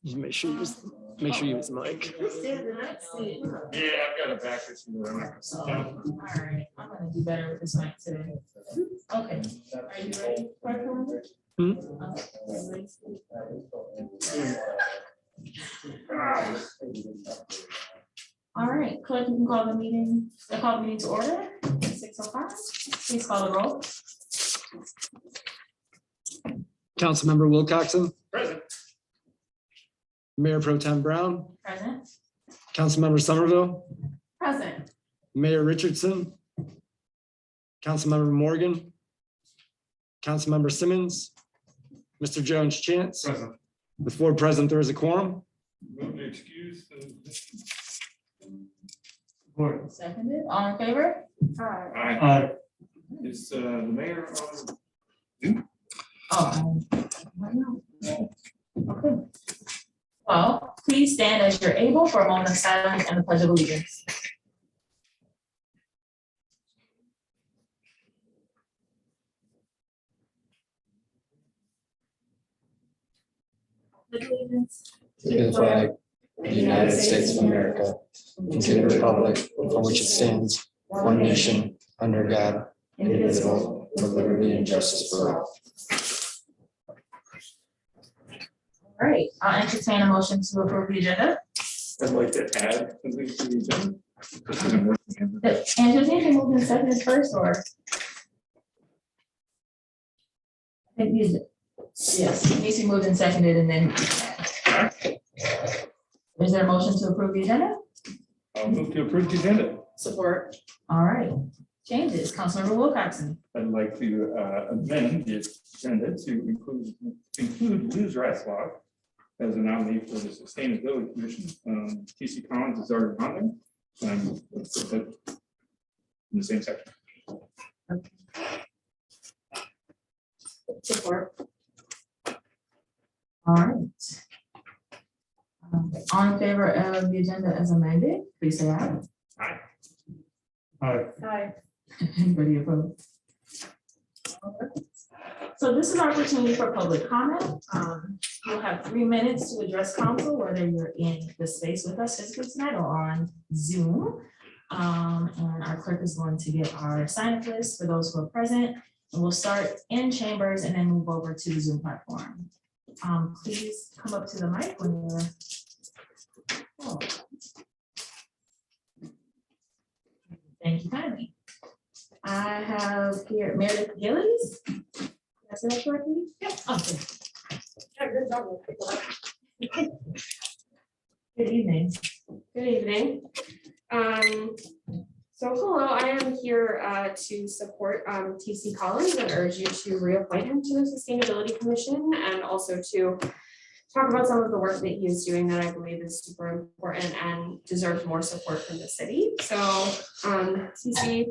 Just make sure you use the mic. Yeah, I've got a backwards. All right, I'm gonna do better with this mic today. Okay, are you ready? All right, clerk, you can call the meeting to order, 6:05. Please call the roll. Councilmember Wilcoxen, Present. Mayor Pro Tem Brown, Present. Councilmember Somerville, Present. Mayor Richardson, Councilmember Morgan, Councilmember Simmons, Mr. Jones Chance. Present. With 4 present, there is a quorum. Move to excuse. Seconded, all in favor? Aye. Is the mayor on? Oh. Okay. Well, please stand as you're able for a moment of silence and the pledge of allegiance. To the flag of the United States of America, and to the republic for which it stands, one nation, under God, indivisible, with liberty and justice for all. All right, I'll entertain a motion to approve the agenda. I'd like to add something to the agenda. Anthony, can move in second first, or? I think he's, yes, it needs to be moved and seconded and then. Is there a motion to approve the agenda? I'll move to approve the agenda. Support. All right, changes, Councilmember Wilcoxen. I'd like to amend the agenda to include Luz Ratzloff as a nominee for the Sustainability Commission. TC Collins is already on there. In the same section. Support. All right. All in favor of the agenda as amended, please say aye. Aye. Aye. Anybody opposed? So this is our opportunity for public comment. You'll have 3 minutes to address council, whether you're in the space with us physically tonight or on Zoom. And our clerk is going to get our sign-up list for those who are present. And we'll start in chambers and then move over to the Zoom platform. Please come up to the mic when you're. Oh. Thank you kindly. I have here Meredith Gillies. Did I say that correctly? Yep. Okay. Good evening. Good evening. So hello, I am here to support TC Collins and urge you to reappoint him to the Sustainability Commission and also to talk about some of the work that he is doing that I believe is super important and deserves more support from the city. So TC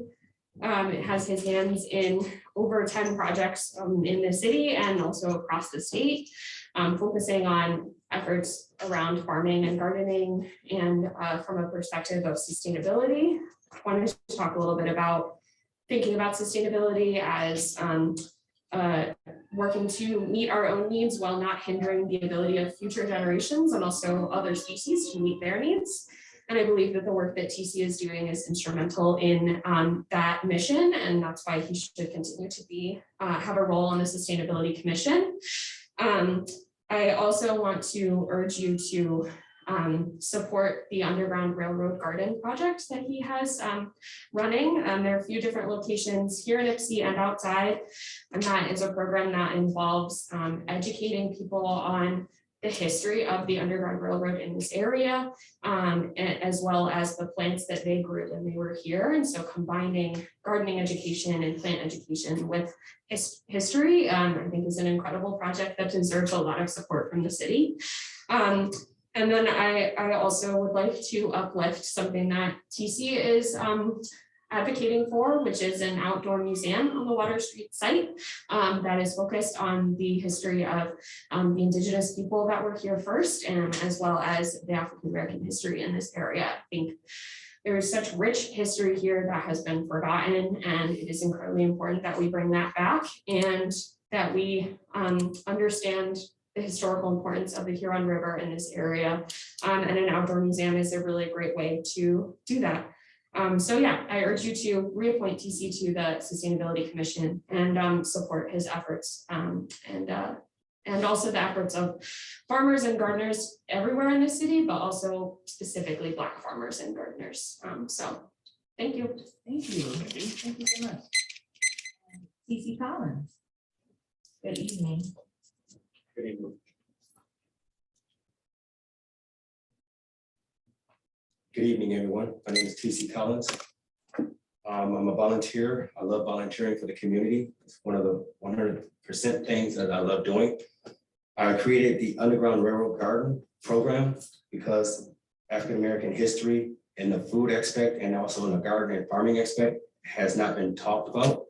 has his hands in over 10 projects in the city and also across the state, focusing on efforts around farming and gardening and from a perspective of sustainability. I wanted to talk a little bit about thinking about sustainability as working to meet our own needs while not hindering the ability of future generations and also other species to meet their needs. And I believe that the work that TC is doing is instrumental in that mission, and that's why he should continue to be have a role on the Sustainability Commission. I also want to urge you to support the Underground Railroad Garden project that he has running. There are a few different locations here in Ipsy and outside, and that is a program that involves educating people on the history of the Underground Railroad in this area, as well as the plants that they grew when they were here. And so combining gardening education and plant education with history, I think is an incredible project that deserves a lot of support from the city. And then I also would like to uplift something that TC is advocating for, which is an outdoor museum on the Water Street site that is focused on the history of the indigenous people that were here first, and as well as the African American history in this area. I think there is such rich history here that has been forgotten, and it is incredibly important that we bring that back and that we understand the historical importance of the Huron River in this area. And an outdoor museum is a really great way to do that. So yeah, I urge you to reappoint TC to the Sustainability Commission and support his efforts and also the efforts of farmers and gardeners everywhere in the city, but also specifically Black farmers and gardeners. So thank you. Thank you. Thank you so much. TC Collins. Good evening. Good evening. Good evening, everyone. My name is TC Collins. I'm a volunteer. I love volunteering for the community. It's one of the 100% things that I love doing. I created the Underground Railroad Garden program because African-American history in the food aspect and also in the garden and farming aspect has not been talked about.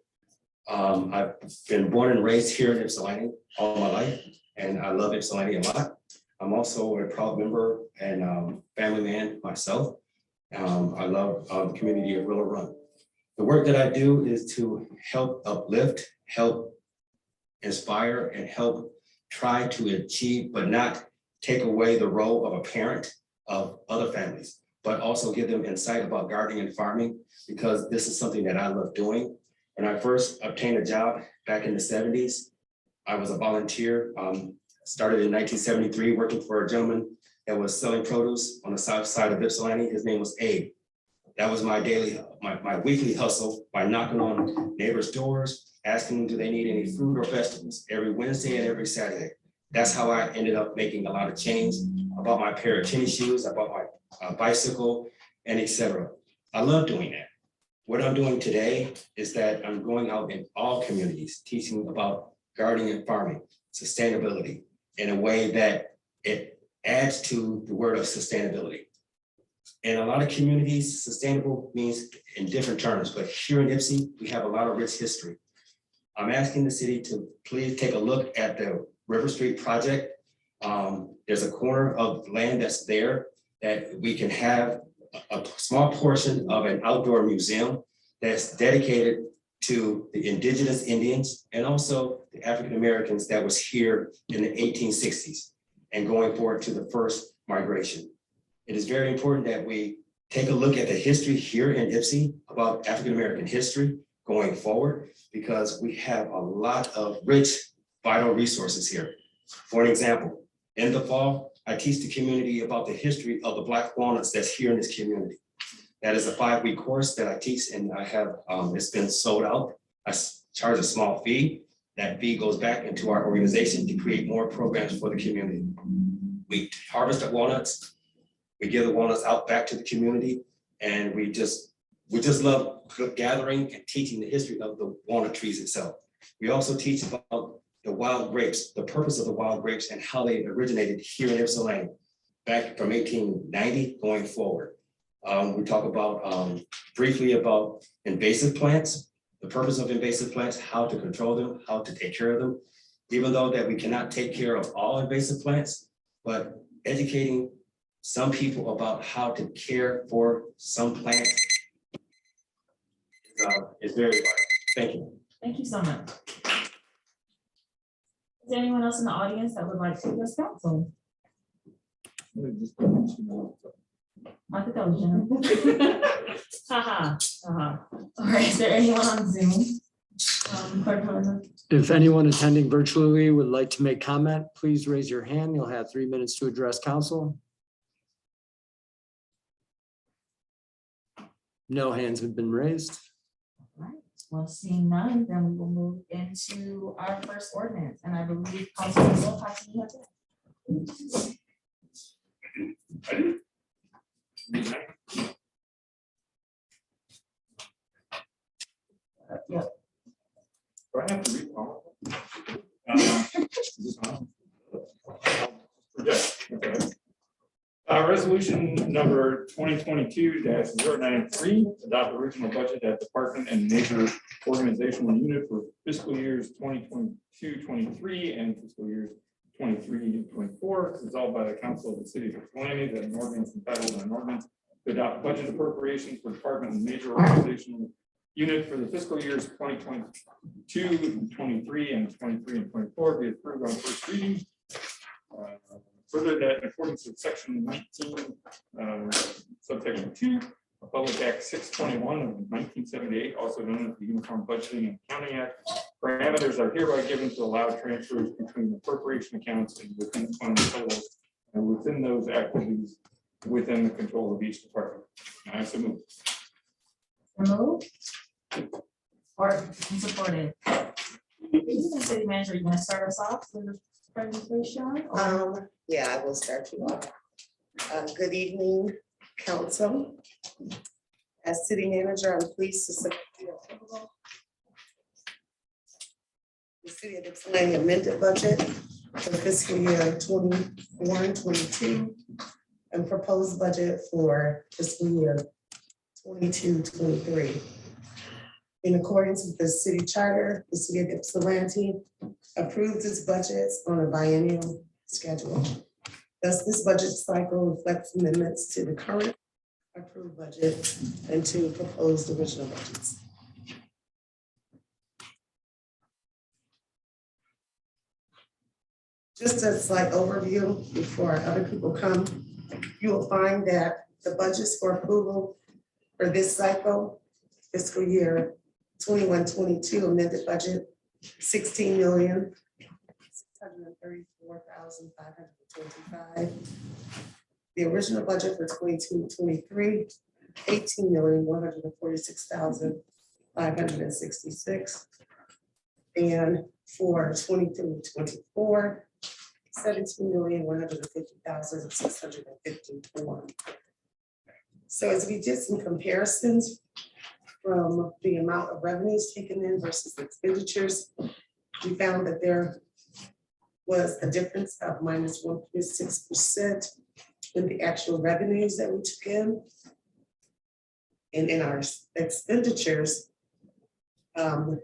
I've been born and raised here in Ypsilanti all my life, and I love Ypsilanti a lot. I'm also a proud member and family man myself. I love the community of Willow Run. The work that I do is to help uplift, help inspire, and help try to achieve, but not take away the role of a parent of other families, but also give them insight about gardening and farming, because this is something that I love doing. When I first obtained a job back in the 70s, I was a volunteer. Started in 1973 working for a gentleman that was selling produce on the south side of Ypsilanti. His name was Abe. That was my my weekly hustle by knocking on neighbors' doors, asking them, do they need any fruit or vegetables every Wednesday and every Saturday. That's how I ended up making a lot of change. I bought my pair of tennis shoes, I bought my bicycle, and etc. I love doing that. What I'm doing today is that I'm going out in all communities, teaching about gardening and farming, sustainability, in a way that it adds to the word of sustainability. In a lot of communities, sustainable means in different terms, but here in Ypsi, we have a lot of rich history. I'm asking the city to please take a look at the River Street project. There's a corner of land that's there that we can have a small portion of an outdoor museum that's dedicated to the indigenous Indians and also the African Americans that was here in the 1860s and going forward to the first migration. It is very important that we take a look at the history here in Ypsi about African American history going forward, because we have a lot of rich, vital resources here. For an example, in the fall, I teach the community about the history of the Black walnuts that's here in this community. That is a 5-week course that I teach, and I have, it's been sold out. I charge a small fee. That fee goes back into our organization to create more programs for the community. We harvest the walnuts, we give the walnuts out back to the community, and we just love gathering and teaching the history of the walnut trees itself. We also teach about the wild grapes, the purpose of the wild grapes, and how they originated here in Ypsilanti back from 1890 going forward. We talk about briefly about invasive plants, the purpose of invasive plants, how to control them, how to take care of them, even though that we cannot take care of all invasive plants, but educating some people about how to care for some plants is very vital. Thank you. Thank you so much. Is there anyone else in the audience that would like to address council? Martha Dojan. Haha. All right, is there anyone on Zoom? Clerk Rosa? If anyone attending virtually would like to make comment, please raise your hand. You'll have 3 minutes to address council. No hands have been raised. All right, well, seeing none, then we will move into our first ordinance, and I believe Councilman Wilcox, you have that. Yep. Do I have to read all of them? Is this on? Yeah, okay. Resolution number 2022-093, adopt original budget at department and major organizational unit for fiscal years 2022-23 and fiscal years 23-24. Resolved by the council of the city of Ypsilanti that an ordinance entitled an ordinance to adopt budget appropriations for department and major organizational unit for the fiscal years 2022, 23, and 23 and 24 be approved on first reading. Further, that in accordance with section 19, subsection 2, of Public Act 621 of 1978, also known as the Uniform Budgeting and Accounting Act, parameters are hereby given to allow transfers between appropriation accounts and within fund totals, and within those activities within the control of each department. I so move. Remove. Or supported. City manager, you want to start us off with the presentation? Or- Yeah, I will start you off. Good evening, council. As city manager, I'm pleased to submit the approval. The city of Ypsilanti amended budget for fiscal year 21-22 and proposed budget for fiscal year 22-23. In accordance with the city charter, the city of Ypsilanti approves its budgets on a biennial schedule. Thus, this budget cycle reflects amendments to the current approved budget and to proposed original budgets. Just a slight overview before other people come, you will find that the budgets for approval for this cycle, fiscal year 21-22 amended budget, $16,634,525. The original budget for 22-23, $18,146,566. And for 23-24, $17,150,651. So as we did some comparisons from the amount of revenues taken in versus expenditures, we found that there was a difference of minus 1.6% in the actual revenues that we took in. And in our expenditures, our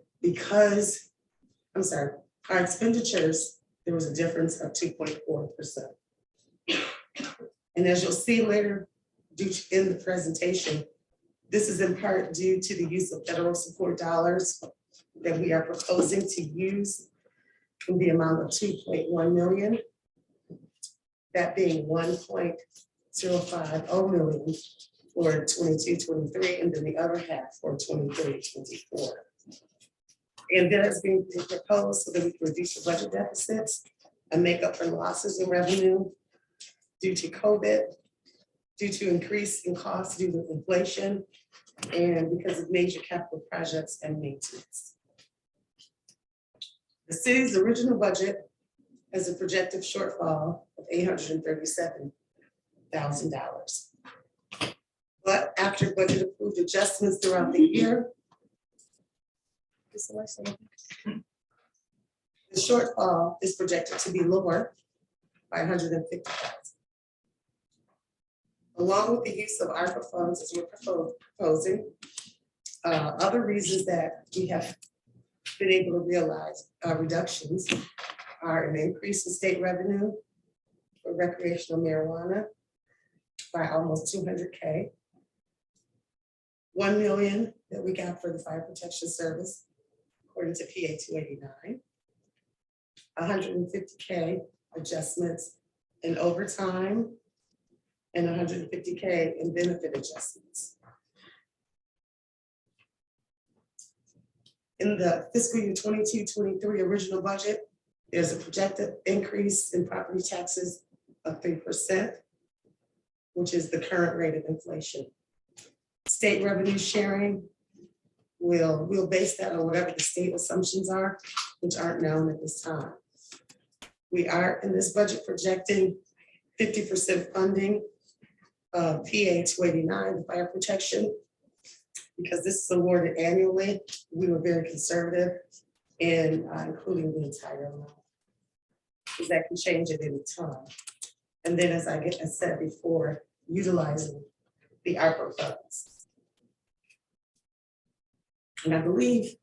expenditures, there was a difference of 2.4%. And as you'll see later in the presentation, this is in part due to the use of federal support dollars that we are proposing to use in the amount of $2.1 million, that being $1.050 million for 22-23, and then the other half for 23-24. And that is being proposed so that we can reduce the budget deficits and make up for losses in revenue due to COVID, due to increase in costs due to inflation, and because of major capital projects and maintenance. The city's original budget has a projected shortfall of $837,000. But after budget approved adjustments throughout the year, the shortfall is projected to be lower by $150,000. Along with the use of ARPA funds as we're proposing, other reasons that we have been able to realize reductions are an increase in state revenue for recreational marijuana by almost $200K, $1 million that we got for the fire protection service, according to PA 289, $150K adjustments in overtime, and $150K in benefit adjustments. In the fiscal year 22-23 original budget, there's a projected increase in property taxes of 3%, which is the current rate of inflation. State revenue sharing, we'll base that on whatever the state assumptions are, which aren't known at this time. We are in this budget projecting 50% funding of PA 289, the fire protection. Because this is awarded annually, we were very conservative in including the entire amount, because that can change at any time. And then, as I said before, utilizing the ARPA funds. And I believe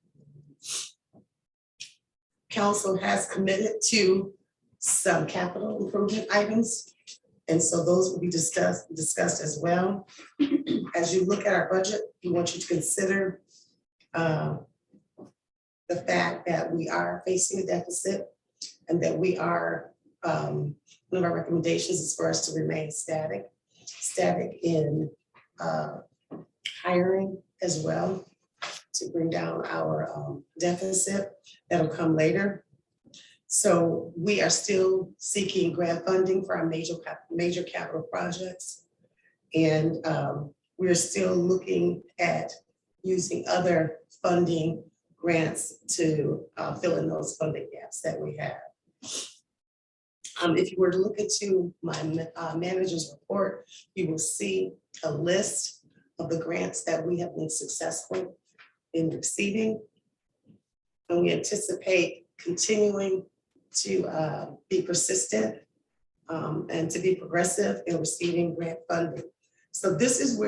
council has committed to some capital improvement items And so those will be discussed as well. As you look at our budget, we want you to consider the fact that we are facing a deficit and that we are, one of our recommendations is for us to remain static in hiring as well, to bring down our deficit. That'll come later. So we are still seeking grant funding for our major capital projects. And we're still looking at using other funding grants to fill in those funding gaps that we have. If you were to look into my manager's report, you will see a list of the grants that we have been successful in receiving. And we anticipate continuing to be persistent and to be progressive in receiving grant funding. So this is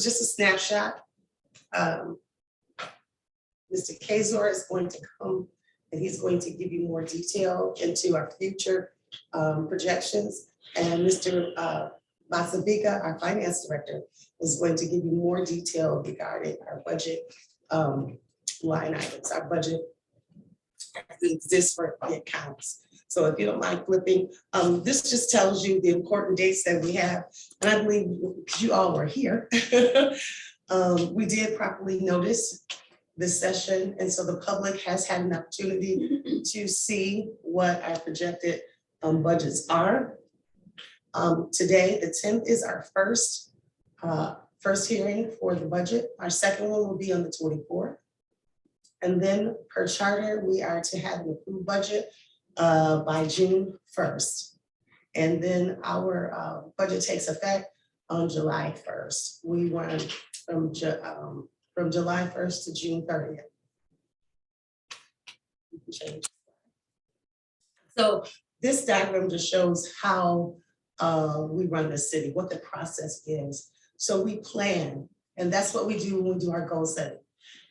just a snapshot. Mr. Kazor is going to come and he's going to give you more detail into our future projections. And Mr. Basavika, our finance director, is going to give you more detail regarding our budget line items, our budget exists for the accounts. So if you don't mind flipping, this just tells you the important dates that we have. And I believe because you all were here, we did properly notice this session. And so the public has had an opportunity to see what our projected budgets are. Today, the 10th is our first hearing for the budget. Our second one will be on the 24th. And then per charter, we are to have an approved budget by June 1st. And then our budget takes effect on July 1st. We run from July 1st to June 30th. You can change. So this diagram just shows how we run the city, what the process is. So we plan, and that's what we do when we do our goal setting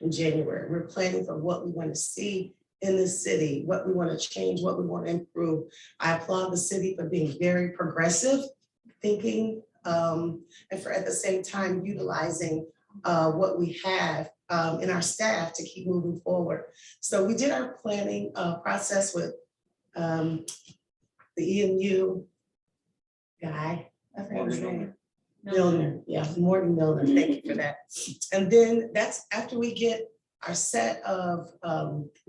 in January. We're planning for what we want to see in the city, what we want to change, what we want to improve. I applaud the city for being very progressive thinking and for at the same time utilizing what we have in our staff to keep moving forward. So we did our planning process with the EMU guy. I forgot his name. Milner, yeah, Morgan Milner, thank you for that. And then that's after we get our set of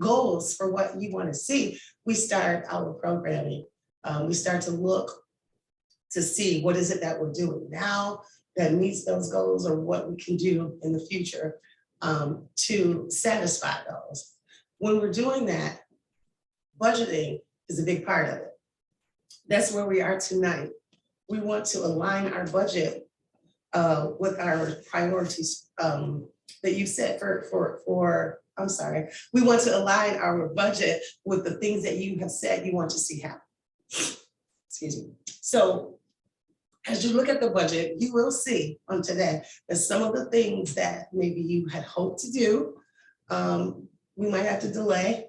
goals for what you want to see, we start our programming. We start to look to see what is it that we're doing now that meets those goals or what we can do in the future to satisfy those. When we're doing that, budgeting is a big part of it. That's where we are tonight. We want to align our budget with our priorities that you set I'm sorry. We want to align our budget with the things that you have said you want to see happen. Excuse me. So as you look at the budget, you will see on today that some of the things that maybe you had hoped to do, we might have to delay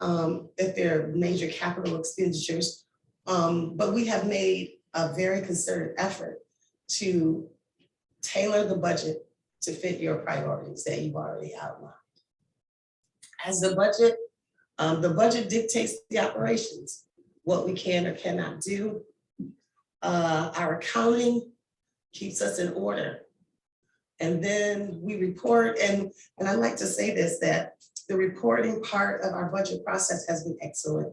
if they're major capital expenditures. But we have made a very concerted effort to tailor the budget to fit your priorities that you've already outlined. As the budget dictates the operations, what we can or cannot do. Our accounting keeps us in order. And then we report, and I like to say this, that the reporting part of our budget process has been excellent.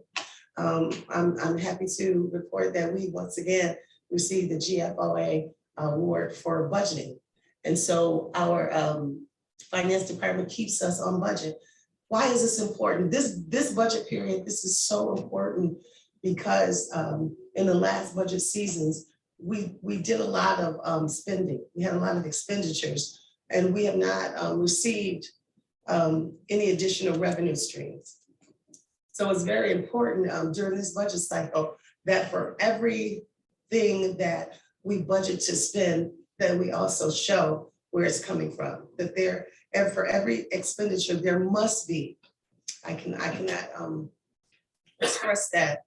I'm happy to report that we once again received the Gfoa award for budgeting. And so our finance department keeps us on budget. Why is this important? This budget period, this is so important because in the last budget seasons, we did a lot of spending. We had a lot of expenditures and we have not received any additional revenue streams. So it's very important during this budget cycle that for everything that we budget to spend, that we also show where it's coming from. That there, and for every expenditure, there must be, I cannot express that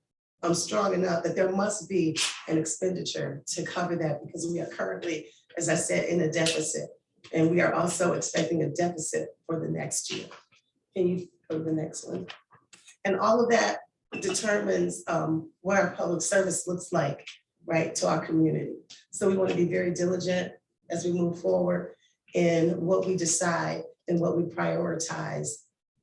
strong enough that there must be an expenditure to cover that, because we are currently, as I said, in a deficit. And we are also expecting a deficit for the next year. Can you go to the next one? And all of that determines what our public service looks like, right, to our community. So we want to be very diligent as we move forward in what we decide and what we prioritize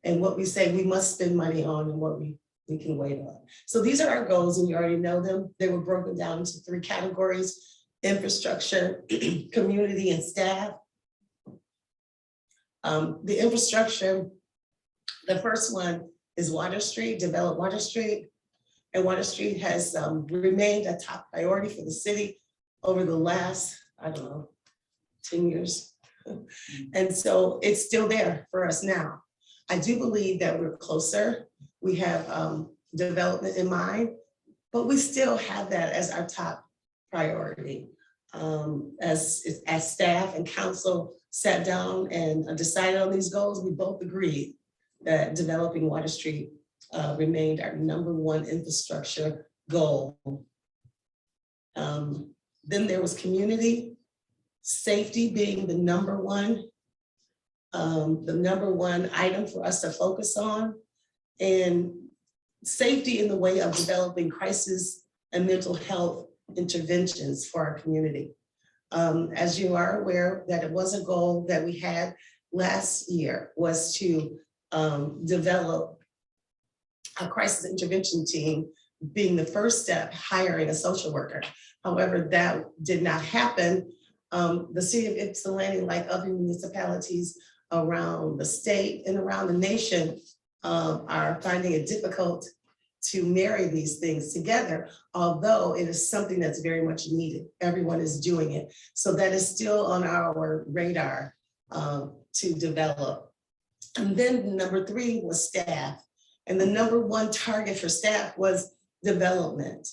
and what we say we must spend money on and what we can wait on. So these are our goals, and you already know them. They were broken down into 3 categories: infrastructure, community, and staff. The infrastructure, the first one is Water Street, develop Water Street. And Water Street has remained a top priority for the city over the last, 10 years. And so it's still there for us now. I do believe that we're closer. We have development in mind, but we still have that as our top priority. As staff and council sat down and decided on these goals, we both agreed that developing Water Street remained our #1 infrastructure goal. Then there was community, safety being the #1 item for us to focus on, and safety in the way of developing crisis and mental health interventions for our community. As you are aware, that it was a goal that we had last year, was to develop a crisis intervention team, being the first step, hiring a social worker. However, that did not happen. The city of Ypsilanti, like other municipalities around the state and around the nation, are finding it difficult to marry these things together, although it is something that's very much needed. Everyone is doing it. So that is still on our radar to develop. And then #3 was staff. And the #1 target for staff was development.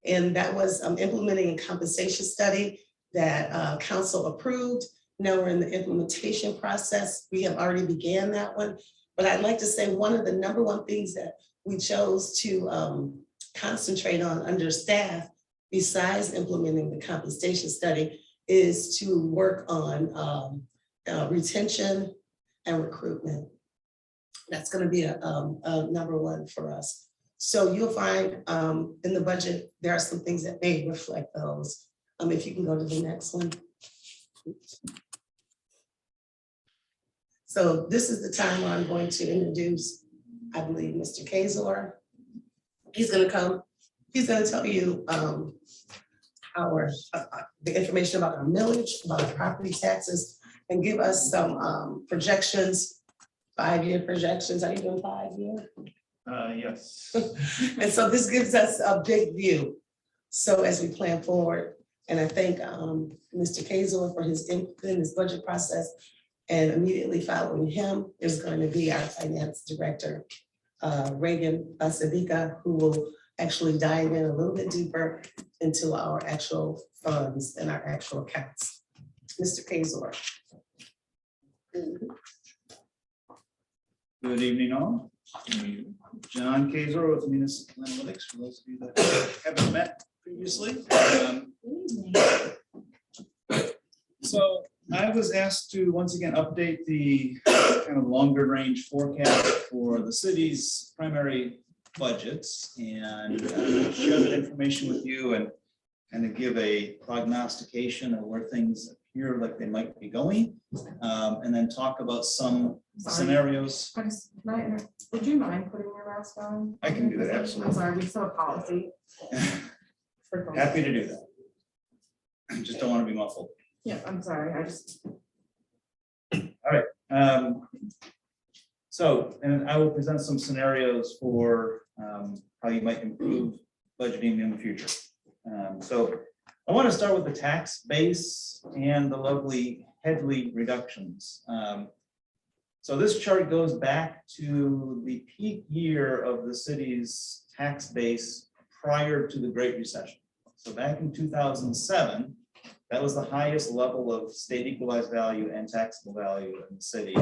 And that was implementing a compensation study that council approved. Now we're in the implementation process. We have already began that one. But I'd like to say one of the #1 things that we chose to concentrate on under staff, besides implementing the compensation study, is to work on retention and recruitment. That's going to be a #1 for us. So you'll find in the budget, there are some things that may reflect those. If you can go to the next one. So this is the time where I'm going to introduce, I believe, Mr. Kazor. He's going to come. He's going to tell you the information about our millage, about our property taxes, and give us some projections, 5-year projections. Are you doing 5-year? Yes. And so this gives us a big view. So as we plan forward, and I thank Mr. Kazor for his input in this budget process. And immediately following him is going to be our finance director, Reagan Basavika, who will actually dive in a little bit deeper into our actual funds and our actual accounts. Mr. Kazor. Good evening, all. John Kazor with Municipal Analytics, for those of you that haven't met previously. So I was asked to once again update the kind of longer range forecast for the city's primary budgets and share that information with you and kind of give a prognostication of where things appear like they might be going, and then talk about some scenarios. Would you mind putting your mask on? I can do that, absolutely. I'm sorry, we still have policy. Happy to do that. I just don't want to be muffled. Yeah, I'm sorry, I just. So, and I will present some scenarios for how you might improve budgeting in the future. So I want to start with the tax base and the lovely Headley reductions. So this chart goes back to the peak year of the city's tax base prior to the Great Recession. So back in 2007, that was the highest level of state equalized value and taxable value in the city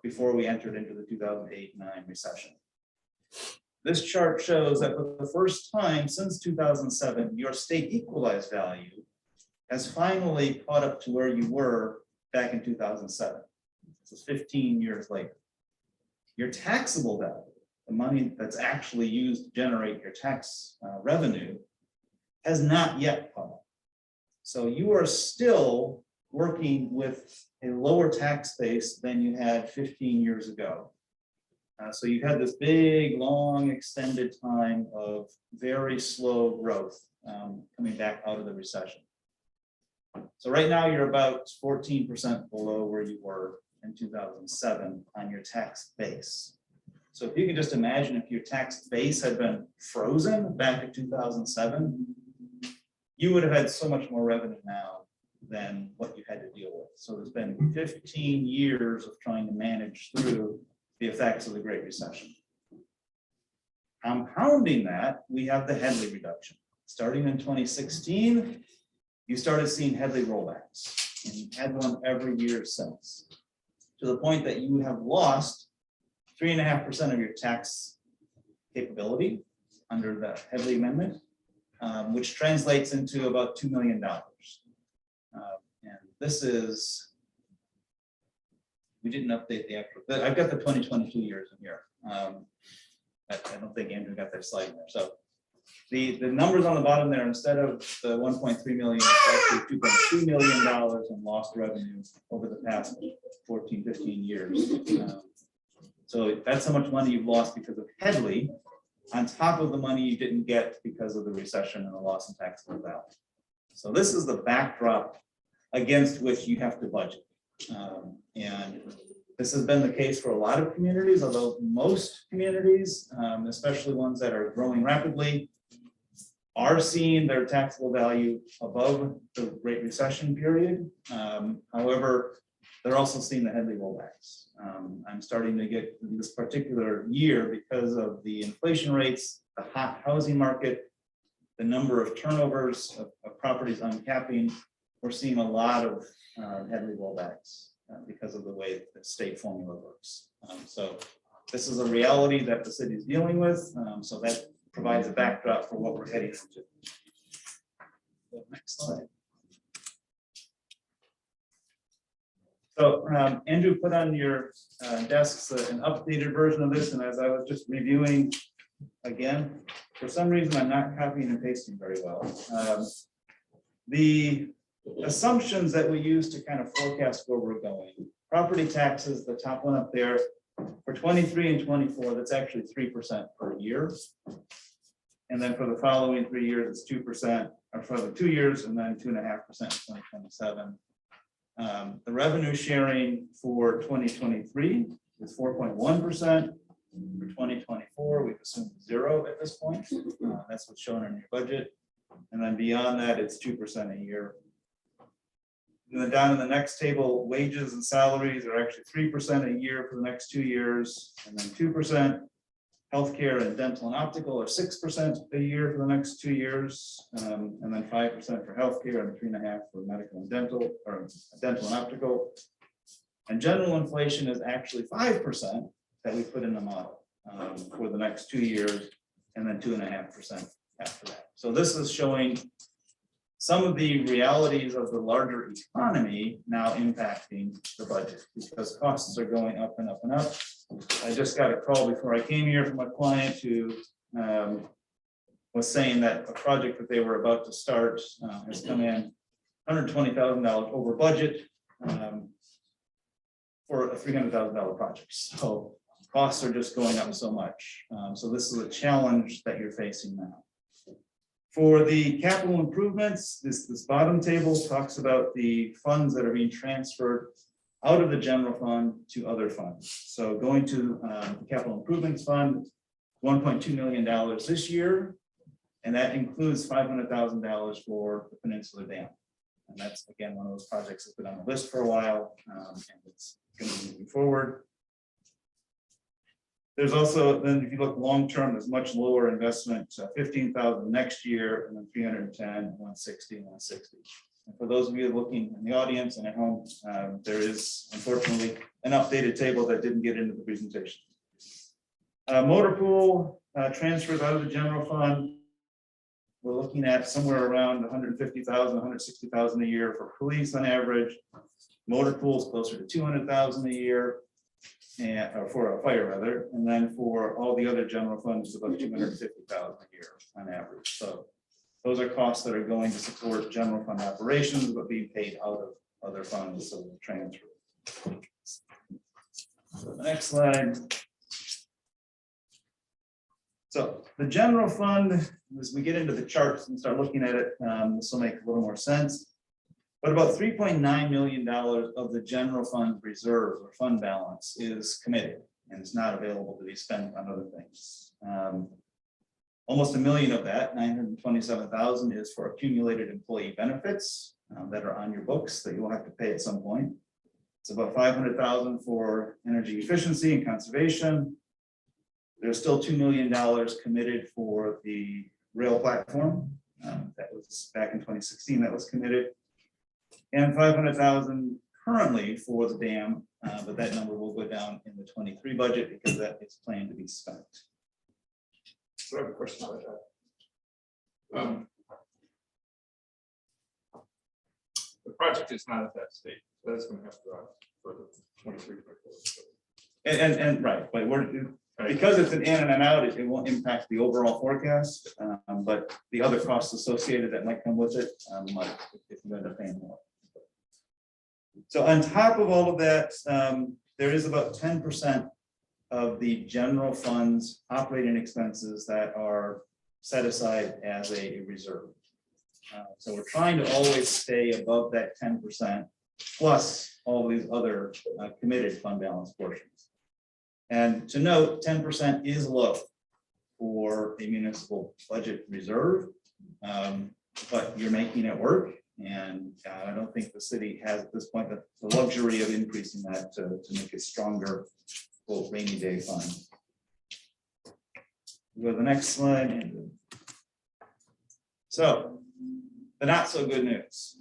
before we entered into the 2008-9 recession. This chart shows that for the first time since 2007, your state equalized value has finally caught up to where you were back in 2007. This is 15 years later. Your taxable value, the money that's actually used to generate your tax revenue, has not yet caught up. So you are still working with a lower tax base than you had 15 years ago. So you've had this big, long, extended time of very slow growth coming back out of the recession. So right now you're about 14% below where you were in 2007 on your tax base. So if you can just imagine if your tax base had been frozen back in 2007, you would have had so much more revenue now than what you had to deal with. So there's been 15 years of trying to manage through the effects of the Great Recession. Compounding that, we have the Headley reduction. Starting in 2016, you started seeing Headley rollbacks, and you've had one every year since, to the point that you have lost 3.5% of your tax capability under the Headley Amendment, which translates into about $2 million. And this is, we didn't update the actual, I've got the 2022 years in here. I don't think Andrew got that slide in there. So the numbers on the bottom there, instead of the 1.3 million, it's actually $2.2 million in lost revenue over the past 14, 15 years. So that's how much money you've lost because of Headley, on top of the money you didn't get because of the recession and the loss in taxable value. So this is the backdrop against which you have to budget. And this has been the case for a lot of communities, although most communities, especially ones that are growing rapidly, are seeing their taxable value above the Great Recession period. However, they're also seeing the Headley rollbacks. I'm starting to get this particular year because of the inflation rates, the hot housing market, the number of turnovers of properties uncapping. We're seeing a lot of Headley rollbacks because of the way the state formula works. So this is a reality that the city is dealing with. So that provides a backdrop for what we're heading into. Next slide. So Andrew put on your desks an updated version of this, and as I was just reviewing again, for some reason I'm not copying and pasting very well. The assumptions that we use to kind of forecast where we're going. Property taxes, the top one up there, for 23 and 24, that's actually 3% per year. And then for the following 3 years, it's 2%, or for the 2 years, and then 2.5% in 2027. The revenue sharing for 2023 is 4.1%. For 2024, we've assumed 0 at this point. That's what's shown in your budget. And then beyond that, it's 2% a year. And then down in the next table, wages and salaries are actually 3% a year for the next 2 years, and then 2%. Healthcare and dental and optical are 6% a year for the next 2 years, and then 5% for healthcare and 3.5% for medical and dental, or dental and optical. And general inflation is actually 5% that we put in the model for the next 2 years, and then 2.5% after that. So this is showing some of the realities of the larger economy now impacting the budget because costs are going up and up and up. I just got a call before I came here from a client who was saying that a project that they were about to start has come in $120,000 over budget for a $300,000 project. So costs are just going up so much. So this is a challenge that you're facing now. For the capital improvements, this bottom table talks about the funds that are being transferred out of the general fund to other funds. So going to the capital improvements fund, $1.2 million this year, and that includes $500,000 for the Peninsula Dam. And that's, again, one of those projects that's been on the list for a while, and it's going to be moving forward. There's also, then if you look long-term, there's much lower investment, 15,000 next year, and then 310, 160, 160. And for those of you looking in the audience and at home, there is unfortunately an updated table that didn't get into the presentation. Motor pool, transfers out of the general fund. We're looking at somewhere around 150,000, 160,000 a year for police on average. Motor pools closer to 200,000 a year, and or for a fire rather, and then for all the other general funds, about 250,000 a year on average. So those are costs that are going to support general fund operations, but being paid out of other funds, so the transfer. So the next slide. So the general fund, as we get into the charts and start looking at it, this will make a little more sense. But about $3.9 million of the general fund reserve or fund balance is committed and it's not available to be spent on other things. Almost $1 million of that, 927,000, is for accumulated employee benefits that are on your books that you will have to pay at some point. It's about 500,000 for energy efficiency and conservation. There's still $2 million committed for the rail platform. That was back in 2016 that was committed. And 500,000 currently for the dam, but that number will go down in the 23 budget because that is planned to be spent. So I have a question about that. The project is not at that state, so that's going to have to go out for the 23. And right, but we're, because it's an in and an out, it won't impact the overall forecast, but the other costs associated that might come with it, might, if you end up paying more. So on top of all of that, there is about 10% of the general fund's operating expenses that are set aside as a reserve. So we're trying to always stay above that 10% plus all these other committed fund balance portions. And to note, 10% is low for a municipal budget reserve, but you're making it work. And I don't think the city has at this point the luxury of increasing that to make it stronger, quote, rainy day fund. Go to the next slide. So the not so good news.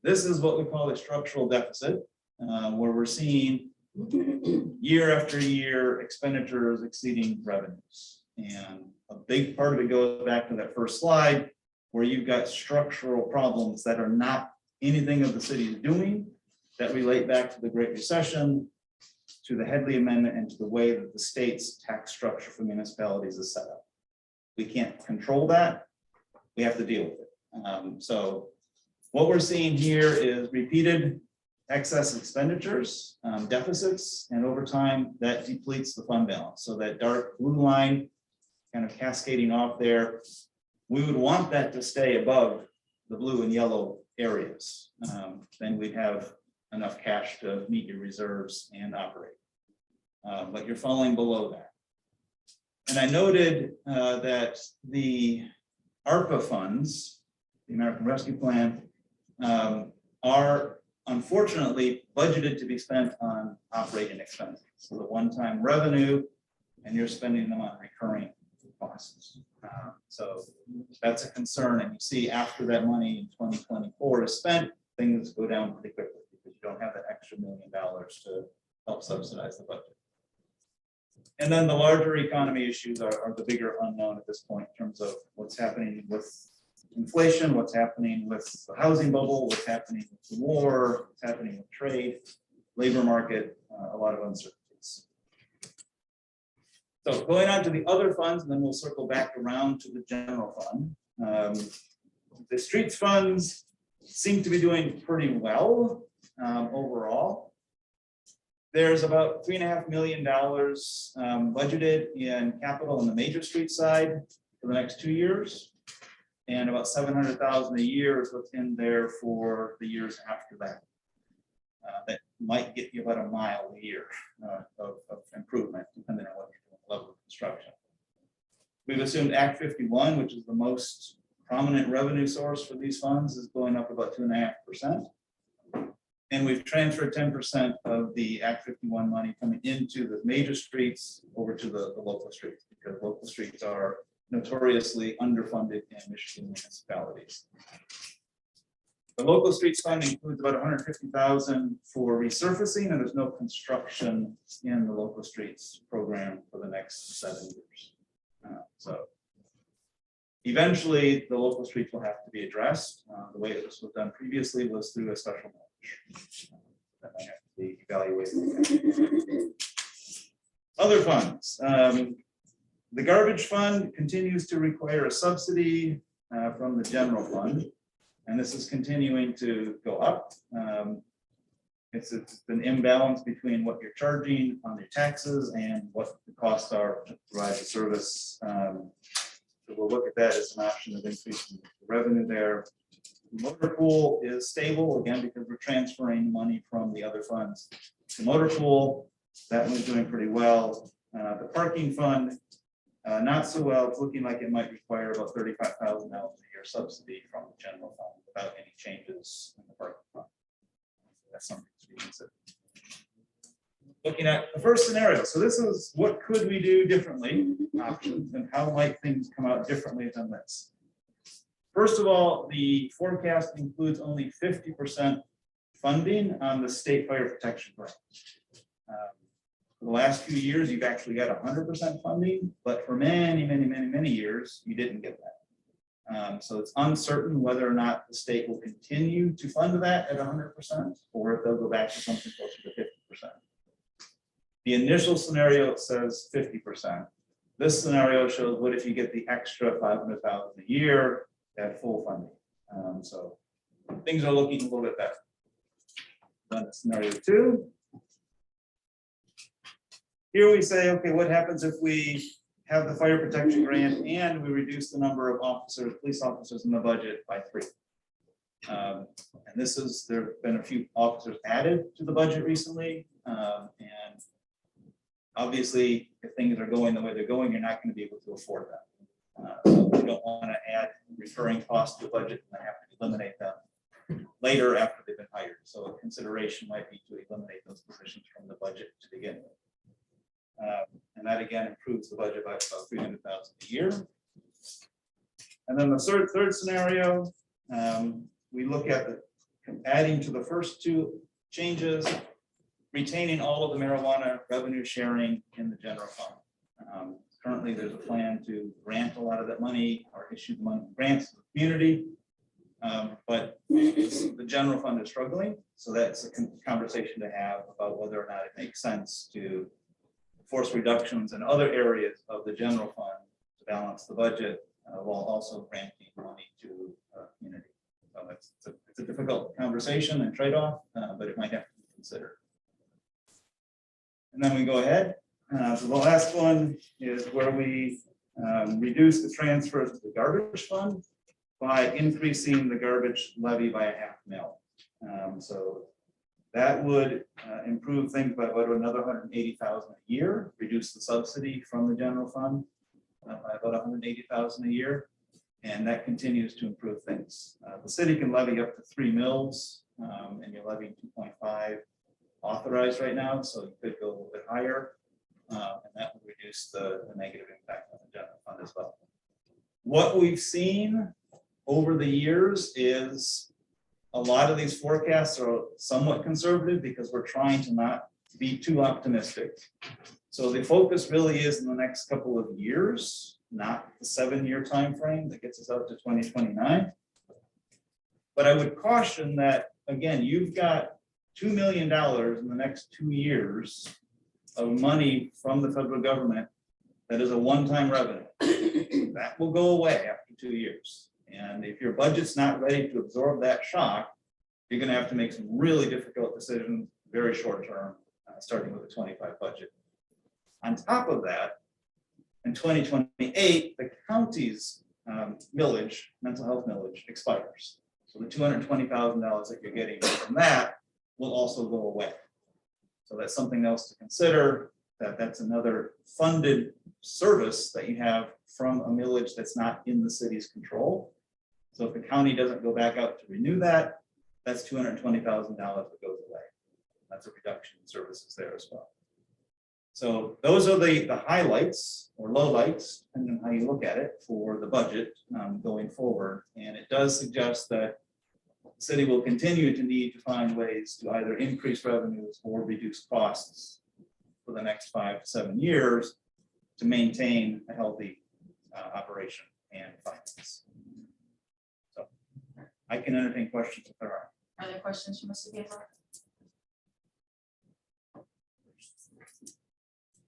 This is what we call a structural deficit, where we're seeing year after year expenditures exceeding revenues. And a big part of it goes back to that first slide, where you've got structural problems that are not anything of the city is doing, that relate back to the Great Recession, to the Headley Amendment, and to the way that the state's tax structure for municipalities is set up. We can't control that. We have to deal with it. So what we're seeing here is repeated excess expenditures, deficits, and over time that depletes the fund balance. So that dark blue line kind of cascading off there, we would want that to stay above the blue and yellow areas. Then we'd have enough cash to meet your reserves and operate. But you're falling below that. And I noted that the ARPA funds, the American Rescue Plan, are unfortunately budgeted to be spent on operating expenses. So the one-time revenue, and you're spending them on recurring costs. So that's a concern. And you see after that money in 2024 is spent, things go down pretty quickly because you don't have that extra $1 million to help subsidize the budget. And then the larger economy issues are the bigger unknown at this point in terms of what's happening with inflation, what's happening with the housing bubble, what's happening with the war, what's happening with trade, labor market, a lot of uncertainties. So going on to the other funds, and then we'll circle back around to the general fund. The streets funds seem to be doing pretty well overall. There's about $3.5 million budgeted in capital on the major street side for the next 2 years. And about $700,000 a year is what's in there for the years after that. That might get you about a mile a year of improvement, depending on what you're doing, level of construction. We've assumed Act 51, which is the most prominent revenue source for these funds, is going up about 2.5%. And we've transferred 10% of the Act 51 money coming into the major streets over to the local streets, because local streets are notoriously underfunded in Michigan municipalities. The local streets fund includes about $150,000 for resurfacing, and there's no construction in the local streets program for the next 7 years. So eventually, the local streets will have to be addressed. The way that this was done previously was through a special millage. That might have to be evaluated. Other funds. The garbage fund continues to require a subsidy from the general fund, and this is continuing to go up. It's an imbalance between what you're charging on your taxes and what the costs are to provide the service. So we'll look at that as an option of increasing the revenue there. Motor pool is stable again because we're transferring money from the other funds to motor pool. That one's doing pretty well. The parking fund, not so well. It's looking like it might require about $35,000 a year subsidy from the general fund without any changes in the parking fund. That's something to be considered. Looking at the first scenario. So this is what could we do differently, options, and how might things come out differently than this. First of all, the forecast includes only 50% funding on the state fire protection grant. For the last few years, you've actually got 100% funding, but for many years, you didn't get that. So it's uncertain whether or not the state will continue to fund that at 100%, or if they'll go back to something closer to 50%. The initial scenario says 50%. This scenario shows what if you get the extra $500,000 a year at full funding. So things are looking a little bit better. Then scenario 2. Here we say, okay, what happens if we have the fire protection grant and we reduce the number of officers, police officers in the budget by 3? And there have been a few officers added to the budget recently. And obviously, if things are going the way they're going, you're not going to be able to afford them. So we don't want to add recurring costs to the budget and have to eliminate them later after they've been hired. So a consideration might be to eliminate those positions from the budget to begin with. And that again improves the budget by about $300,000 a year. And then the third scenario, we look at adding to the first 2 changes, retaining all of the marijuana revenue sharing in the general fund. Currently, there's a plan to grant a lot of that money or issue the money grants to the community. But the general fund is struggling. So that's a conversation to have about whether or not it makes sense to force reductions in other areas of the general fund to balance the budget while also granting money to community. So it's a difficult conversation and trade-off, but it might have to be considered. And then we go ahead. So the last one is where we reduce the transfers to the garbage fund by increasing the garbage levy by $500,000. So that would improve things by about another $180,000 a year, reduce the subsidy from the general fund by about $180,000 a year, and that continues to improve things. The city can levy up to 3 mills, and you're levying 2.5 authorized right now, so you could go a little bit higher, and that would reduce the negative impact on the general fund as well. What we've seen over the years is a lot of these forecasts are somewhat conservative because we're trying to not be too optimistic. So the focus really is in the next couple of years, not the 7-year time frame that gets us out to 2029. But I would caution that, again, you've got $2 million in the next 2 years of money from the federal government that is a one-time revenue. That will go away after 2 years. And if your budget's not ready to absorb that shock, you're going to have to make some really difficult decisions very short term, starting with a 25 budget. On top of that, in 2028, the county's millage, mental health millage, expires. So the $220,000 that you're getting from that will also go away. So that's something else to consider, that's another funded service that you have from a millage that's not in the city's control. So if the county doesn't go back out to renew that, that's $220,000 that goes away. That's a reduction in services there as well. So those are the highlights or lowlights, depending on how you look at it, for the budget going forward. And it does suggest that the city will continue to need to find ways to either increase revenues or reduce costs for the next 5 to 7 years to maintain a healthy operation and finance. So I can entertain questions if there are. Are there questions from Mr. Gayheart?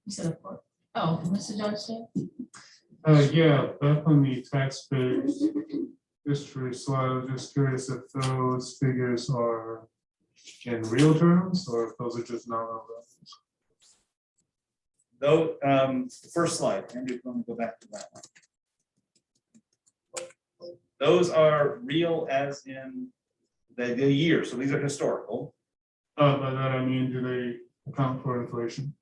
You said of course. Oh, Mr. Johnston? Yeah, back on the tax base history, so I was just curious if those figures are in real terms or if those are just nominal values. Though, the first slide, Andrew, let me go back to that one. Those are real as in the year, so these are historical. By that I mean, do they account for inflation?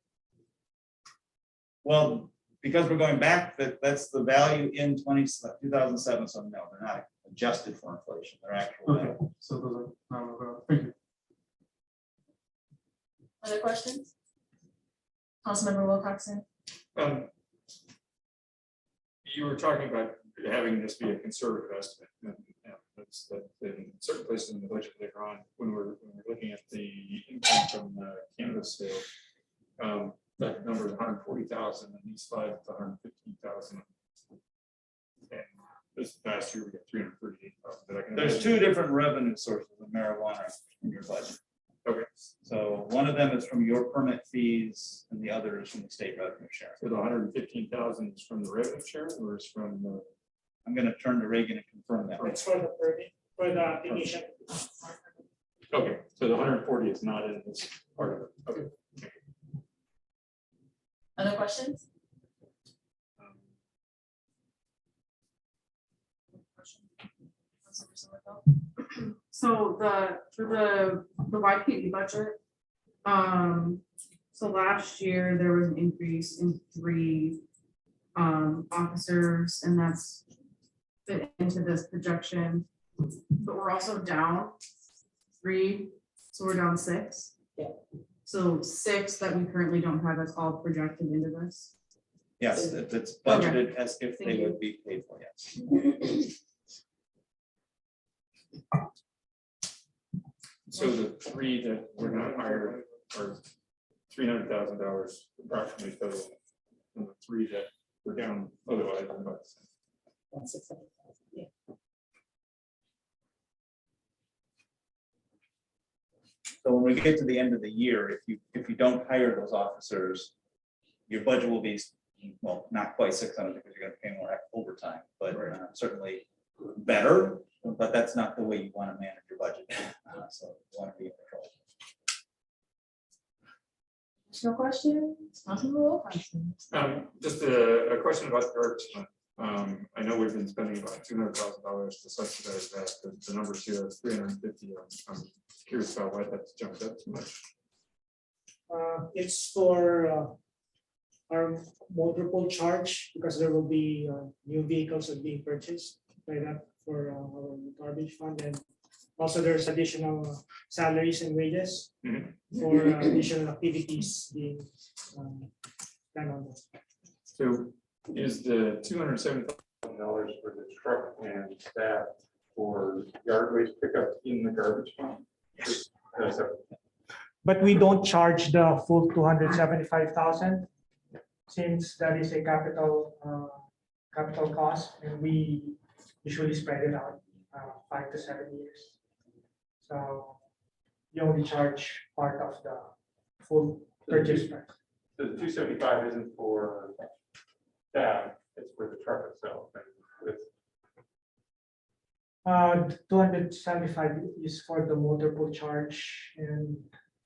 Well, because we're going back, that's the value in 2007, so no, they're not adjusted for inflation, they're actual. Okay, so those are nominal values. Thank you. Other questions? Councilmember Wilcoxen? You were talking about having this be a conservative estimate. And that's that in certain places in the budget later on, when we're looking at the income from the cannabis sale, that number is 140,000 and these five, 115,000. And this past year we got 338,000. There's two different revenue sources of marijuana in your budget. Okay. So one of them is from your permit fees and the other is from the state revenue share. So the 115,000 is from the revenue share or is from the? I'm gonna turn to Reagan and confirm that. It's for the permit, for the application. Okay, so the 140 is not in this part of it. Okay. Other questions? Councilmember Somerville? So for the YPD budget, so last year there was an increase in 3 officers, and that's fit into this projection. But we're also down 3, so we're down 6. Yeah. So 6 that we currently don't have, that's all projected into this. Yes, it's budgeted as if Thank they you. would be paid for, yes. So the three that were not hired are $300,000 approximately total. And the three that were down otherwise. are about the same. That's 600,000, yeah. So when we get to the end of the year, if you don't hire those officers, your budget will be, well, not quite 600 because you're gonna pay more overtime, but certainly better, but that's not the way you want to manage your budget. So you want to be in control. No questions? Councilmember Wilcoxen? Just a question about the garbage fund. I know we've been spending about $200,000 to subsidize that. The numbers here are 350. I'm curious about why that's jumped up too much. It's for our motor pool charge, because there will be new vehicles that being purchased by that for our garbage fund, and also there's additional salaries and wages for additional activities being done on this. So is the $270,000 for the truck and staff for yard waste pickup in the garbage fund? Yes. Yes. But we don't charge the full 275,000, since that is a capital cost, and we usually spread it out 5 to 7 years. So you only charge part of the full purchase price. The 275 isn't for staff, it's for the truck itself. And with 275 is for the motor pool charge, and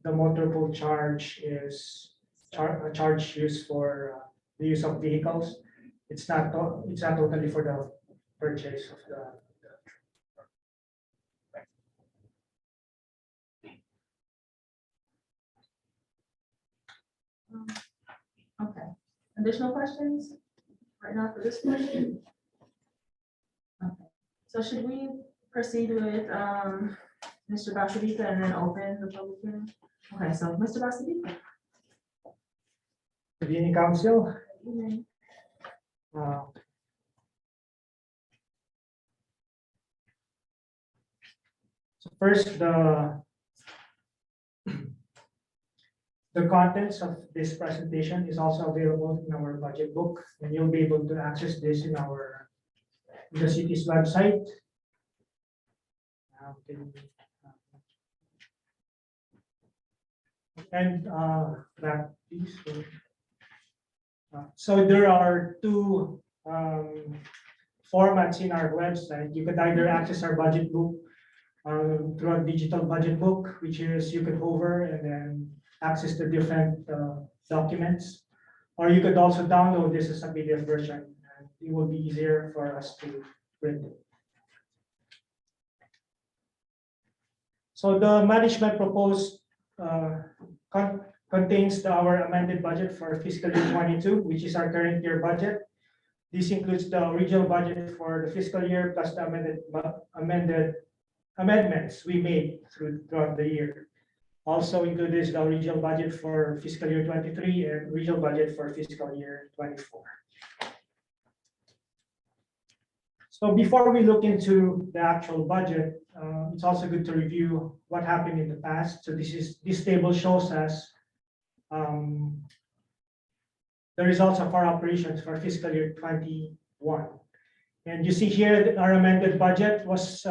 the motor pool charge is a charge used for the use of vehicles. It's not totally for the purchase of the. Okay, additional questions right now for this question? Okay, so should we proceed with Mr. Basadika and then open the public hearing? Okay, so Mr. Basadika. Good evening, council. So first, The contents of this presentation is also available in our budget book, and you'll be able to access this in the city's website. And back, please. So there are two formats in our website. You could either access our budget book through a digital budget book, which is you could hover and then access the different documents. Or you could also download this as a PDF version, and it will be easier for us to print it. So the management proposed contains our amended budget for fiscal year 22, which is our current year budget. This includes the original budget for the fiscal year plus the amendments we made throughout the year. Also included is the original budget for fiscal year 23 and original budget for fiscal year 24. So before we look into the actual budget, it's also good to review what happened in the past. So this table shows us the results of our operations for fiscal year 21. And you see here that our amended budget was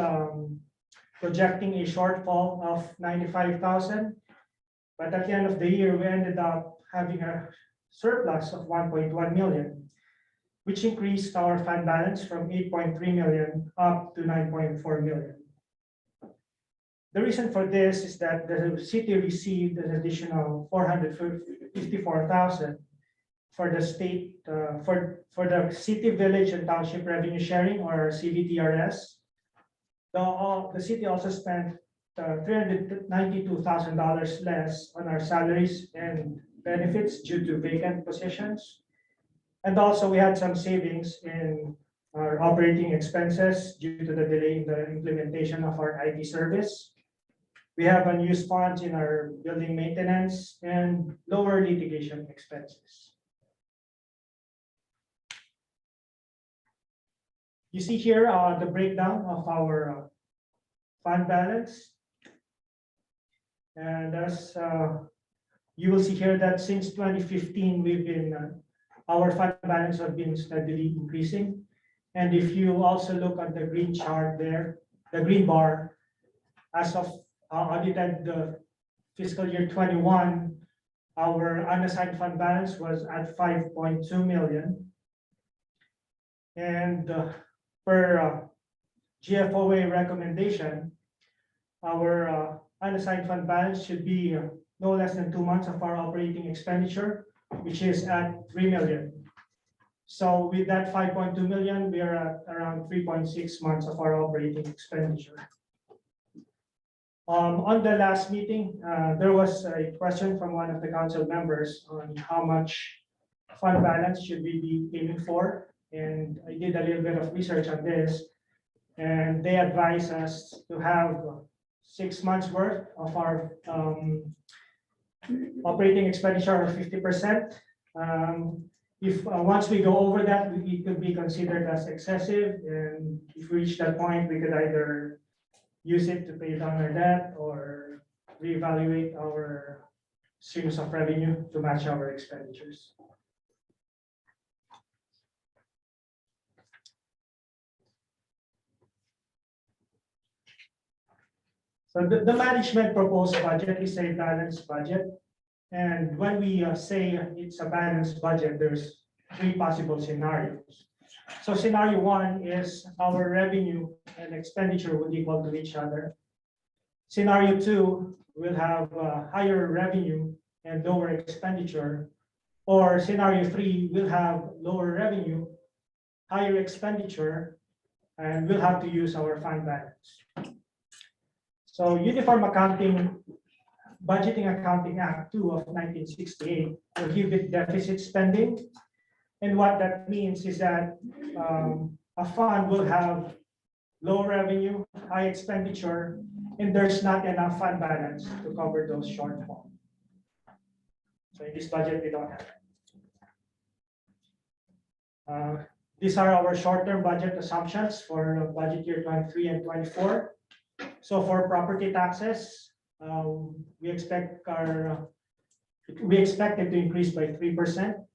projecting a shortfall of 95,000. But at the end of the year, we ended up having a surplus of 1.1 million, which increased our fund balance from 8.3 million up to 9.4 million. The reason for this is that the city received an additional 454,000 for the state, for the city, village, and township revenue sharing, or CVTRS. The city also spent $392,000 less on our salaries and benefits due to vacant positions. And also we had some savings in our operating expenses due to the delay in the implementation of our IT service. We have unused funds in our building maintenance and lower litigation expenses. You see here the breakdown of our fund balance. And as you will see here that since 2015, we've been our fund balance have been steadily increasing. And if you also look at the green chart there, the green bar, as of audited the fiscal year 21, our unassigned fund balance was at 5.2 million. And per Gfoa recommendation, our unassigned fund balance should be no less than 2 months of our operating expenditure, which is at 3 million. So with that 5.2 million, we are at around 3.6 months of our operating expenditure. On the last meeting, there was a question from one of the council members on how much fund balance should we be aiming for. And I did a little bit of research on this, and they advised us to have 6 months worth of our operating expenditure of 50%. If once we go over that, it could be considered as excessive, and if we reach that point, we could either use it to pay down our debt or reevaluate our streams of revenue to match our expenditures. So the management proposed budget is a balanced budget. And when we say it's a balanced budget, there's 3 possible scenarios. So scenario 1 is our revenue and expenditure would equal to each other. Scenario 2 will have higher revenue and lower expenditure. Or scenario 3 will have lower revenue, higher expenditure, and we'll have to use our fund balance. So Uniform Accounting, Budgeting Accounting Act 2 of 1968 prohibit deficit spending. And what that means is that a fund will have low revenue, high expenditure, and there's not enough fund balance to cover those shortfalls. So in this budget, we don't have it. These are our short-term budget assumptions for budget year 23 and 24. So for property taxes, we expect our We expect it to increase by 3%.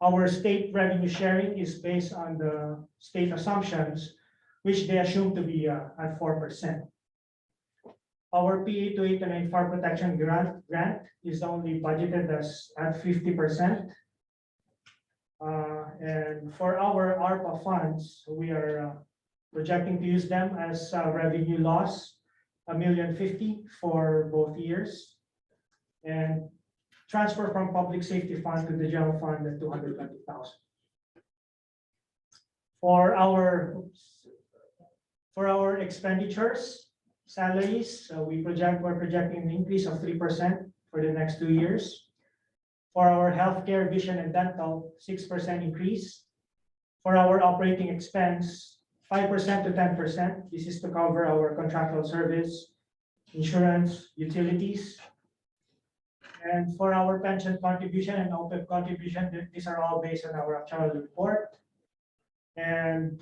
Our state revenue sharing is based on the state assumptions, which they assume to be at 4%. Our PA 2829 fire protection grant is only budgeted as at 50%. And for our ARPA funds, we are projecting to use them as revenue loss, $1,050,000 for both years. And transfer from public safety fund to the general fund at $220,000. For our expenditures, salaries, we're projecting an increase of 3% for the next 2 years. For our healthcare, vision, and dental, 6% increase. For our operating expense, 5% to 10%. This is to cover our contractual service, insurance, utilities. And for our pension contribution and OPEB contribution, these are all based on our actual report. And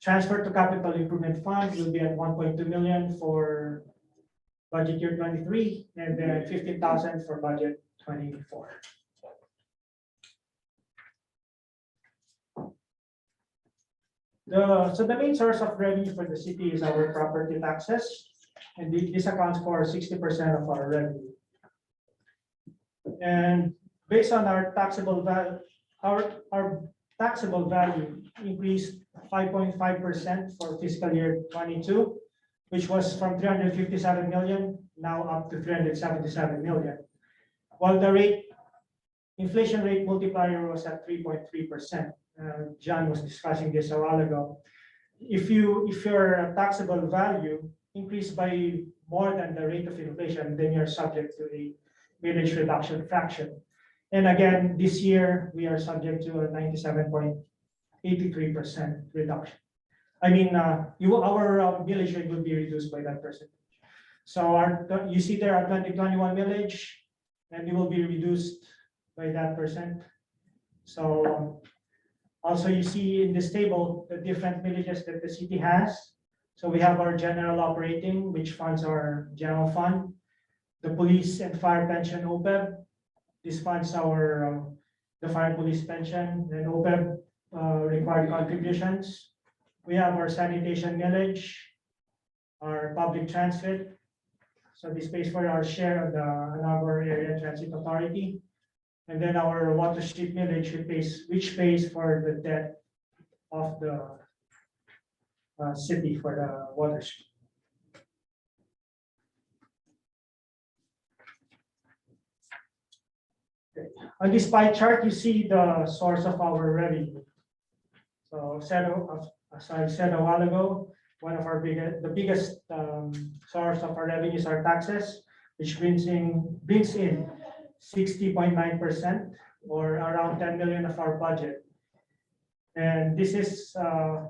transfer to capital improvement fund will be at 1.2 million for budget year 23, and then 15,000 for budget 24. So the main source of revenue for the city is our property taxes, and this accounts for 60% of our revenue. And based on our taxable value, our taxable value increased 5.5% for fiscal year 22, which was from 357 million, now up to 377 million. While the inflation rate multiplier was at 3.3%. John was discussing this a while ago. If your taxable value increased by more than the rate of inflation, then you're subject to the millage reduction fraction. And again, this year we are subject to a 97.83% reduction. I mean, our millage rate will be reduced by that percentage. So you see there our 2021 millage, and it will be reduced by that percent. So also you see in this table the different millages that the city has. So we have our general operating, which funds our general fund, the police and fire pension OPEB. This funds the fire police pension and OPEB required contributions. We have our sanitation millage, our public transit. So this pays for our share of the Ann Arbor Area Transit Authority. And then our water street millage, which pays for the debt of the city for the water street. Okay. On this pie chart, you see the source of our revenue. So as I said a while ago, the biggest source of our revenues are taxes, which brings in 60.9% or around 10 million of our budget. And this is coming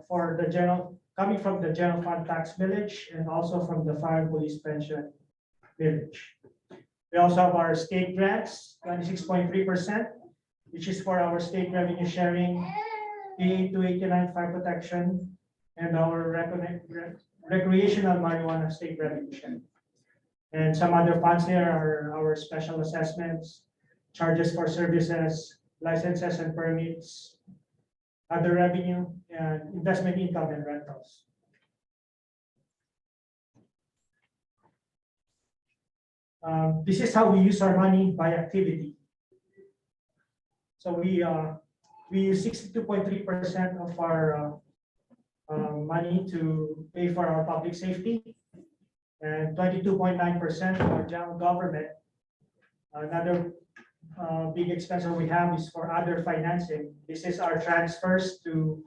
from the general fund tax millage and also from the fire and police pension millage. We also have our state grants, 26.3%, which is for our state revenue sharing, PA 289 fire protection, and our recreational marijuana state revenue sharing. And some other funds there are our special assessments, charges for services, licenses and permits, other revenue, and investment income and rentals. This is how we use our money by activity. So we use 62.3% of our money to pay for our public safety, and 22.9% for our general government. Another big expense that we have is for other financing. This is our transfers to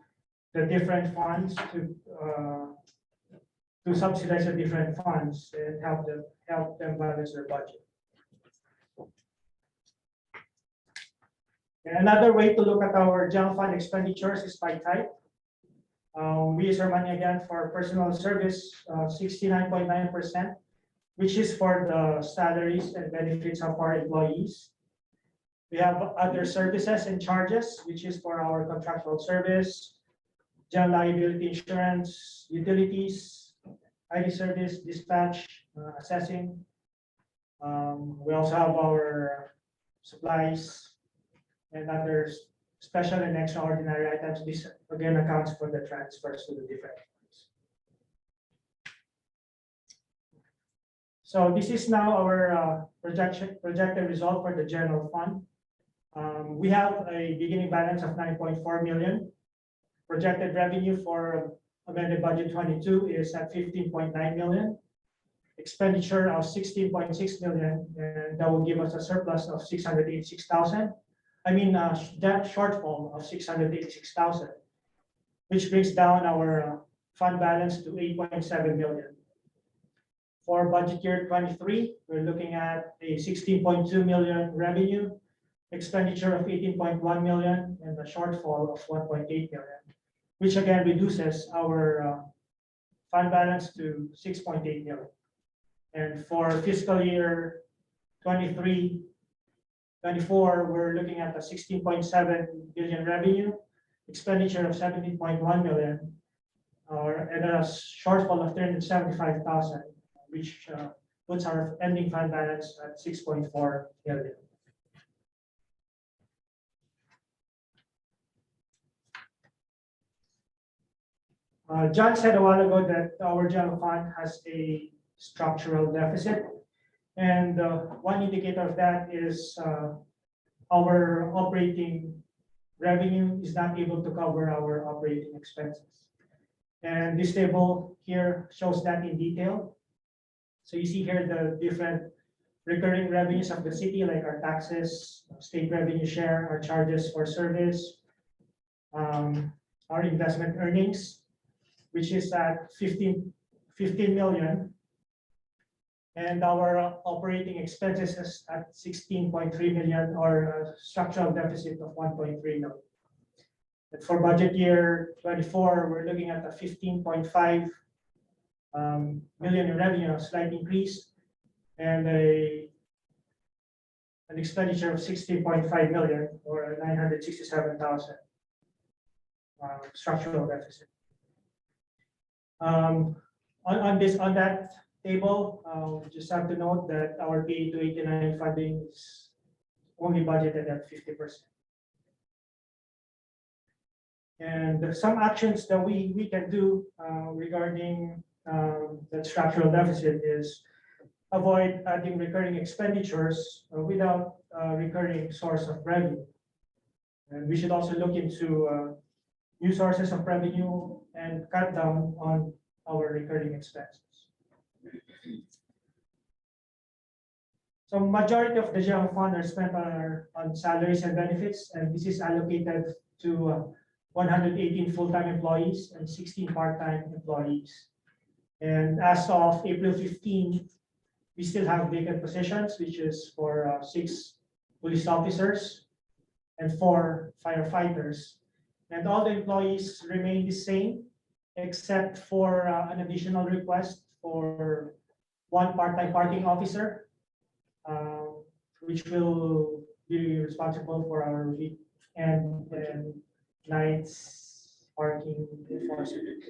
the different funds to subsidize the different funds and help them balance their budget. And another way to look at our general fund expenditures is by type. We use our money again for personal service, 69.9%, which is for the salaries and benefits of our employees. We have other services and charges, which is for our contractual service, general liability insurance, utilities, ID service, dispatch, assessing. We also have our supplies, and other special and extraordinary items. This again accounts for the transfers to the different funds. So this is now our projected result for the general fund. We have a beginning balance of 9.4 million. Projected revenue for amended budget 22 is at 15.9 million. Expenditure of 16.6 million, and that will give us a surplus of 686,000. That shortfall of 686,000, which brings down our fund balance to 8.7 million. For budget year 23, we're looking at a 16.2 million revenue, expenditure of 18.1 million, and a shortfall of 1.8 million, which again reduces our fund balance to 6.8 million. And for fiscal year 23, 24, we're looking at a 16.7 billion revenue, expenditure of 17.1 million, and a shortfall of 375,000, which puts our ending fund balance at 6.4 million. John said a while ago that our general fund has a structural deficit. And one indicator of that is our operating revenue is not able to cover our operating expenses. And this table here shows that in detail. So you see here the different recurring revenues of the city, like our taxes, state revenue share, our charges for service, our investment earnings, which is at 15 million. And our operating expenses is at 16.3 million, or a structural deficit of 1.3 million. And for budget year 24, we're looking at a 15.5 million in revenue, a slight increase, and an expenditure of 16.5 million, or 967,000 structural deficit. On that table, we just have to note that our PA 289 funding is only budgeted at 50%. And some actions that we can do regarding the structural deficit is avoid adding recurring expenditures without a recurring source of revenue. And we should also look into new sources of revenue and cut down on our recurring expenses. So majority of the general fund are spent on salaries and benefits, and this is allocated to 118 full-time employees and 16 part-time employees. And as of April 15, we still have vacant positions, which is for 6 police officers and 4 firefighters. And all the employees remain the same, except for an additional request for 1 part-time parking officer, which will be responsible for our weekend and nights parking enforcement.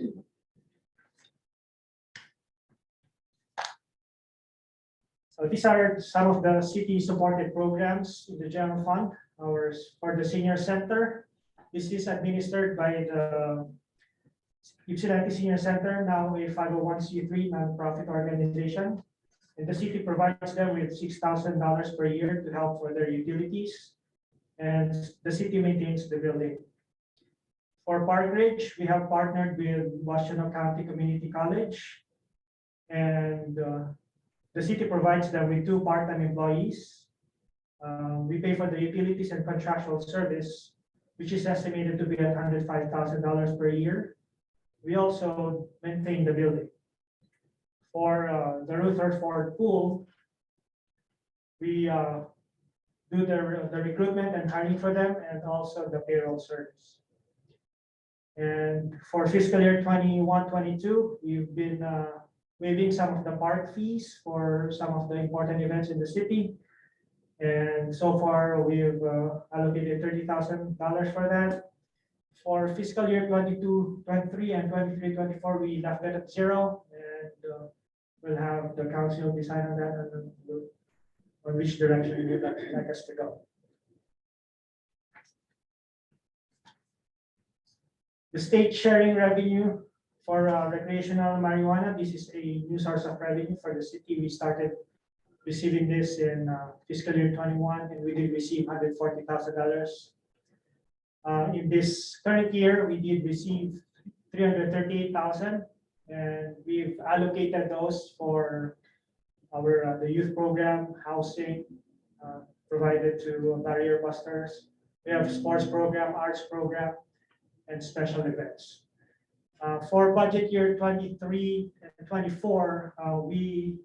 So these are some of the city-supported programs in the general fund. For the senior center, this is administered by the Ypsilanti Senior Center, now a 501c3 nonprofit organization. And the city provides them with $6,000 per year to help for their utilities, and the city maintains the building. For Park Ridge, we have partnered with Washtenaw County Community College, and the city provides them with 2 part-time employees. We pay for the utilities and contractual service, which is estimated to be at $105,000 per year. We also maintain the building. For the Rutherford pool, we do the recruitment and hiring for them, and also the payroll service. And for fiscal year 21-22, we've been waiving some of the park fees for some of the important events in the city. And so far, we've allocated $30,000 for that. For fiscal year 22-23 and 23-24, we left it at 0, and we'll have the council decide on that, and then we'll on which direction you would like us to go. The state sharing revenue for recreational marijuana, this is a new source of revenue for the city. We started receiving this in fiscal year 21, and we did receive $140,000. In this current year, we did receive 338,000, and we've allocated those for our the youth program, housing provided to barrier busters. We have sports program, arts program, and special events. For budget year 23 and 24, we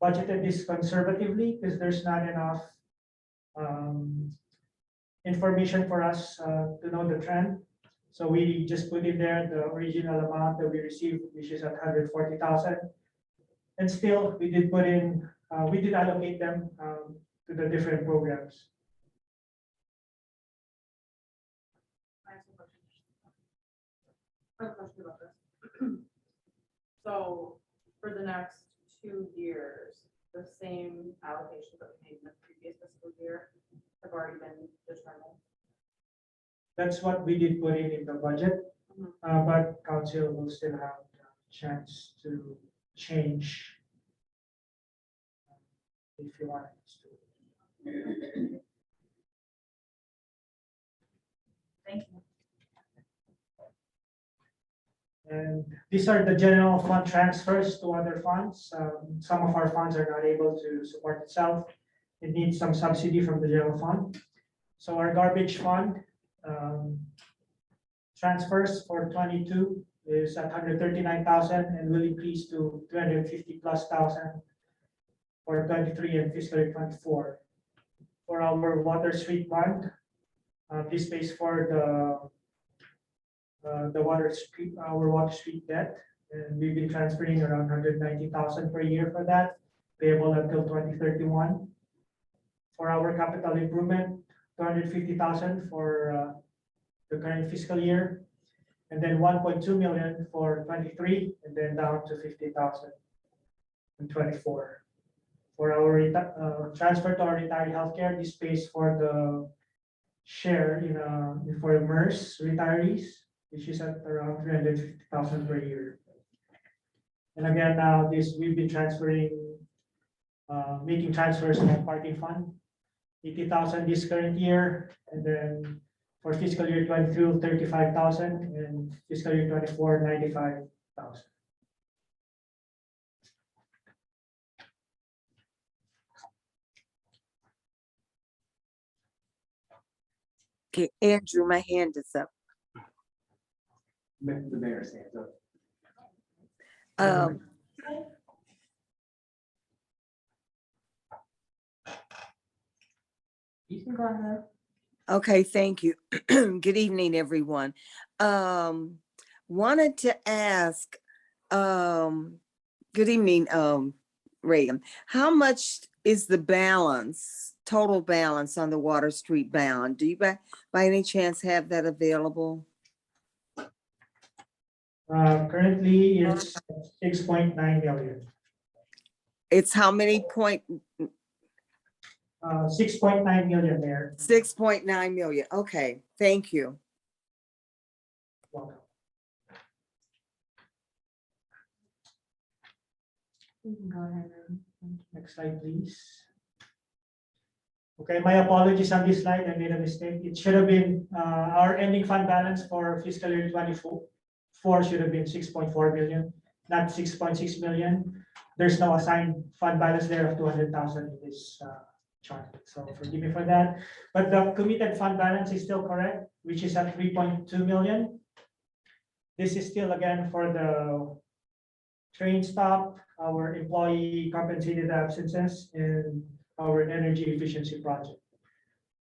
budgeted this conservatively because there's not enough information for us to know the trend. So we just put in there the original amount that we received, which is at 140,000. And still, we did put in, we did allocate them to the different programs. I have a question about this. So for the next 2 years, the same allocations that we made in the previous fiscal year have already been determined. That's what we did put in the budget, but council will still have a chance to change if you want us to. Thank you. And these are the general fund transfers to other funds. Some of our funds are not able to support itself. It needs some subsidy from the general fund. So our garbage fund transfers for 22 is at 139,000 and will increase to 250,000+ for 23 and fiscal year 24. For our water street fund, this pays for the water street, our water street debt, and we've been transferring around 190,000 per year for that, payable until 2031. For our capital improvement, 250,000 for the current fiscal year, and then 1.2 million for 23, and then down to 50,000 in 24. For our transfer to our retiree healthcare, this pays for the share in for MERS retirees, which is at around 350,000 per year. And again, now this we've been transferring, making transfers in our party fund, 80,000 this current year, and then for fiscal year 22, 35,000, and fiscal year 24, 95,000. Okay, Andrew, my hand is up. The mayor's hands up. You can go ahead. Okay, thank you. Good evening, everyone. Wanted to ask, good evening, Reagan. How much is the balance, total balance on the Water Street bond? Do you by any chance have that available? Currently, it's 6.9 million. It's how many point? 6.9 million there. 6.9 million. Okay, thank you. Welcome. You can go ahead. Next slide, please. Okay, my apologies on this slide. I made a mistake. It should have been our ending fund balance for fiscal year 24 should have been 6.4 million, not 6.6 million. There's no assigned fund balance there of 200,000 in this chart. So forgive me for that. But the committed fund balance is still correct, which is at 3.2 million. This is still again for the train stop, our employee compensated absences, and our energy efficiency project.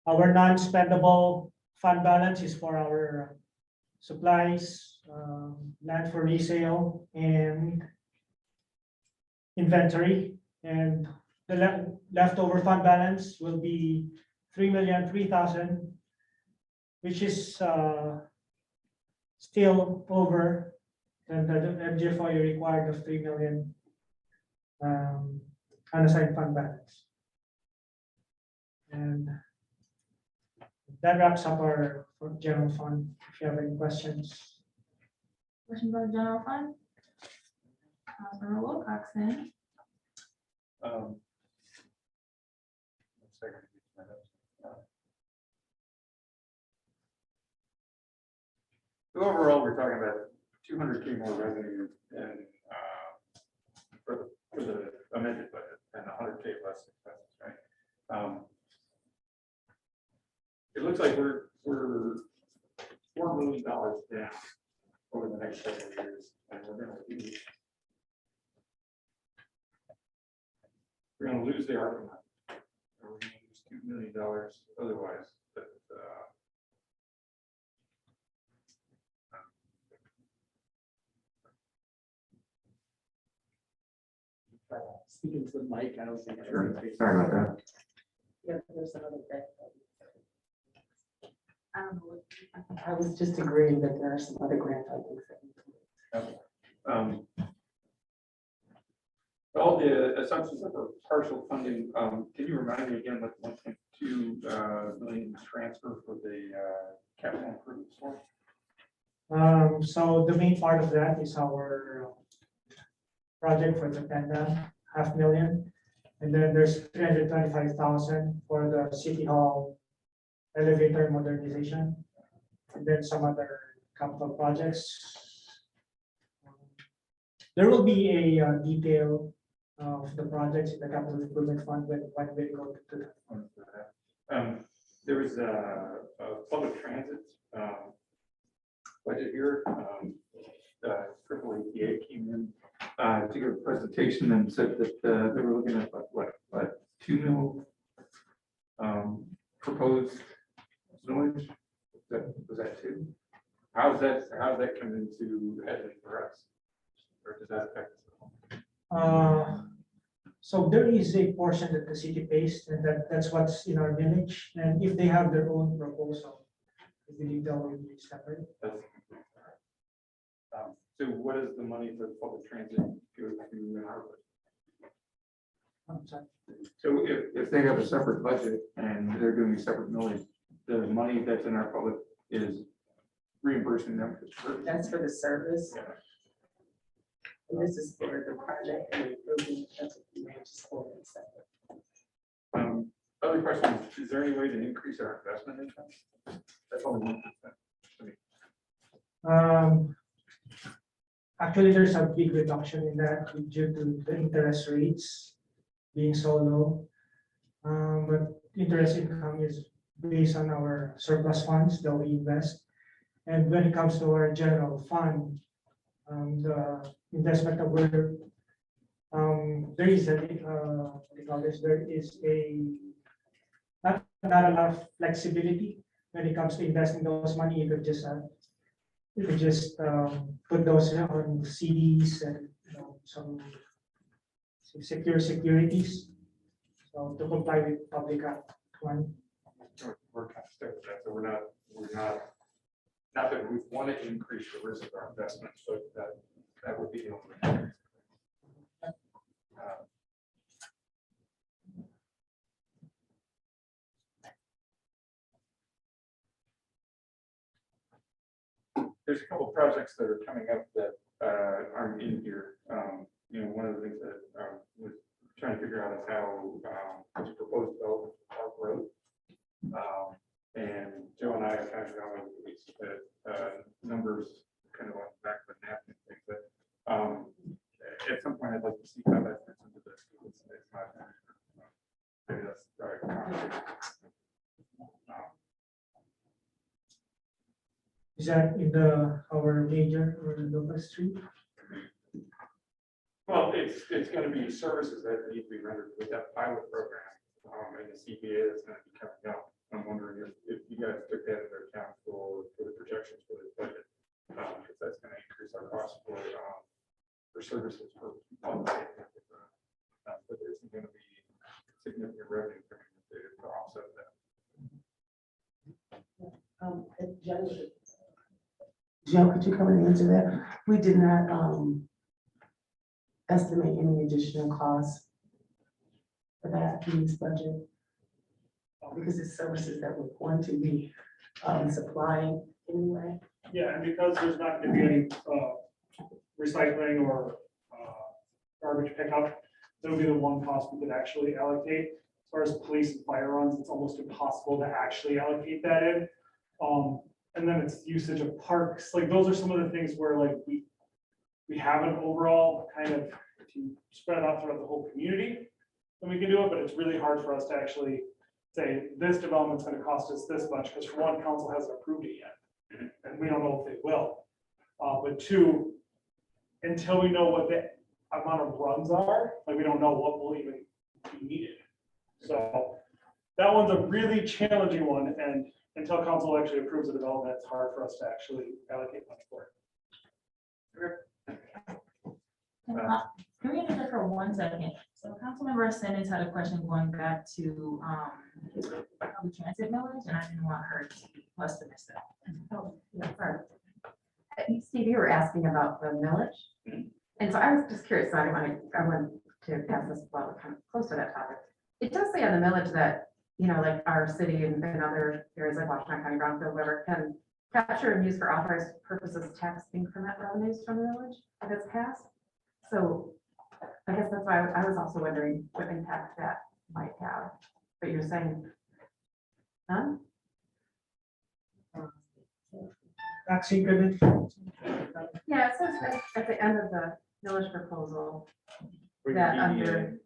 Our non-spendable fund balance is for our supplies, land for resale, and inventory. And the leftover fund balance will be 3,003,000, which is still over than the MGFOA required of 3 million. unassigned fund balance. And that wraps up our general fund. If you have any questions. Questions on general fund? Councilmember Wilcoxen. So overall, we're talking about 200K more revenue and for the amended budget and 100K less expenses, right? It looks like we're $4 million down over the next several years, and we're gonna lose the ARPA money. Or we're gonna lose $2 million otherwise, but Speaking to the mic, I don't think. sorry about that. Yeah, there's another grant. I don't know what. I was just agreeing that there are some other grant funding. All the assumptions of a partial funding, can you remind me again what 1.2 million transfer for the capital improvements for? So the main part of that is our project for the Panda, $500,000. And then there's 325,000 for the City Hall elevator modernization. And then some other capital projects. There will be a detail of the projects in the capital improvement fund when we go to that. There was a public transit budget here. Triple ATA came in to give a presentation and said that they were looking at what 2 mil proposed knowledge. Was that 2? How does that come into heading for us? Or does that affect us? So there is a portion that the city pays, and that's what's in our village. And if they have their own proposal, I believe that will be separate. So what is the money for public transit go to in our budget? I'm sorry. So if they have a separate budget and they're doing a separate millage, the money that's in our public is reimbursing them for the service. That's for the service. Yeah. And this is for the project and improvement. That's what the range is for. Other question, is there any way to increase our investment income? That's only 1%. Actually, there's a big reduction in that due to the interest rates being so low. But interest income is based on our surplus funds that we invest. And when it comes to our general fund, the investment that we're, there is not a lot of flexibility when it comes to investing those money. You could just put those on CDs and some securities. So to comply with Public Act 1. We're kind of stuck with that, so we're not that we want to increase the risk of our investments, but that would be the only. There's a couple of projects that are coming up that aren't in here. One of the things that was trying to figure out is how this proposed development for Park Road. And Joe and I are kind of going with numbers kind of on the back of the napkin thing, but at some point I'd like to see how that fits into this. It's not, maybe that's right. Is that in our major or local street? Well, it's going to be services that need to be rendered with that pilot program, and the CPA is going to be coming up. I'm wondering if you guys took that into account for the projections for this budget, because that's going to increase our cost for services for public safety. But there's going to be significant revenue coming to offset that. Joe, could you come and answer that? We did not estimate any additional costs for that in this budget. Because it's services that we're going to be supplying anyway. Yeah, and because there's not gonna be any recycling or garbage pickup, that'll be the one cost we could actually allocate. As far as police and fire runs, it's almost impossible to actually allocate that in. And then it's usage of parks, like those are some of the things where like we have an overall kind of, if you spread it out throughout the whole community, then we can do it, but it's really hard for us to actually say this development's gonna cost us this much, because for one, council hasn't approved it yet. And we don't know if they will. But two, until we know what the amount of runs are, like we don't know what will even be needed. So that one's a really challenging one, and until council actually approves the development, it's hard for us to actually allocate money for it. Can we interrupt for 1 second? So Councilmember Sanders had a question going back to public transit millage, and I didn't want her to plus the miss that. Oh, yeah, sorry. Steve, you were asking about the millage. And so I was just curious, so I want to pass this while we're kind of close to that topic. It does say on the millage that, you know, like our city and other areas like Washington County, Brownfield, whatever, can capture and use for authorized purposes tax increment revenues from the millage if it's passed. So I guess that's why I was also wondering what impact that might have. But you're saying, huh? Tax increment. Yeah, it says at the end of the millage proposal that under,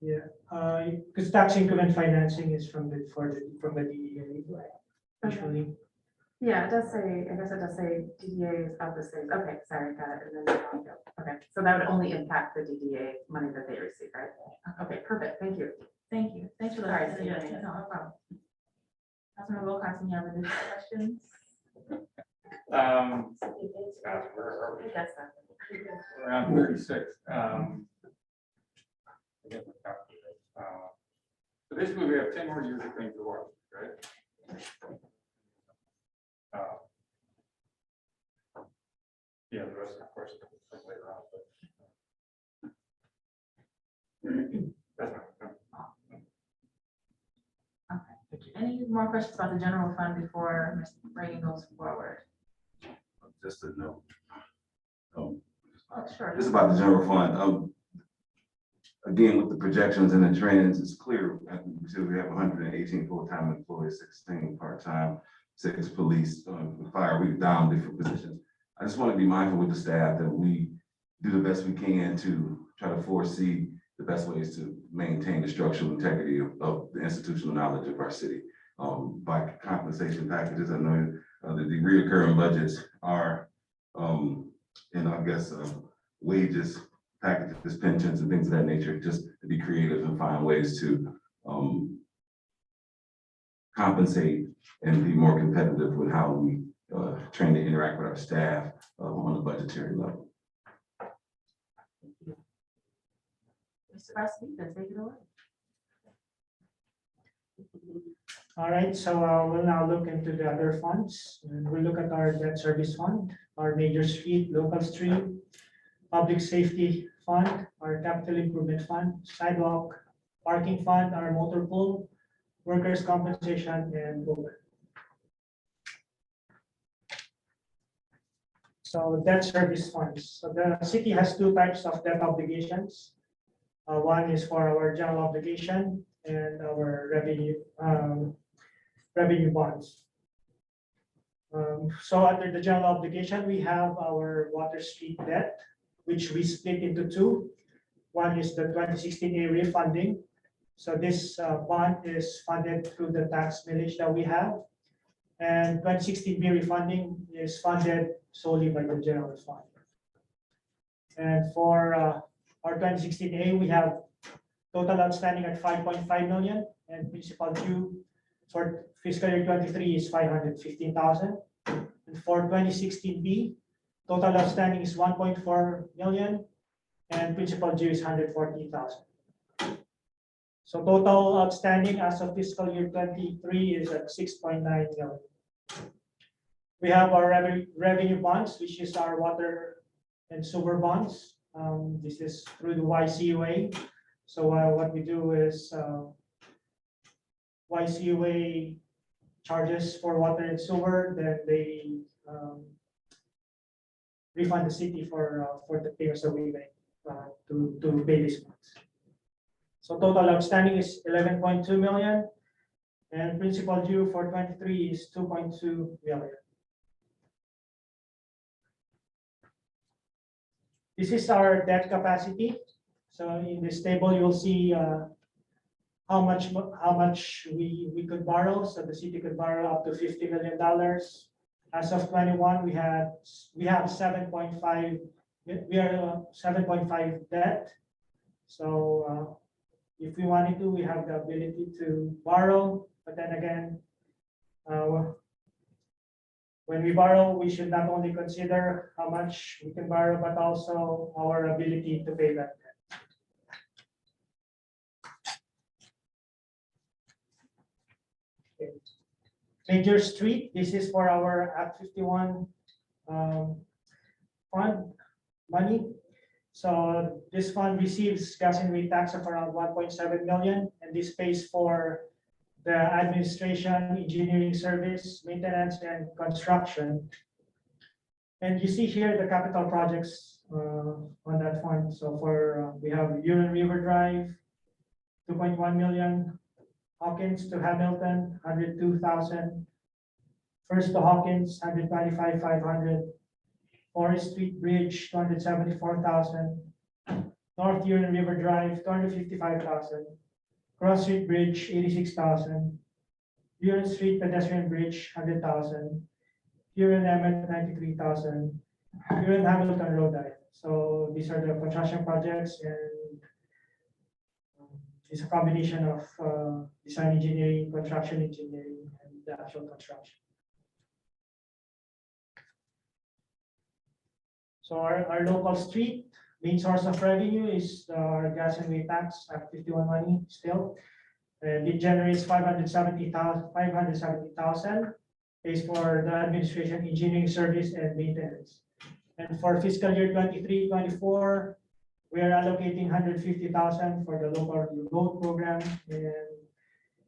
Because tax increment financing is from the DEA, usually. yeah, it does say, I guess it does say DDA is of the city. Okay, sorry, got it. And then, okay, so that would only impact the DDA money that they receive, right? Okay, perfect. Thank you. Thank you. Thanks for the. Sorry, Yeah, Steve. no problem. Councilmember Wilcox, you have any questions? Where are we? That's that. Around 36. So basically, we have 10 more years of things to watch, right? Yeah, the rest, of course, later on. That's Any more questions about the general fund before Mr. Brady goes forward? Just a note. Oh, sure. This is about the general fund. Again, with the projections and the trends, it's clear. We said we have 118 full-time employees, 16 part-time, 6 police, fire. We've down different positions. I just want to be mindful with the staff that we do the best we can to try to foresee the best ways to maintain the structural integrity of the institutional knowledge of our city. By compensation packages, I know that the reoccurring budgets are, and I guess wages, packages, pensions, and things of that nature, just to be creative and find ways to compensate and be more competitive with how we train to interact with our staff on a budgetary level. Mr. Garcia, then take it away. All right, so we'll now look into the other funds, and we'll look at our debt service fund, our major street, local street, public safety fund, our capital improvement fund, sidewalk, parking fund, our motor pool, workers' compensation, and over. So debt service funds. So the city has 2 types of debt obligations. One is for our general obligation and our revenue bonds. So under the general obligation, we have our Water Street debt, which we split into 2. One is the 2016A refunding. So this bond is funded through the tax millage that we have. And 2016B refunding is funded solely by the general fund. And for our 2016A, we have total outstanding at 5.5 million, and principal due for fiscal year 23 is 515,000. And for 2016B, total outstanding is 1.4 million, and principal due is 114,000. So total outstanding as of fiscal year 23 is at 6.9 million. We have our revenue bonds, which is our water and sewer bonds. This is through the YCUA. So what we do is YCUA charges for water and sewer, then they refund the city for the payments that we make to pay these funds. So total outstanding is 11.2 million, and principal due for 23 is 2.2 million. This is our debt capacity. So in this table, you'll see how much we could borrow. So the city could borrow up to $50 million. As of 21, we have 7.5. We are 7.5 debt. So if we wanted to, we have the ability to borrow. But then again, when we borrow, we should not only consider how much we can borrow, but also our ability to pay that debt. Okay. Major Street, this is for our Act 51 fund money. So this fund receives gas and waste tax of around 1.7 million, and this pays for the administration, engineering service, maintenance, and construction. And you see here the capital projects on that fund. So for we have Huron River Drive, 2.1 million. Hawkins to Hamilton, 102,000. First to Hawkins, 125,500. Forest Street Bridge, 274,000. North Huron River Drive, 255,000. Cross Street Bridge, 86,000. Huron Street Pedestrian Bridge, 100,000. Huron Emmett, 93,000. Huron Hamilton Road. So these are the construction projects, and it's a combination of design engineering, construction engineering, and the actual construction. So our local street main source of revenue is our gas and waste tax at 51 money still. And it generates 570,000 pays for the administration, engineering service, and maintenance. And for fiscal year 23-24, we are allocating 150,000 for the local road program, and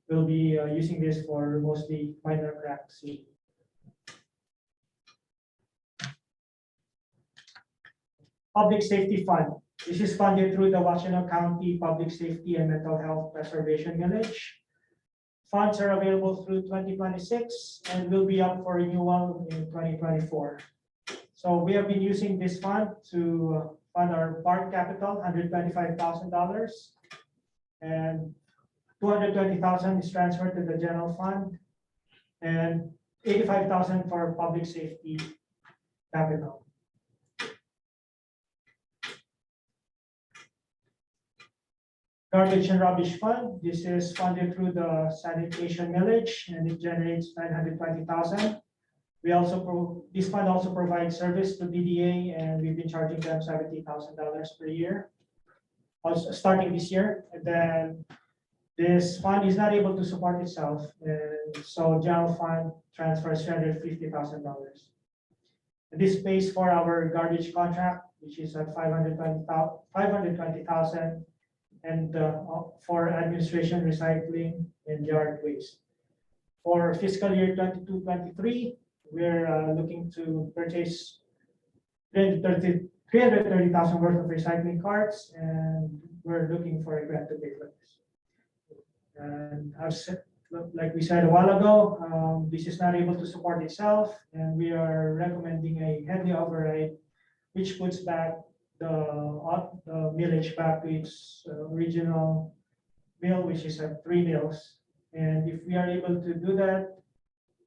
we'll be using this for mostly minor cracks. Public Safety Fund. This is funded through the Washtenaw County Public Safety and Mental Health Preservation Village. Funds are available through 2026 and will be up for renewal in 2024. So we have been using this fund to fund our park capital, $125,000, and $220,000 is transferred to the general fund, and $85,000 for public safety capital. Garbage and Rubbish Fund. This is funded through the sanitation millage, and it generates $920,000. This fund also provides service to DDA, and we've been charging them $70,000 per year, also starting this year. And then this fund is not able to support itself, and so general fund transfers $350,000. This pays for our garbage contract, which is at $520,000. And for administration, recycling, and yard waste. For fiscal year 22-23, we're looking to purchase 330,000 worth of recycling carts, and we're looking for a grant to pay for this. And I've said, like we said a while ago, this is not able to support itself, and we are recommending a heavy override, which puts back the millage back to its original mill, which is at 3 mills. And if we are able to do that,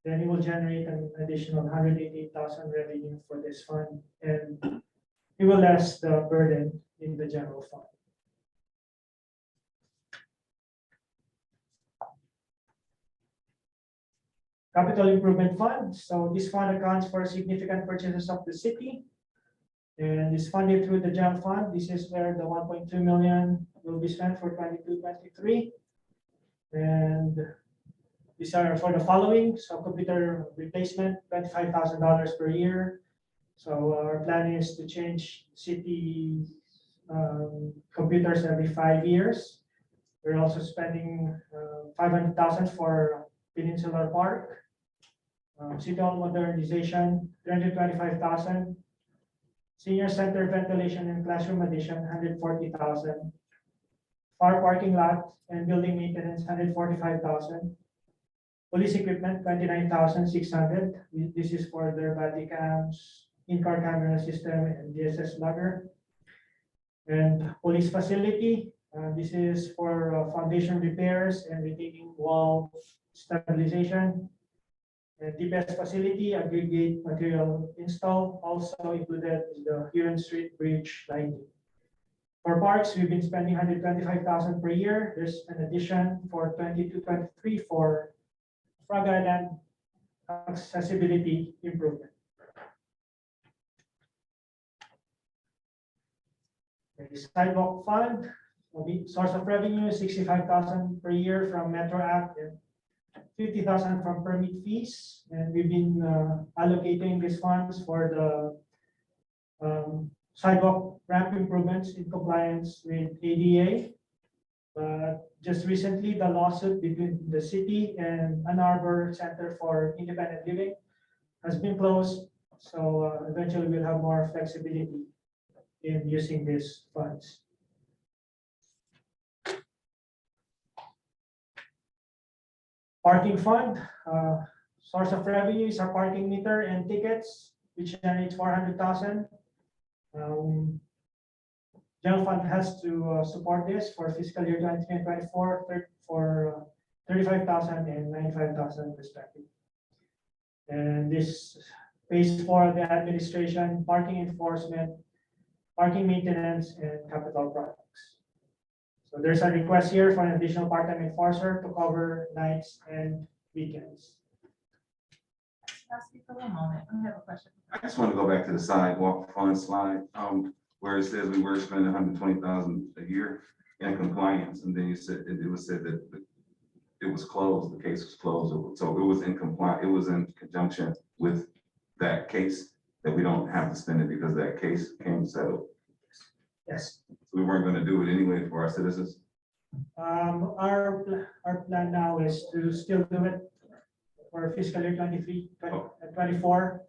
then it will generate an additional 188,000 revenue for this fund, and it will less the burden in the general fund. Capital Improvement Fund. So this fund accounts for significant purchases of the city, and is funded through the general fund. This is where the 1.2 million will be spent for 22-23. And these are for the following. So computer replacement, $25,000 per year. So our plan is to change city computers every 5 years. We're also spending 500,000 for Peninsular Park. City Hall modernization, 325,000. Senior center ventilation and classroom addition, 140,000. Car parking lot and building maintenance, 145,000. Police equipment, 29,600. This is for their body cams, in-car camera system, and DSS logger. And police facility, this is for foundation repairs and retaining wall stabilization. And DPS facility, aggregate material install, also included is the Huron Street Bridge lighting. For parks, we've been spending 125,000 per year. There's an addition for 22-23 for Frog Island accessibility improvement. Okay, Sidewalk Fund, source of revenue, 65,000 per year from Metro Act and 50,000 from permit fees. And we've been allocating these funds for the sidewalk ramp improvements in compliance with ADA. But just recently, the lawsuit between the city and Ann Arbor Center for Independent Living has been closed. So eventually we'll have more flexibility in using these funds. Parking fund, source of revenue is our parking meter and tickets, which generates 400,000. General fund has to support this for fiscal year 2024 for 35,000 and 95,000 respectively. And this pays for the administration, parking enforcement, parking maintenance, and capital projects. So there's a request here for an additional part-time enforcer to cover nights and weekends. Ask you for a moment. I have a question. I just want to go back to the sidewalk fund slide, where it says we were spending 120,000 a year in compliance, and then you said, it was said that it was closed, the case was closed, so it was in compliance, it was in conjunction with that case, that we don't have to spend it because that case came settled. Yes. So we weren't gonna do it anyway for our citizens? Our plan now is to still do it for fiscal year 23, 24.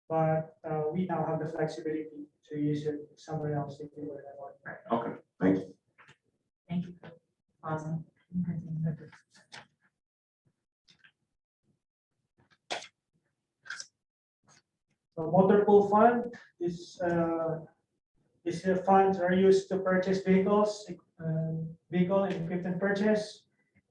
But we now have the flexibility to use it somewhere else if we were to want. Okay, thank you. Thank you for pausing. So motor pool fund is funds are used to purchase vehicles, vehicle and equipment purchase,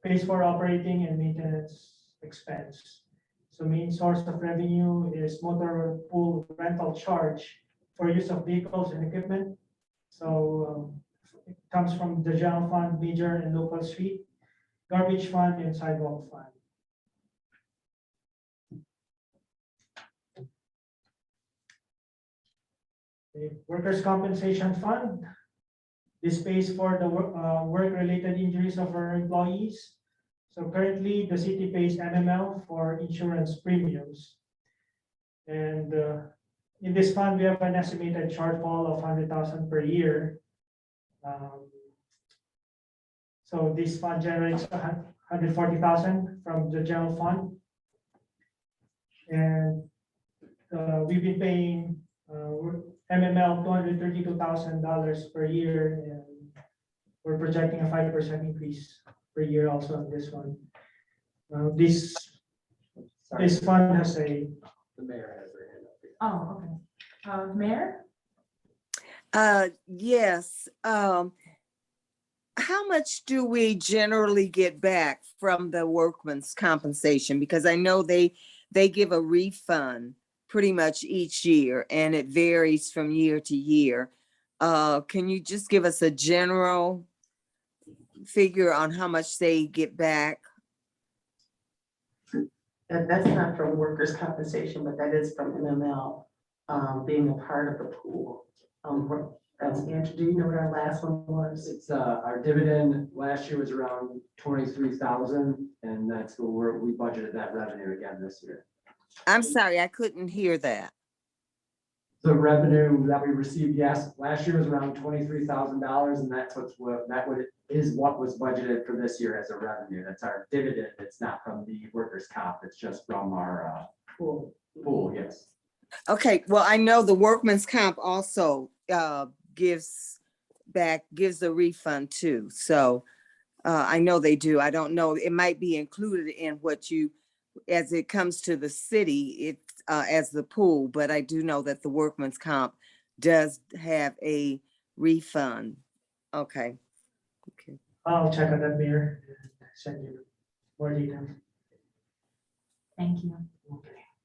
pays for operating and maintenance expense. So main source of revenue is motor pool rental charge for use of vehicles and equipment. So it comes from the general fund, major and local street, garbage fund, and sidewalk fund. The workers' compensation fund. This pays for the work-related injuries of our employees. So currently, the city pays MML for insurance premiums. And in this fund, we have an estimated shortfall of 100,000 per year. So this fund generates 140,000 from the general fund. And we've been paying MML $232,000 per year, and we're projecting a 5% increase per year also on this one. This fund has a. The mayor has her hand up here. Oh, okay. Mayor? Yes. How much do we generally get back from the workman's compensation? Because I know they give a refund pretty much each year, and it varies from year to year. Can you just give us a general figure on how much they get back? That's not from workers' compensation, but that is from MML, being a part of the pool. Andrew, do you know what our last one was? It's our dividend last year was around 23,000, and that's where we budgeted that revenue again this year. I'm sorry, I couldn't hear that. the revenue that we received, yes, last year was around $23,000, and that's what was budgeted for this year as a revenue. That's our dividend. It's not from the workers' comp. It's just from our pool, yes. Okay, well, I know the workman's comp also gives a refund too. So I know they do. I don't know. It might be included in what you, as it comes to the city, it's as the pool, but I do know that the workman's comp does have a refund. Okay. Okay. I'll check on that, Mayor, and send you more details. Thank you.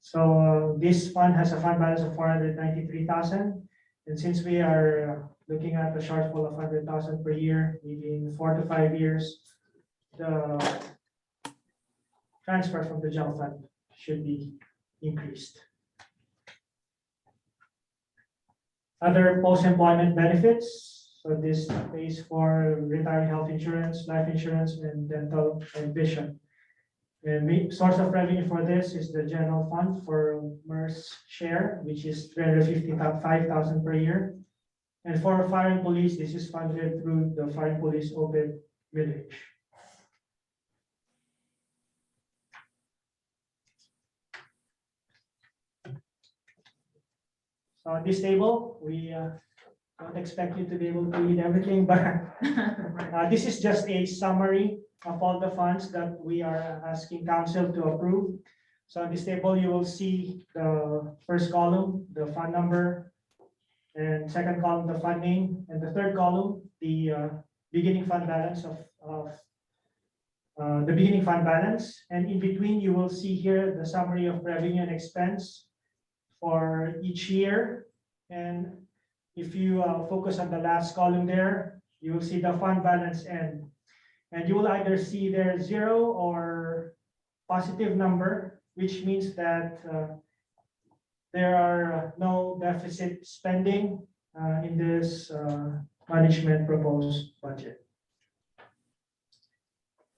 So this fund has a fund balance of 493,000. And since we are looking at a shortfall of 100,000 per year, maybe in 4 to 5 years, the transfer from the general fund should be increased. Other post-employment benefits. So this pays for retired health insurance, life insurance, and dental and vision. And the source of revenue for this is the general fund for MERS share, which is 355,000 per year. And for fire and police, this is funded through the fire and police OPEB millage. So on this table, we don't expect you to be able to read everything, but this is just a summary of all the funds that we are asking council to approve. So on this table, you will see the first column, the fund number, and second column, the fund name, and the third column, the beginning fund balance of the beginning fund balance. And in between, you will see here the summary of revenue and expense for each year. And if you focus on the last column there, you will see the fund balance end. And you will either see there 0 or positive number, which means that there are no deficit spending in this management proposed budget.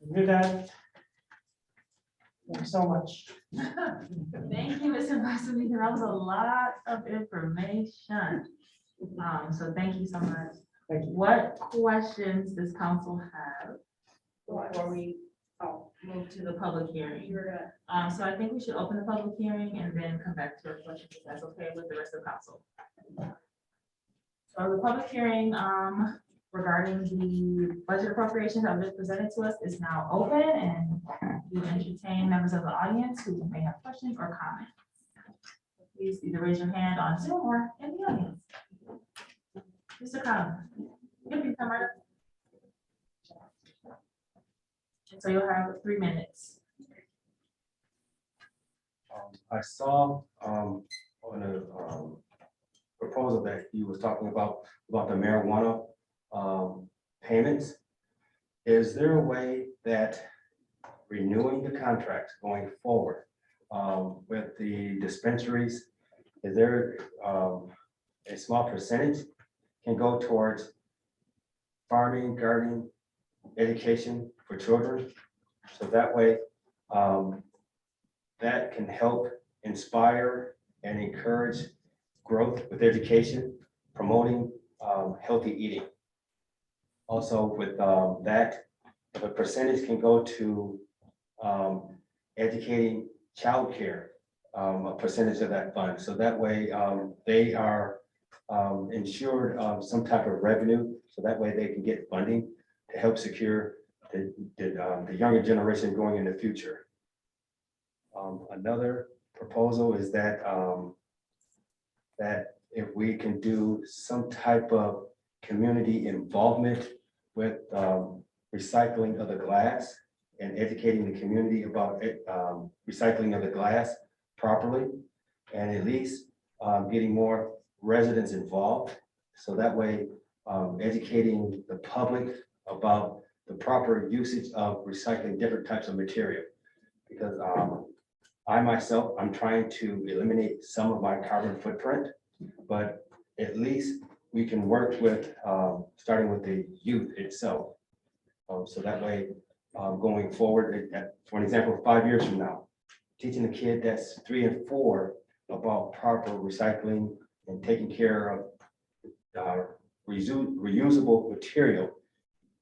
With that, thank you so much. Thank you, Mr. Vassily. That was a lot of information. So thank you so much. Thank you. What questions does council have before we move to the public hearing? So I think we should open the public hearing and then come back to our questions, if that's okay with the rest of council. So the public hearing regarding the budget appropriations that was presented to us is now open, and we entertain members of the audience who may have questions or comments. Please either raise your hand on Zoom or in the audience. Mr. Collins, you can come right up. So you'll have 3 minutes. I saw on a proposal that he was talking about the marijuana payments. Is there a way that renewing the contracts going forward with the dispensaries, is there a small percentage can go towards farming, gardening, education for children? So that way that can help inspire and encourage growth with education, promoting healthy eating. Also with that, if a percentage can go to educating childcare, a percentage of that fund. So that way they are insured some type of revenue. So that way they can get funding to help secure the younger generation going in the future. Another proposal is that that if we can do some type of community involvement with recycling of the glass and educating the community about recycling of the glass properly, and at least getting more residents involved. So that way educating the public about the proper usage of recycling different types of material. Because I myself, I'm trying to eliminate some of my carbon footprint, but at least we can work with, starting with the youth itself. So that way, going forward, for an example, 5 years from now, teaching a kid that's 3 and 4 about proper recycling and taking care of reusable material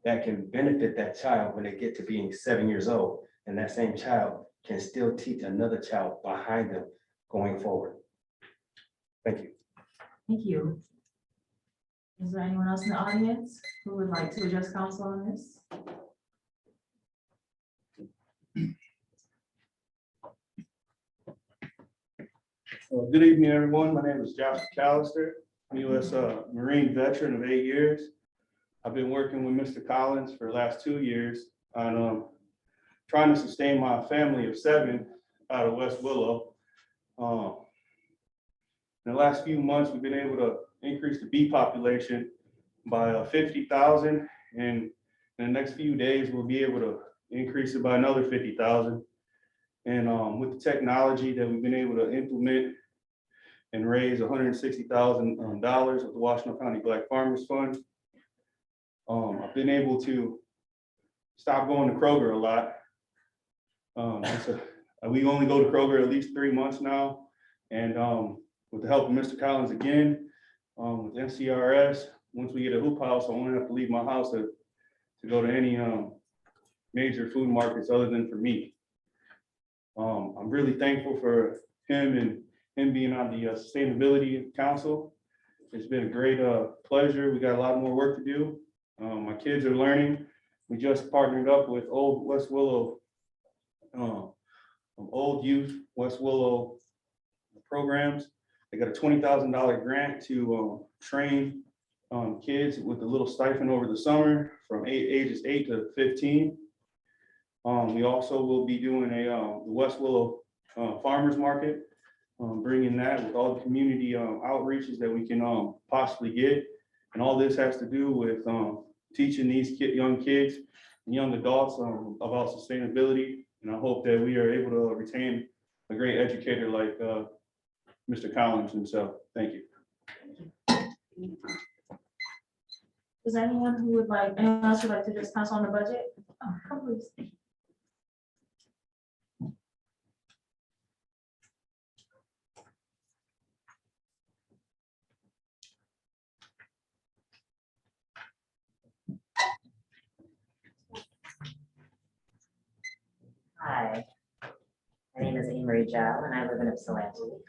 that can benefit that child when they get to being 7 years old. And that same child can still teach another child behind them going forward. Thank you. Thank you. Is there anyone else in the audience who would like to address council on this? Good evening, everyone. My name is Josh McAllister. I'm a U.S. Marine veteran of 8 years. I've been working with Mr. Collins for the last 2 years on trying to sustain my family of 7 out of West Willow. In the last few months, we've been able to increase the bee population by 50,000, and in the next few days, we'll be able to increase it by another 50,000. And with the technology that we've been able to implement and raise $160,000 with the Washington County Black Farmers Fund, I've been able to stop going to Kroger a lot. We only go to Kroger at least 3 months now. And with the help of Mr. Collins again, with NCRS, once we get a hoop house, I won't have to leave my house to go to any major food markets other than for meat. I'm really thankful for him and him being on the Sustainability Council. It's been a great pleasure. We got a lot more work to do. My kids are learning. We just partnered up with Old West Willow, Old Youth West Willow programs. They got a $20,000 grant to train kids with a little stipend over the summer from ages 8 to 15. We also will be doing the West Willow Farmers Market, bringing that with all the community outreaches that we can possibly get. And all this has to do with teaching these young kids and young adults about sustainability. And I hope that we are able to retain a great educator like Mr. Collins himself. Thank you. Is anyone who would like, anyone else who would like to address council on the budget? Oh, come please. Hi, my name is Amory Jow and I live in Ypsilanti.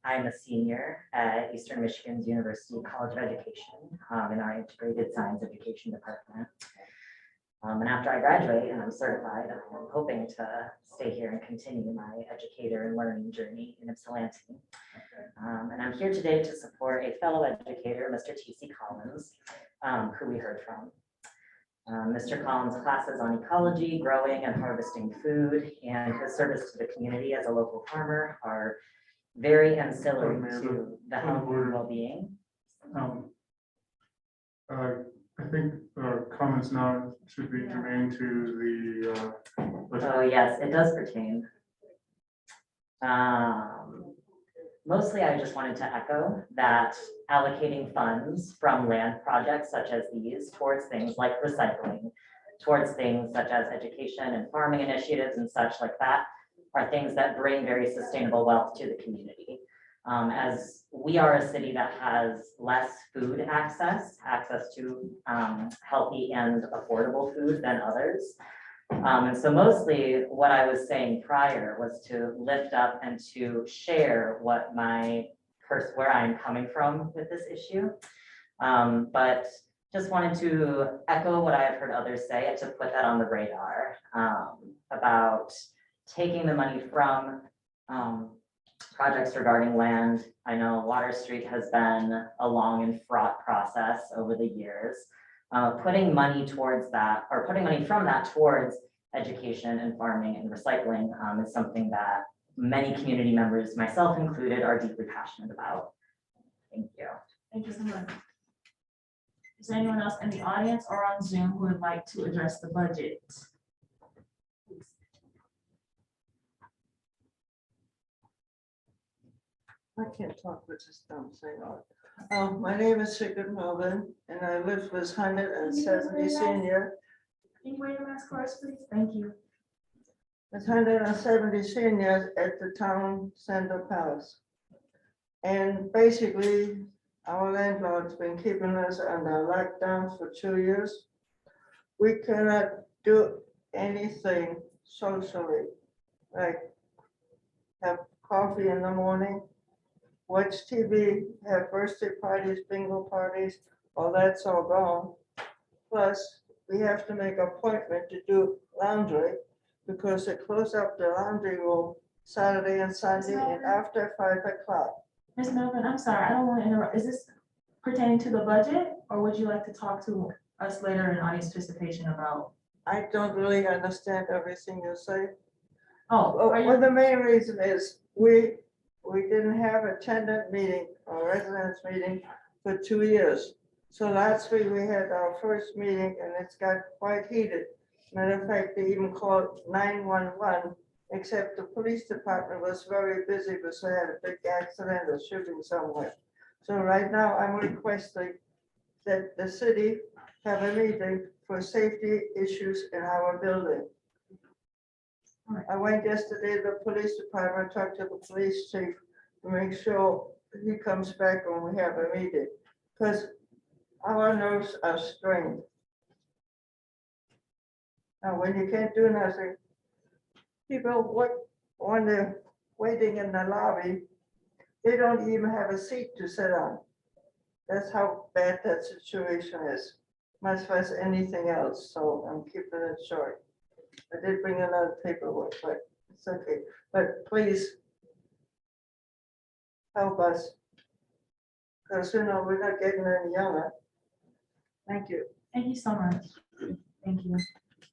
I'm a senior at Eastern Michigan's University College of Education in our Integrated Science Education Department. And after I graduate and I'm certified, I'm hoping to stay here and continue my educator and learning journey in Ypsilanti. And I'm here today to support a fellow educator, Mr. T.C. Collins, who we heard from. Mr. Collins' classes on ecology, growing and harvesting food, and his service to the community as a local farmer are very ancillary to the health and well-being. I think comments now should be germane to the. Oh, yes, it does pertain. Mostly, I just wanted to echo that allocating funds from land projects such as these towards things like recycling, towards things such as education and farming initiatives and such like that are things that bring very sustainable wealth to the community. As we are a city that has less food access to healthy and affordable food than others. And so mostly what I was saying prior was to lift up and to share what where I'm coming from with this issue. But just wanted to echo what I have heard others say and to put that on the radar about taking the money from projects regarding land. I know Water Street has been a long and fraught process over the years. Putting money towards that, or putting money from that towards education and farming and recycling is something that many community members, myself included, are deeply passionate about. Thank you. Thank you so much. Is there anyone else in the audience or on Zoom who would like to address the budget? I can't talk with this dumb thing on. My name is Sigrid Melvin and I live with 170 senior. Can you wait a minute, chorus, please? Thank you. With 170 seniors at the town center palace. And basically, our landlord's been keeping us under lockdown for 2 years. We cannot do anything socially, like have coffee in the morning, watch TV, have birthday parties, bingo parties, all that's all gone. Plus, we have to make an appointment to do laundry because they close up the laundry room Saturday and Sunday and after 5 o'clock. Ms. Melvin, I'm sorry, I don't want to interrupt. Is this pertaining to the budget, or would you like to talk to us later in audience participation about? I don't really understand everything you say. Oh, are Well, you, the main reason is we didn't have a tenant meeting or residence meeting for 2 years. So last week we had our first meeting and it's got quite heated. Matter of fact, they even called 911, except the police department was very busy because they had a big accident or shooting somewhere. So right now I'm requesting that the city have a meeting for safety issues in our building. I went yesterday to the police department, talked to the police chief to make sure he comes back when we have a meeting, because our nerves are strained. Now, when you can't do nothing, people, when they're waiting in the lobby, they don't even have a seat to sit on. That's how bad that situation is, much less anything else, so I'm keeping it short. I did bring a lot of paperwork, but it's okay. But please help us. Because, we're not getting any younger. Thank you. thank you so much. Thank you.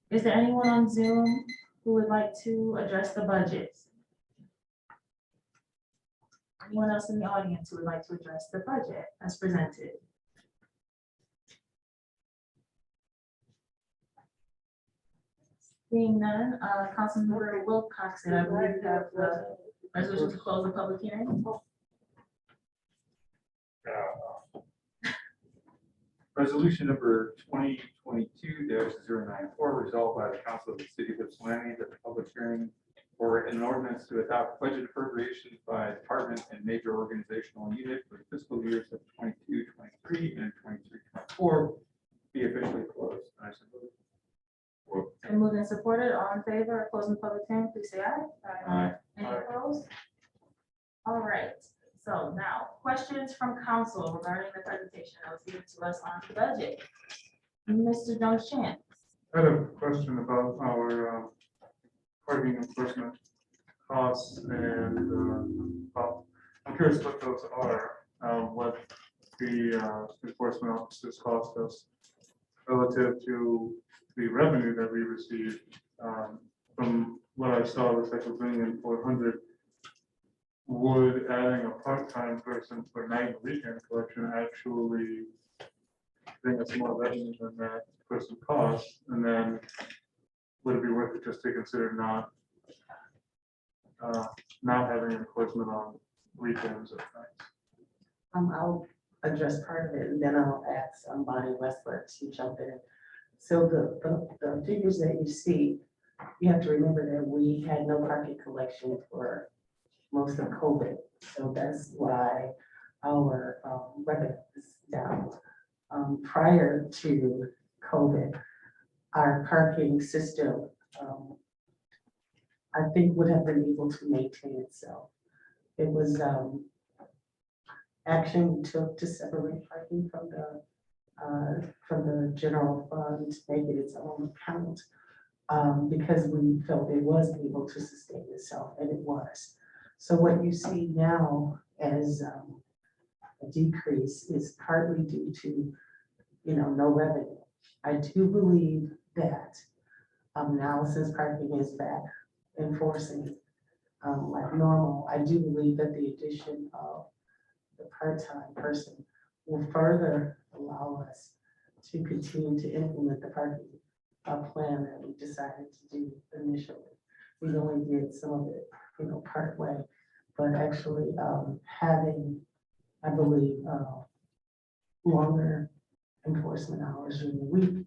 Is there anyone on Zoom who would like to address the budget? Anyone else in the audience who would like to address the budget as presented? Seeing none, Councilmember Wilcoxon, I believe you have the resolution to close the public hearing. Resolution number 2022-094, resolved by the Council of the City of Ypsilanti that the public hearing for an ordinance to adopt budget appropriations by department and major organizational unit for fiscal years of 22-23 and 23-24 be officially closed. And I so move. And moved and supported, all in favor of closing the public hearing, please say aye. Aye. Any opposed? All right, so now, questions from council regarding the presentation that was given to us on the budget. Mr. Jones-Chan. I had a question about our parking enforcement costs and well, I'm curious what those are, what the enforcement officers cost us relative to the revenue that we received. From what I saw, it looks like we're bringing in 400. Would adding a part-time person for night and weekend collection actually bring us more revenue than that person costs? And then would it be worth it just to consider not having enforcement on weekends or nights? I'll address part of it and then I'll ask Bonnie Westler to jump in. So the figures that you see, you have to remember that we had no parking collection for most of COVID. So that's why our revenue is down. Prior to COVID, our parking system, I think would have been able to maintain itself. It was action we took to separate parking from the general fund, to make it its own account, because we felt it was able to sustain itself, and it was. So what you see now as a decrease is partly due to, no revenue. I do believe that now since parking is back enforcing like normal, I do believe that the addition of the part-time person will further allow us to continue to implement the parking plan that we decided to do initially. We only did some of it, part way, but actually having, I believe, longer enforcement hours during the week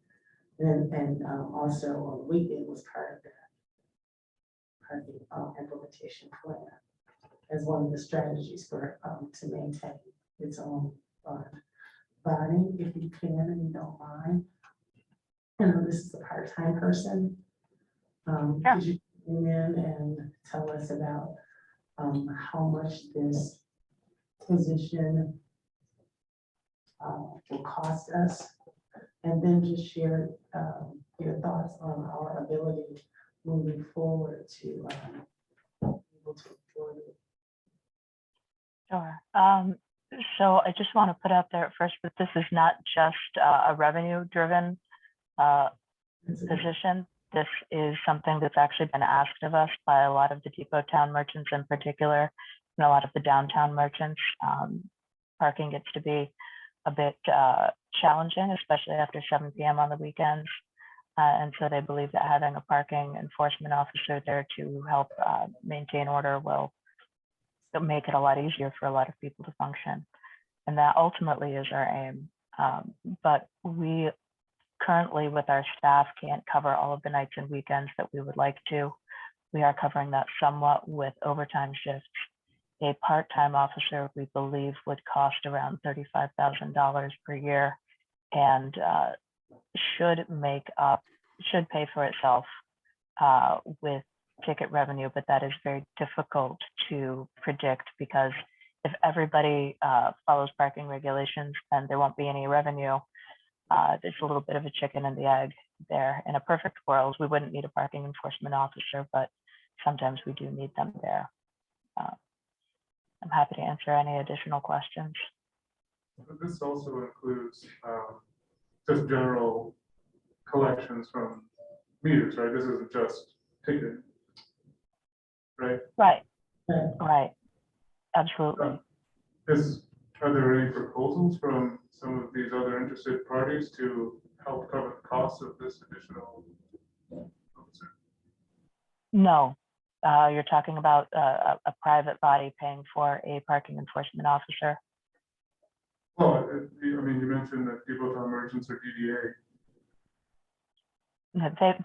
and also on the weekend was part of that parking implementation plan. as one of the strategies for, to maintain its own fund. Bonnie, if you can and you don't mind, I know this is a part-time person. Could you come in and tell us about how much this position will cost us? And then just share your thoughts on our ability moving forward to be able to afford it. Sure. So I just want to put out there at first that this is not just a revenue-driven position. This is something that's actually been asked of us by a lot of the depot town merchants in particular, and a lot of the downtown merchants. Parking gets to be a bit challenging, especially after 7 p.m. on the weekends. And so they believe that having a parking enforcement officer there to help maintain order will make it a lot easier for a lot of people to function. And that ultimately is our aim. But we currently with our staff can't cover all of the nights and weekends that we would like to. We are covering that somewhat with overtime shifts. A part-time officer, we believe, would cost around $35,000 per year and should pay for itself with ticket revenue, but that is very difficult to predict because if everybody follows parking regulations, then there won't be any revenue. There's a little bit of a chicken and the egg there. In a perfect world, we wouldn't need a parking enforcement officer, but sometimes we do need them there. I'm happy to answer any additional questions. This also includes just general collections from meters, right? This isn't just ticketing, right? Right, right, absolutely. Are there any proposals from some of these other interested parties to help cover the cost of this additional officer? No, you're talking about a private body paying for a parking enforcement officer. Well, I mean, you mentioned that depot town merchants are DDA.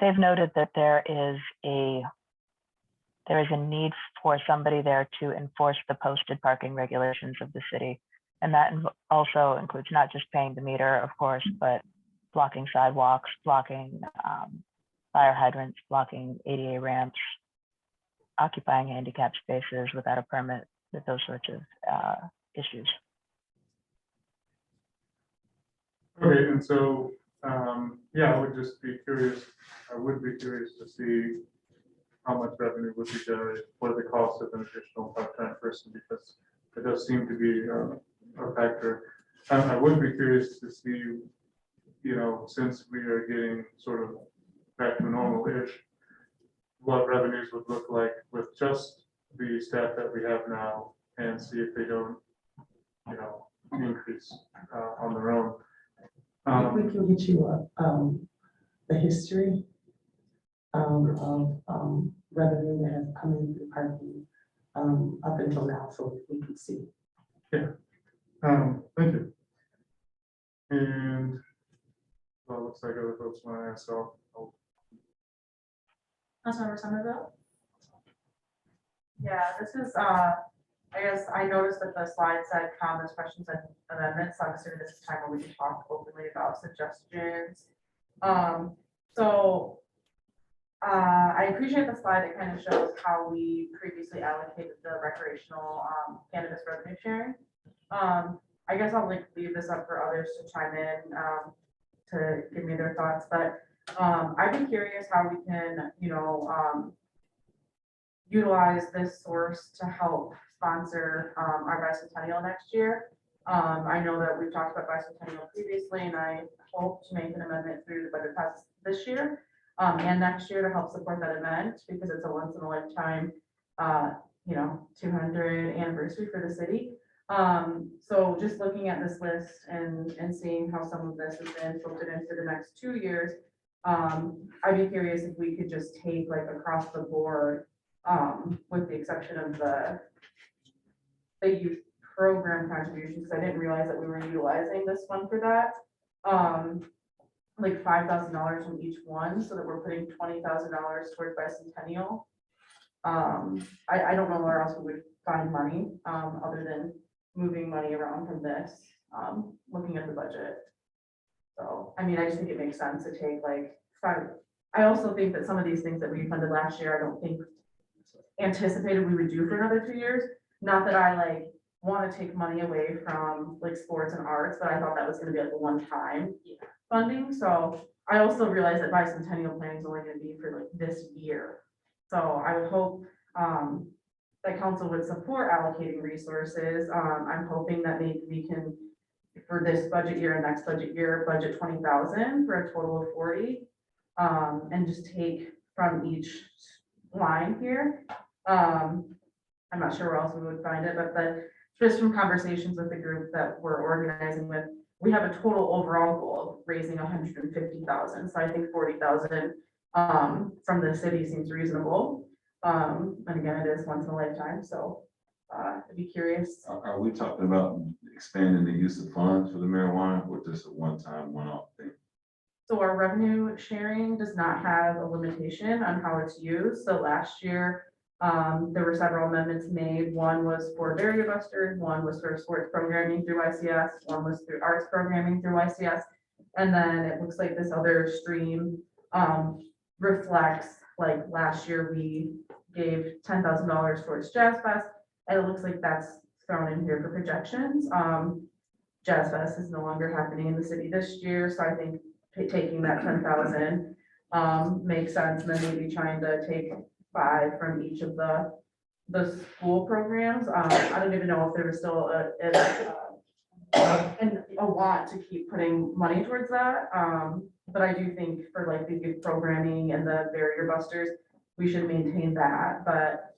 They've noted that there is a need for somebody there to enforce the posted parking regulations of the city. And that also includes not just paying the meter, of course, but blocking sidewalks, blocking fire hydrants, blocking ADA ramps, occupying handicap spaces without a permit, with those sorts of issues. Okay, and so, yeah, I would be curious to see how much revenue would be generated for the cost of an additional part-time person, because it does seem to be a factor. I would be curious to see, since we are getting sort of back to normal-ish, what revenues would look like with just the staff that we have now, and see if they don't, increase on their own. We can get you the history of revenue that has come in through parking up until now, so we can see. Yeah, thank you. And well, it looks like other folks want to ask, so Councilmember Somerville? Yeah, this is, I guess I noticed that the slide said comments, questions, and amendments. So I'm assuming this is time where we can talk openly about suggestions. I appreciate the slide that kind of shows how we previously allocated the recreational cannabis revenue sharing. I guess I'll leave this up for others to chime in to give me their thoughts, but I'd be curious how we can, utilize this source to help sponsor our bicentennial next year. I know that we've talked about bicentennial previously, and I hope to make an amendment through the budget process this year and next year to help support that event, because it's a once in a lifetime, 200th anniversary for the city. So just looking at this list and seeing how some of this has been filtered in for the next 2 years, I'd be curious if we could just take like across the board, with the exception of the youth program contributions, because I didn't realize that we were utilizing this one for that. Like $5,000 from each one, so that we're putting $20,000 towards bicentennial. I don't know where else we would find money, other than moving money around from this, looking at the budget. So, I mean, I just think it makes sense to take like five. I also think that some of these things that we funded last year, I don't think anticipated we would do for another 2 years. Not that I like want to take money away from like sports and arts, but I thought that was gonna be like a one-time funding. So I also realized that bicentennial planning is only gonna be for like this year. So I would hope that council would support allocating resources. I'm hoping that maybe we can, for this budget year and next budget year, budget 20,000 for a total of 40. And just take from each line here. I'm not sure where else we would find it, but just from conversations with the group that we're organizing with, we have a total overall goal of raising 150,000. So I think 40,000 from the city seems reasonable. And again, it is once in a lifetime, so I'd be curious. Are we talking about expanding the use of funds for the marijuana or just a one-time, one-off thing? So our revenue sharing does not have a limitation on how it's used. So last year, there were several amendments made. One was for Barrier Busters, one was for sports programming through ICS, one was through arts programming through ICS. And then it looks like this other stream reflects, like last year we gave $10,000 towards Jazz Fest, and it looks like that's thrown in here for projections. Jazz Fest is no longer happening in the city this year, so I think taking that 10,000 makes sense, and then maybe trying to take 5 from each of the school programs. I don't even know if there was still a want to keep putting money towards that. But I do think for like the youth programming and the Barrier Busters, we should maintain that. But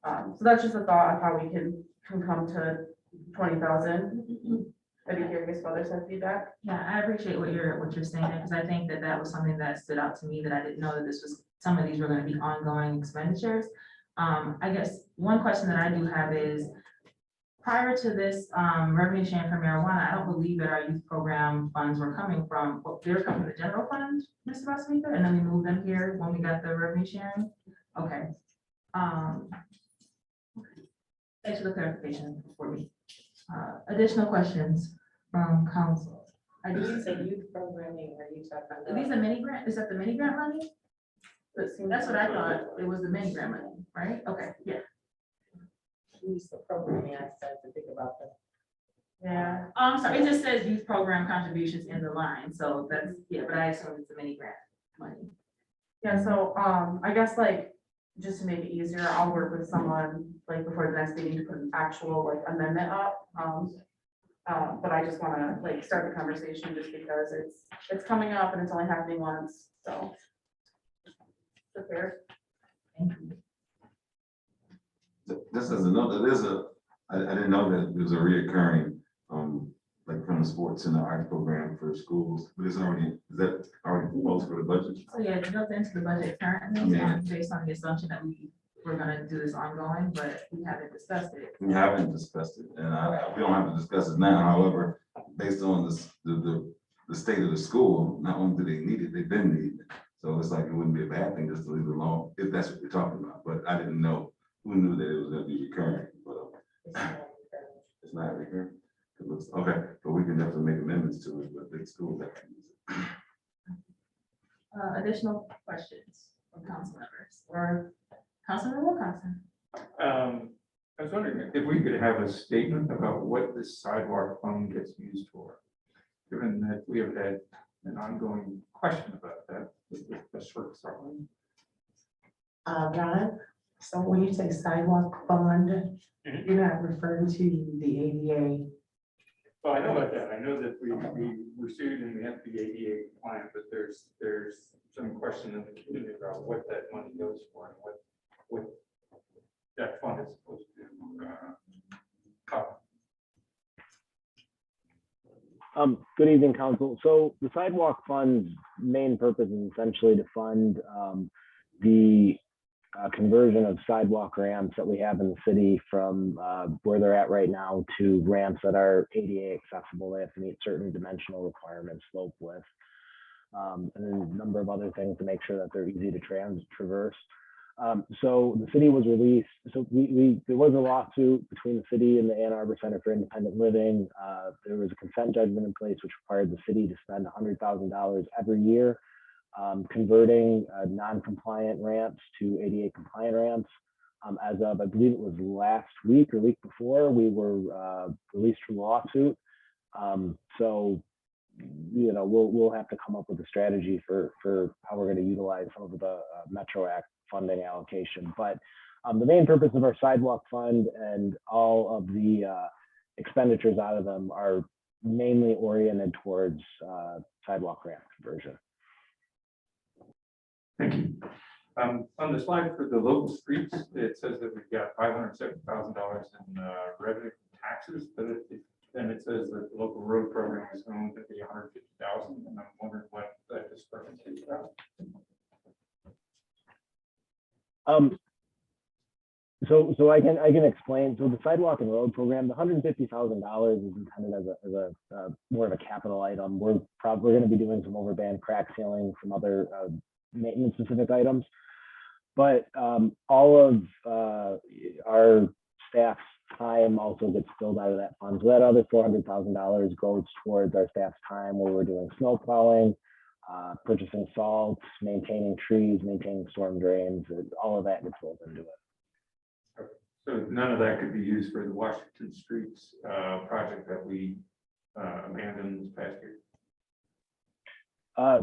so that's just a thought of how we can come to 20,000. I'd be curious if others have feedback. Yeah, I appreciate what you're saying, because I think that was something that stood out to me, that I didn't know that some of these were gonna be ongoing expenditures. I guess one question that I do have is, prior to this revenue sharing for marijuana, I don't believe that our youth program funds were coming from, they were coming from the general fund, Mr. Busmaker, and then we moved them here when we got the revenue sharing. Okay. Thanks for the clarification for me. Additional questions from council? I When do you say youth programming, are you talking Are about? these a mini grant? Is that the mini grant money? That's what I thought. It was the mini grant money, right? Okay, yeah. Use the programming, I started to think about that. Yeah. Sorry, it just says youth program contributions in the line. So that's, yeah, but I assume it's the mini grant money. Yeah, so I guess like, just to make it easier, I'll work with someone like before the next meeting to put an actual like amendment up. But I just wanna like start the conversation just because it's coming up and it's only happening once, so. Fair. This is another, I didn't know that there's a reoccurring, like from the sports and the arts program for schools, but is that already proposed for the budget? So yeah, it goes into the budget currently, based on the assumption that we're gonna do this ongoing, but we haven't discussed it. We haven't discussed it, and we don't have to discuss it now. However, based on this, the state of the school, not only do they need it, they've been needing it. So it's like, it wouldn't be a bad thing just to leave it alone, if that's what we're talking about. But I didn't know, who knew that it was gonna be recurring, but it's not recurring. It looks, okay, but we can definitely make amendments to it, but the school definitely needs it. Additional questions from council members or Councilman Wilcoxon? I was wondering if we could have a statement about what this sidewalk fund gets used for, given that we have had an ongoing question about that with the short selling. Ron, so when you say sidewalk fund, you're not referring to the ADA. Well, I know about that. I know that we were sued and we have to be ADA compliant, but there's some question in the community about what that money goes for and what that fund is supposed to cover. Good evening, council. So the sidewalk fund's main purpose is essentially to fund the conversion of sidewalk ramps that we have in the city from where they're at right now to ramps that are ADA accessible. They have to meet certain dimensional requirements, slope width, and then a number of other things to make sure that they're easy to traverse. So the city was released. So there was a lawsuit between the city and the Ann Arbor Center for Independent Living. There was a consent judgment in place which required the city to spend $100,000 every year converting non-compliant ramps to ADA compliant ramps. As of, I believe it was last week or week before, we were released from the lawsuit. So, you know, we'll have to come up with a strategy for how we're going to utilize some of the Metro Act funding allocation. But the main purpose of our sidewalk fund and all of the expenditures out of them are mainly oriented towards sidewalk ramp conversion. Thank you. On the slide for the local streets, it says that we've got $570,000 in revenue from taxes, but then it says that the local road program is going to be $150,000, and I'm wondering what that discrepancy is about. So I can explain. So the sidewalk and road program, the $150,000 is intended as a more of a capital item. We're going to be doing some overband crack sealing, some other maintenance specific items. But all of our staff's time also gets filled out of that fund. So that other $400,000 goes towards our staff's time where we're doing snow plowing, purchasing salts, maintaining trees, maintaining storm drains. All of that gets rolled into it. So none of that could be used for the Washington Streets project that we abandoned this past year?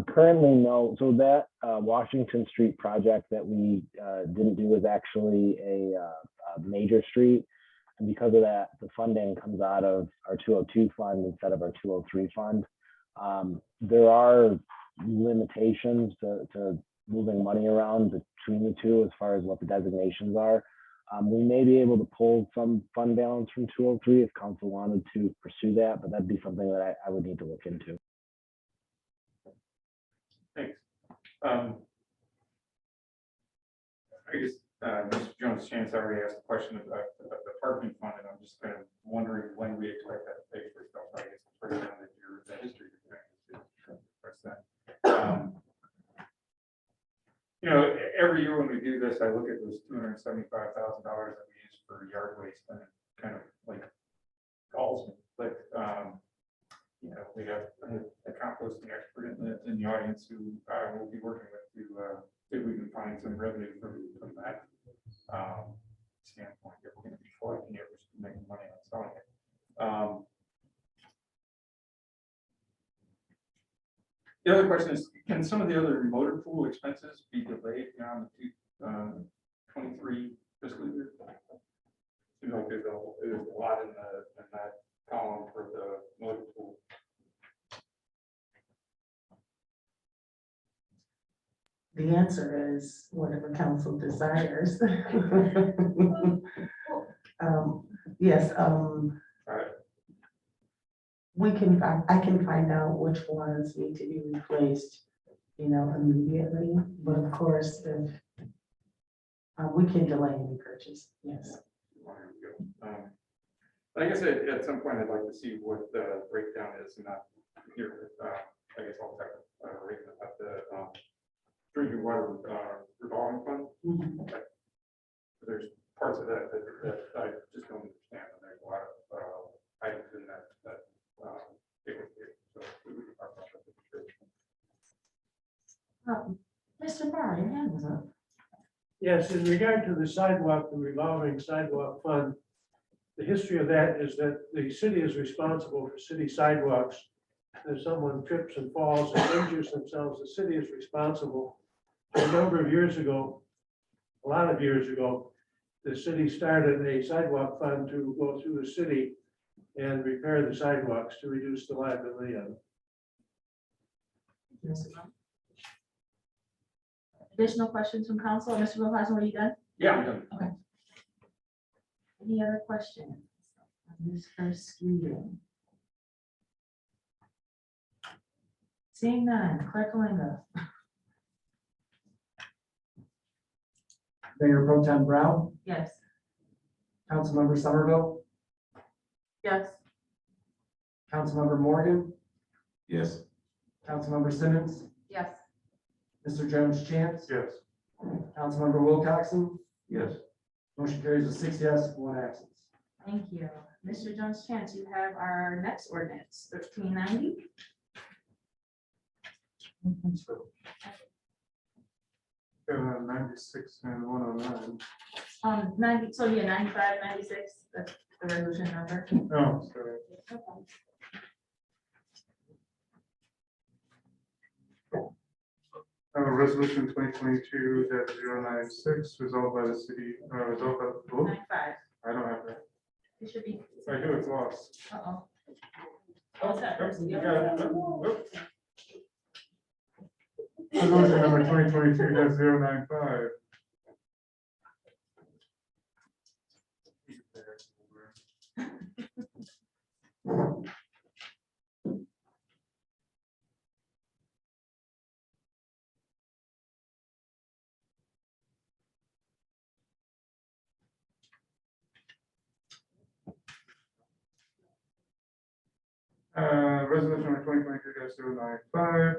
Currently, no. So that Washington Street project that we didn't do is actually a major street. And because of that, the funding comes out of our 202 fund instead of our 203 fund. There are limitations to moving money around between the two as far as what the designations are. We may be able to pull some fund balance from 203 if council wanted to pursue that, but that'd be something that I would need to look into. Thanks. I guess Mr. Jones' chance already asked a question about the parking fund, and I'm just kind of wondering when we expect that to pay for itself. I guess it's pretty down that the history of things to press that. You know, every year when we do this, I look at those $275,000 that we use for yard waste, and it kind of like calls me. But you know, we have a composting expert in the audience who I will be working with to see if we can find some revenue from that standpoint. If we're going to be collecting it, we're just making money on selling it. The other question is, can some of the other motor pool expenses be delayed beyond the 23 fiscal year? Seems like there's a lot in that column for the motor pool. The answer is whatever council desires. Yes, I can find out which ones need to be replaced, you know, immediately. But of course, if we can delay any purchase, yes. I guess at some point I'd like to see what the breakdown is, and not here. I guess I'll talk about the drinking water revolving fund. Okay. There's parts of that I just don't understand, and there's a lot of items in that so we can talk about that. Mr. Barr, your hand was up. Yes, in regard to the sidewalk, the revolving sidewalk fund, the history of that is that the city is responsible for city sidewalks. If someone trips and falls and injures themselves, the city is responsible. A number of years ago, a lot of years ago, the city started a sidewalk fund to go through the city and repair the sidewalks to reduce the liability on them. Additional questions from council? Mr. Rojas, were you done? Yeah, I'm done. Okay. Any other questions on this first reading? Seeing none, Clerk Kalanga. Mayor Pro Tem Brown, Yes. Councilmember Somerville, Yes. Councilmember Morgan, Yes. Councilmember Simmons, Yes. Mr. Jones Chance, Yes. Councilmember Wilcoxen, Yes. motion carries with 6 yes, 1 absence. Thank you. Mr. Jones Chance, you have our next ordinance, 1390. 96 and 109. 90, so yeah, 95, 96, that's the resolution number. Oh, sorry. Resolution 2022-096, resolved by the city, resolved by, oh, 95, I don't have that. it should be. I do, it's lost. Uh-oh. What's that? You got it. Whoop. Resolution number 2022-095. Resolution number 2022-095.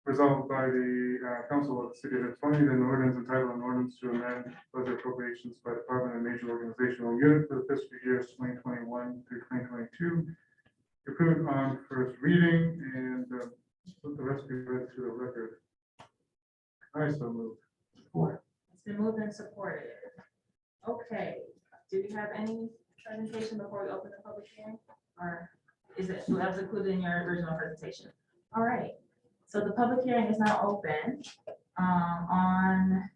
Resolved by the council of the city of Ypsilanti, that an ordinance entitled an ordinance to amend budget appropriations by department and major organizational unit for the fiscal years 2021 through 2022. Approved on first reading and let the rest be read to the record. I so move. It's been moved and supported. Okay, do we have any presentation before we open the public hearing? Or is it, that was included in your original presentation? All right, so the public hearing is now open on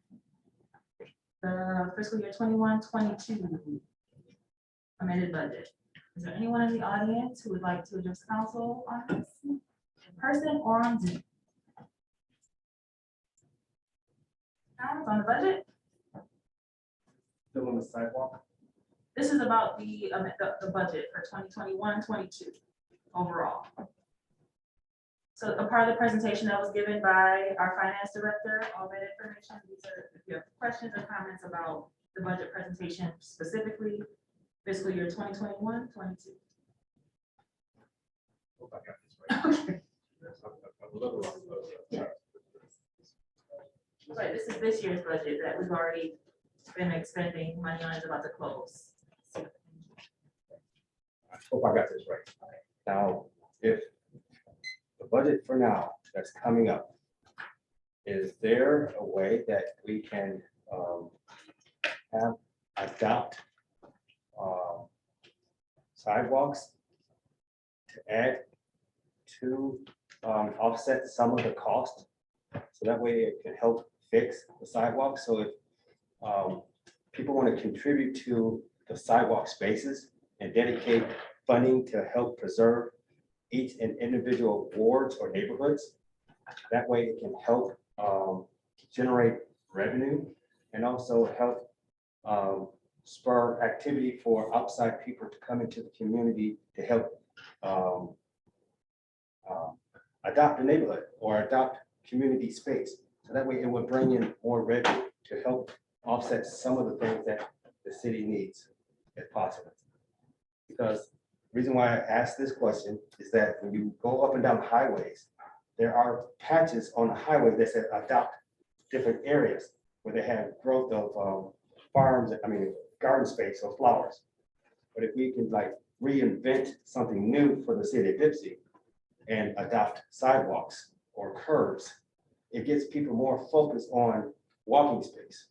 the fiscal year 21-22 amended budget. Is there anyone in the audience who would like to address council on this, in person or on Zoom? Comments on the budget? Still on the sidewalk? This is about the budget for 2021-22 overall. So a part of the presentation that was given by our finance director, all that information, these are, if you have questions or comments about the budget presentation specifically, fiscal year 2021-22. Hope I got this right. Okay. Right, this is this year's budget that we've already been expending money on, is about to close. I hope I got this right. Now, if the budget for now that's coming up, is there a way that we can adopt sidewalks to add to offset some of the cost? So that way it can help fix the sidewalk. So if people want to contribute to the sidewalk spaces and dedicate funding to help preserve each and individual wards or neighborhoods, that way it can help generate revenue and also help spur activity for outside people to come into the community to help adopt a neighborhood or adopt community space. So that way it would bring in more revenue to help offset some of the things that the city needs if possible. Because the reason why I asked this question is that when you go up and down highways, there are patches on the highway that say adopt different areas where they have growth of farms, garden space or flowers. But if we can like reinvent something new for the city of Dipsey and adopt sidewalks or curbs, it gets people more focused on walking space,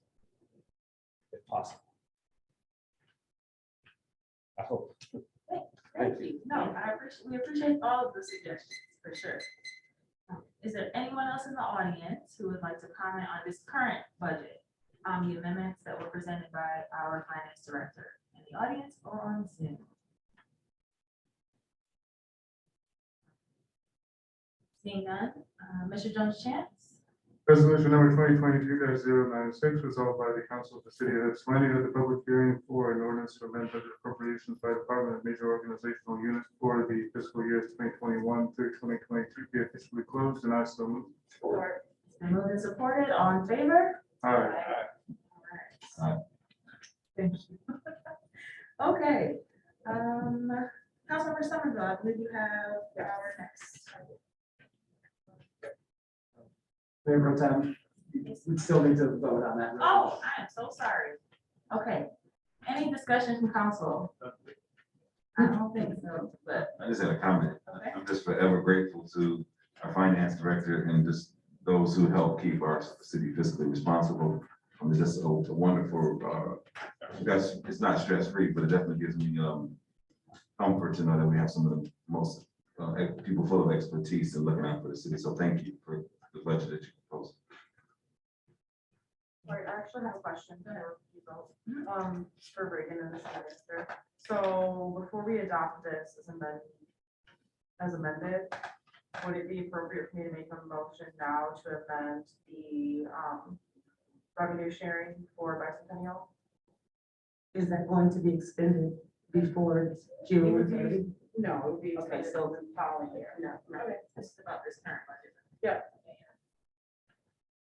if possible. I hope. Thank you. No, we appreciate all of the suggestions, for sure. Is there anyone else in the audience who would like to comment on this current budget? The amendments that were presented by our finance director in the audience or on Zoom? Seeing none, Mr. Jones Chance? Resolution number 2022-096, resolved by the council of the city of Ypsilanti that the public hearing for an ordinance to amend budget appropriations by department and major organizational units for the fiscal years 2021 through 2022 be officially closed, and I so move. Support. It's been moved and supported. All in favor? Aye. All right. Thank you. Okay. Councilmember Somerville, I believe you have our next. Mayor Pro Tem, we still need to vote on that. Oh, I am so sorry. Okay, any discussion from council? I don't think so, but, I just had a comment. okay. I'm just forever grateful to our finance director and just those who help keep our city fiscally responsible. It's just a wonderful, that's, it's not stress-free, but it definitely gives me comfort to know that we have some of the most people full of expertise and looking out for the city. So thank you for the budget that you proposed. Right, I actually have a question for you both, for Reagan and the minister. So before we adopt this as amended, would it be appropriate for me to make a motion now to amend the, revenue sharing for bicentennial? Is that going to be expended before June 30? No, it would be Okay, expended so- the following year. No, no. Okay, this is about this current budget. Yeah.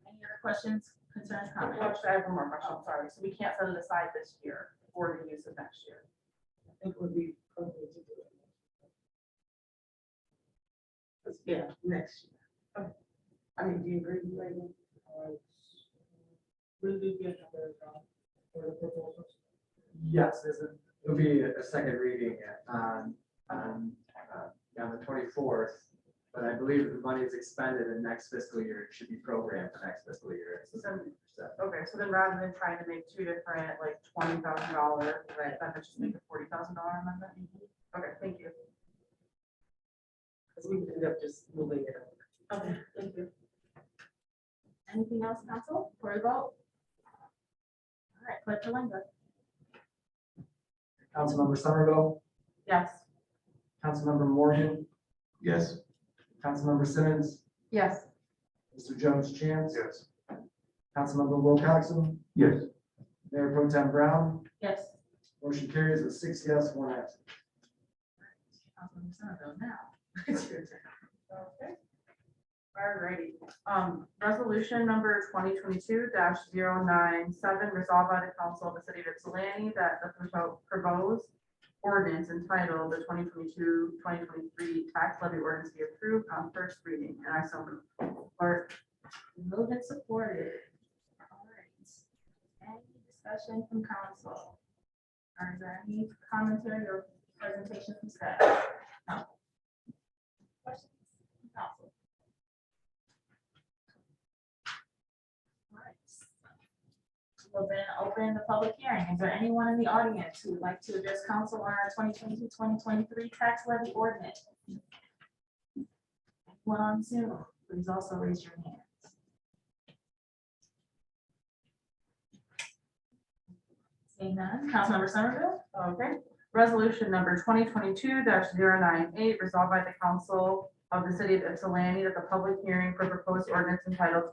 Any other questions, concerns, Well, comments? actually, I have one more question, I'm sorry. So we can't set it aside this year for the use of next year. I think it would be appropriate to do it. Yeah, next year. I mean, do you agree, Megan? Will we get for the proposals? Yes, it'll be a second reading on the 24th. But I believe if the money is expended in next fiscal year, it should be programmed for next fiscal year. It's the 70%. Okay, so then rather than trying to make two different, like $20,000, right, then just make a $40,000 amendment? Okay, thank you. Because we could end up just moving it over. Okay, thank you. Anything else, council, before we vote? All right, Clerk Kalenda. Councilmember Somerville, Yes. Councilmember Morgan, Yes. Councilmember Simmons, Yes. Mr. Jones Chance. Yes. Councilmember Wilcoxen, Yes. Mayor Pro Tem Brown, Yes. motion carries with 6 yes, 1 absent. Councilman Somerville now. It's your turn. Okay. Alrighty, resolution number 2022-097, resolved by the council of the city of Ypsilanti that the proposed ordinance entitled the 2022-2023 tax levy ordinance be approved on first reading, and I so move. Or Moved and supported. All right. Any discussion from council? Or is there any commentary or presentation from staff? No. Questions? from Council. All right. We'll then open the public hearing. Is there anyone in the audience who would like to address council on our 2022-2023 tax levy ordinance? Anyone on Zoom, please also raise your hand. Seeing none, Councilmember Somerville? Okay, resolution number 2022-098, resolved by the council of the city of Ypsilanti that the public hearing for proposed ordinance entitled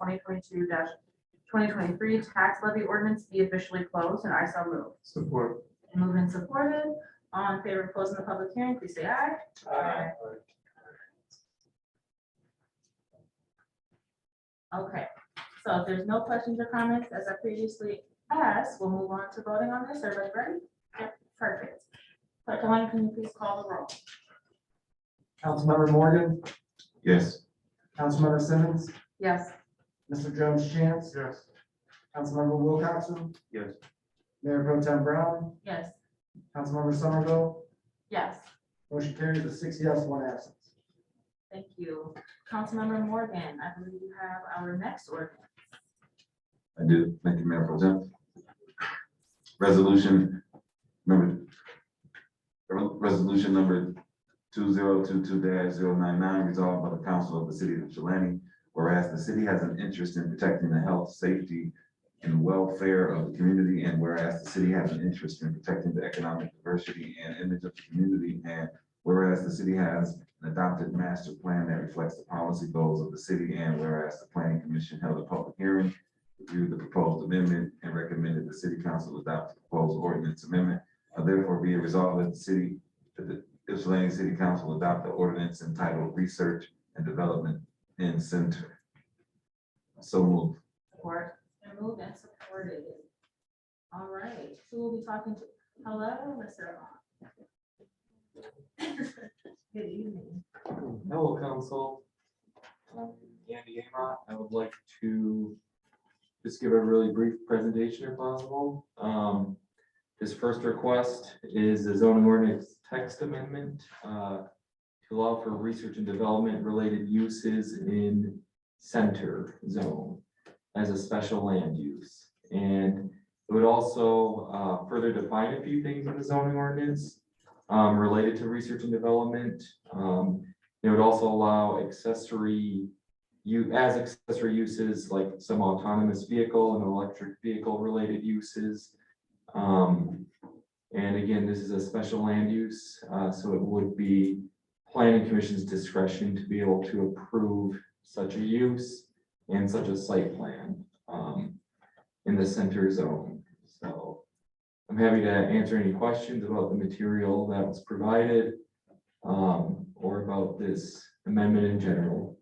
2022-2023 tax levy ordinance be officially closed, and I so move. Support. Moved and supported. All in favor of closing the public hearing, please say aye. Aye. Okay, so if there's no questions or comments, as I previously asked, we'll move on to voting on this. Everybody ready? Yep, perfect. Clerk Kalani, can you please call the roll? Councilmember Morgan, Yes. Councilmember Simmons, Yes. Mr. Jones Chance, Yes. Councilmember Wilcoxen, Yes. Mayor Pro Tem Brown, Yes. Councilmember Somerville, Yes, motion carries with 6 yes, 1 absent. thank you. Councilmember Morgan, I believe you have our next ordinance. I do. Thank you, Mayor Pro Tem. Resolution number 2022-099, resolved by the council of the city of Ypsilanti, whereas the city has an interest in protecting the health, safety, and welfare of the community, and whereas the city has an interest in protecting the economic diversity and image of the community, and whereas the city has an adopted master plan that reflects the policy goals of the city, and whereas the planning commission held a public hearing, reviewed the proposed amendment, and recommended the city council adopt the proposed ordinance amendment. Now therefore be it resolved that the Ypsilanti City Council adopt the ordinance entitled Research and Development in Center. So move. Support, and moved and supported. All right, who will be talking to? Hello, Mr. Good evening. Hello, council. Andy Amott. I would like to just give a really brief presentation if possible. This first request is a zoning ordinance text amendment to allow for research and development related uses in center zone as a special land use. And it would also further define a few things in the zoning ordinance related to research and development. It would also allow accessory uses like some autonomous vehicle and electric vehicle related uses. And again, this is a special land use, so it would be planning commission's discretion to be able to approve such a use and such a site plan in the center zone. So I'm happy to answer any questions about the material that was provided or about this amendment in general.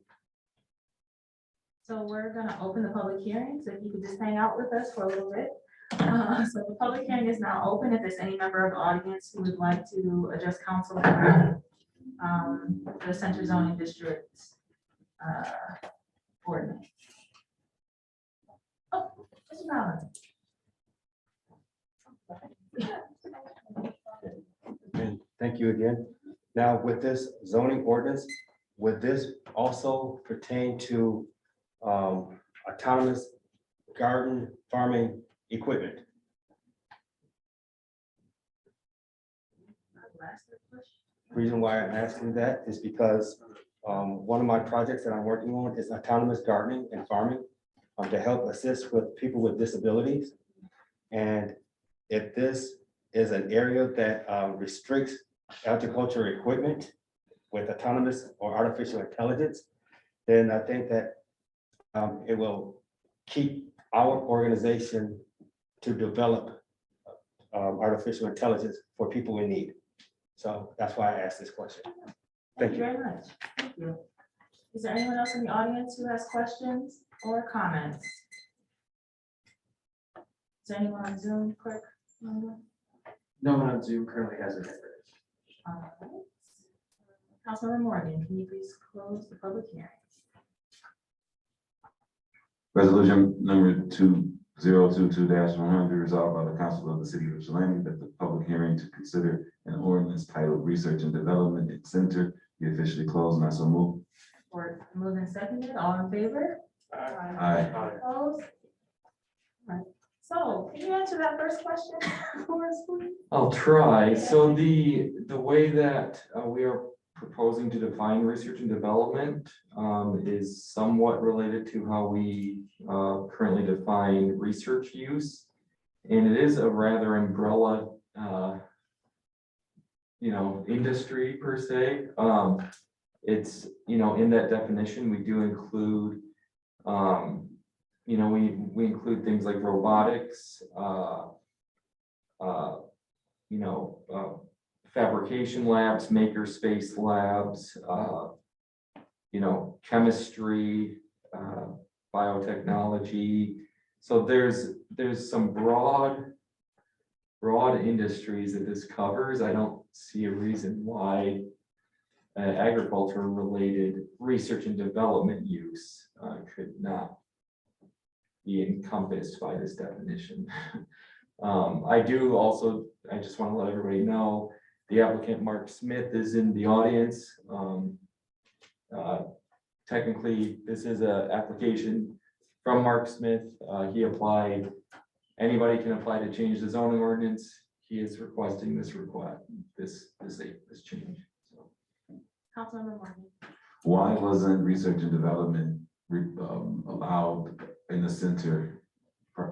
So we're gonna open the public hearing, so if you could just hang out with us for a little bit. So the public hearing is now open. If there's any member of the audience who would like to address council about the center zoning district ordinance. Oh, Mr. Brown. And thank you again. Now, with this zoning ordinance, would this also pertain to autonomous garden farming equipment? Reason why I'm asking that is because one of my projects that I'm working on is autonomous gardening and farming to help assist with people with disabilities. And if this is an area that restricts agricultural equipment with autonomous or artificial intelligence, then I think that it will keep our organization to develop artificial intelligence for people in need. So that's why I asked this question. Thank you very much. Thank you. Is there anyone else in the audience who has questions or comments? Is there anyone on Zoom, quick? No one on Zoom currently has a hand raised. All right. Councilmember Morgan, can you please close the public hearing? Resolution number 2022-100, resolved by the council of the city of Ypsilanti that the public hearing to consider an ordinance titled Research and Development Center be officially closed, and I so move. Or moved and seconded, all in favor? Aye. Opposed? All right. So can you answer that first question for us, please? I'll try. So the way that we are proposing to define research and development is somewhat related to how we currently define research use. And it is a rather umbrella, industry per se. It's, in that definition, we do include, we include things like robotics, fabrication labs, makerspace labs, chemistry, biotechnology. So there's some broad industries that this covers. I don't see a reason why agriculture related research and development use could not be encompassed by this definition. I just want to let everybody know the applicant Mark Smith is in the audience. Technically, this is an application from Mark Smith. He applied. Anybody can apply to change the zoning ordinance. He is requesting this change. So. Councilmember Morgan. Why wasn't research and development allowed in the center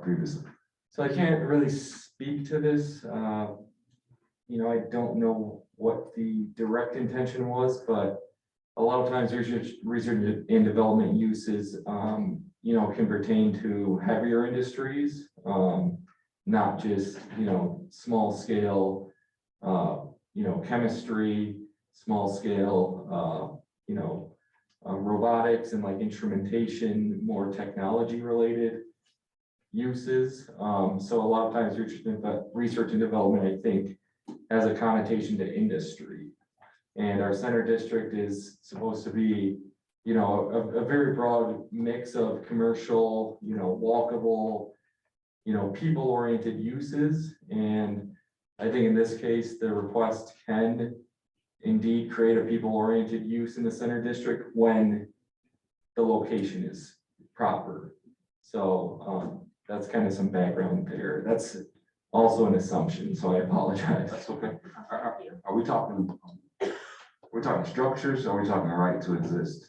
previously? So I can't really speak to this. I don't know what the direct intention was, but a lot of times research and development uses, can pertain to heavier industries, not just, small scale, chemistry, small scale, robotics and like instrumentation, more technology related uses. So a lot of times research and development, I think, has a connotation to industry. And our center district is supposed to be, you know, a very broad mix of commercial, you know, walkable, you know, people-oriented uses. And I think in this case, the request can indeed create a people-oriented use in the center district when the location is proper. So that's kind of some background there. That's also an assumption, so I apologize. That's okay. Are we talking, we're talking structures, or are we talking right to exist?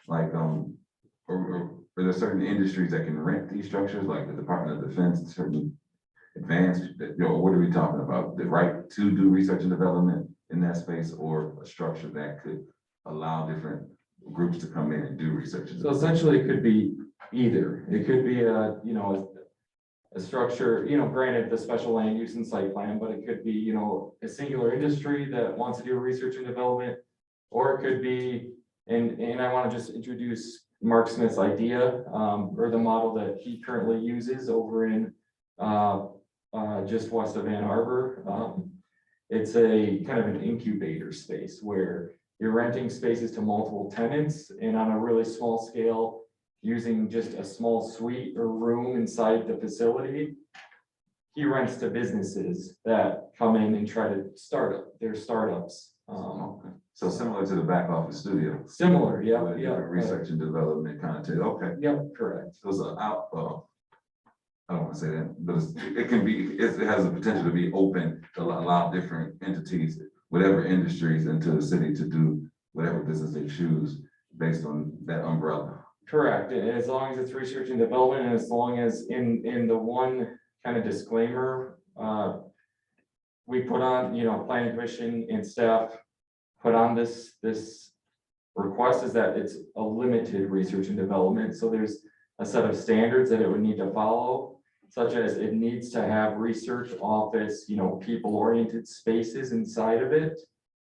Like, or are there certain industries that can rent these structures, like the Department of Defense, certain advanced, you know, what are we talking about? The right to do research and development in that space, or a structure that could allow different groups to come in and do research? So essentially, it could be either. It could be a, you know, a structure, you know, granted the special land use and site plan, but it could be, you know, a singular industry that wants to do research and development, or it could be, and I want to just introduce Mark Smith's idea, or the model that he currently uses over in just west of Ann Arbor. It's a kind of an incubator space where you're renting spaces to multiple tenants, and on a really small scale, using just a small suite or room inside the facility, he rents to businesses that come in and try to start up their startups. So similar to the back office studio. Similar, yeah, With yeah. research and development content, okay. Yep, correct. So it's an out, I don't want to say that, but it can be, it has the potential to be open to allow different entities, whatever industries into the city to do whatever business they choose based on that umbrella. Correct, and as long as it's research and development, and as long as in the one kind of disclaimer, we put on, you know, planning commission and staff put on this request is that it's a limited research and development. So there's a set of standards that it would need to follow, such as it needs to have research office, you know, people-oriented spaces inside of it.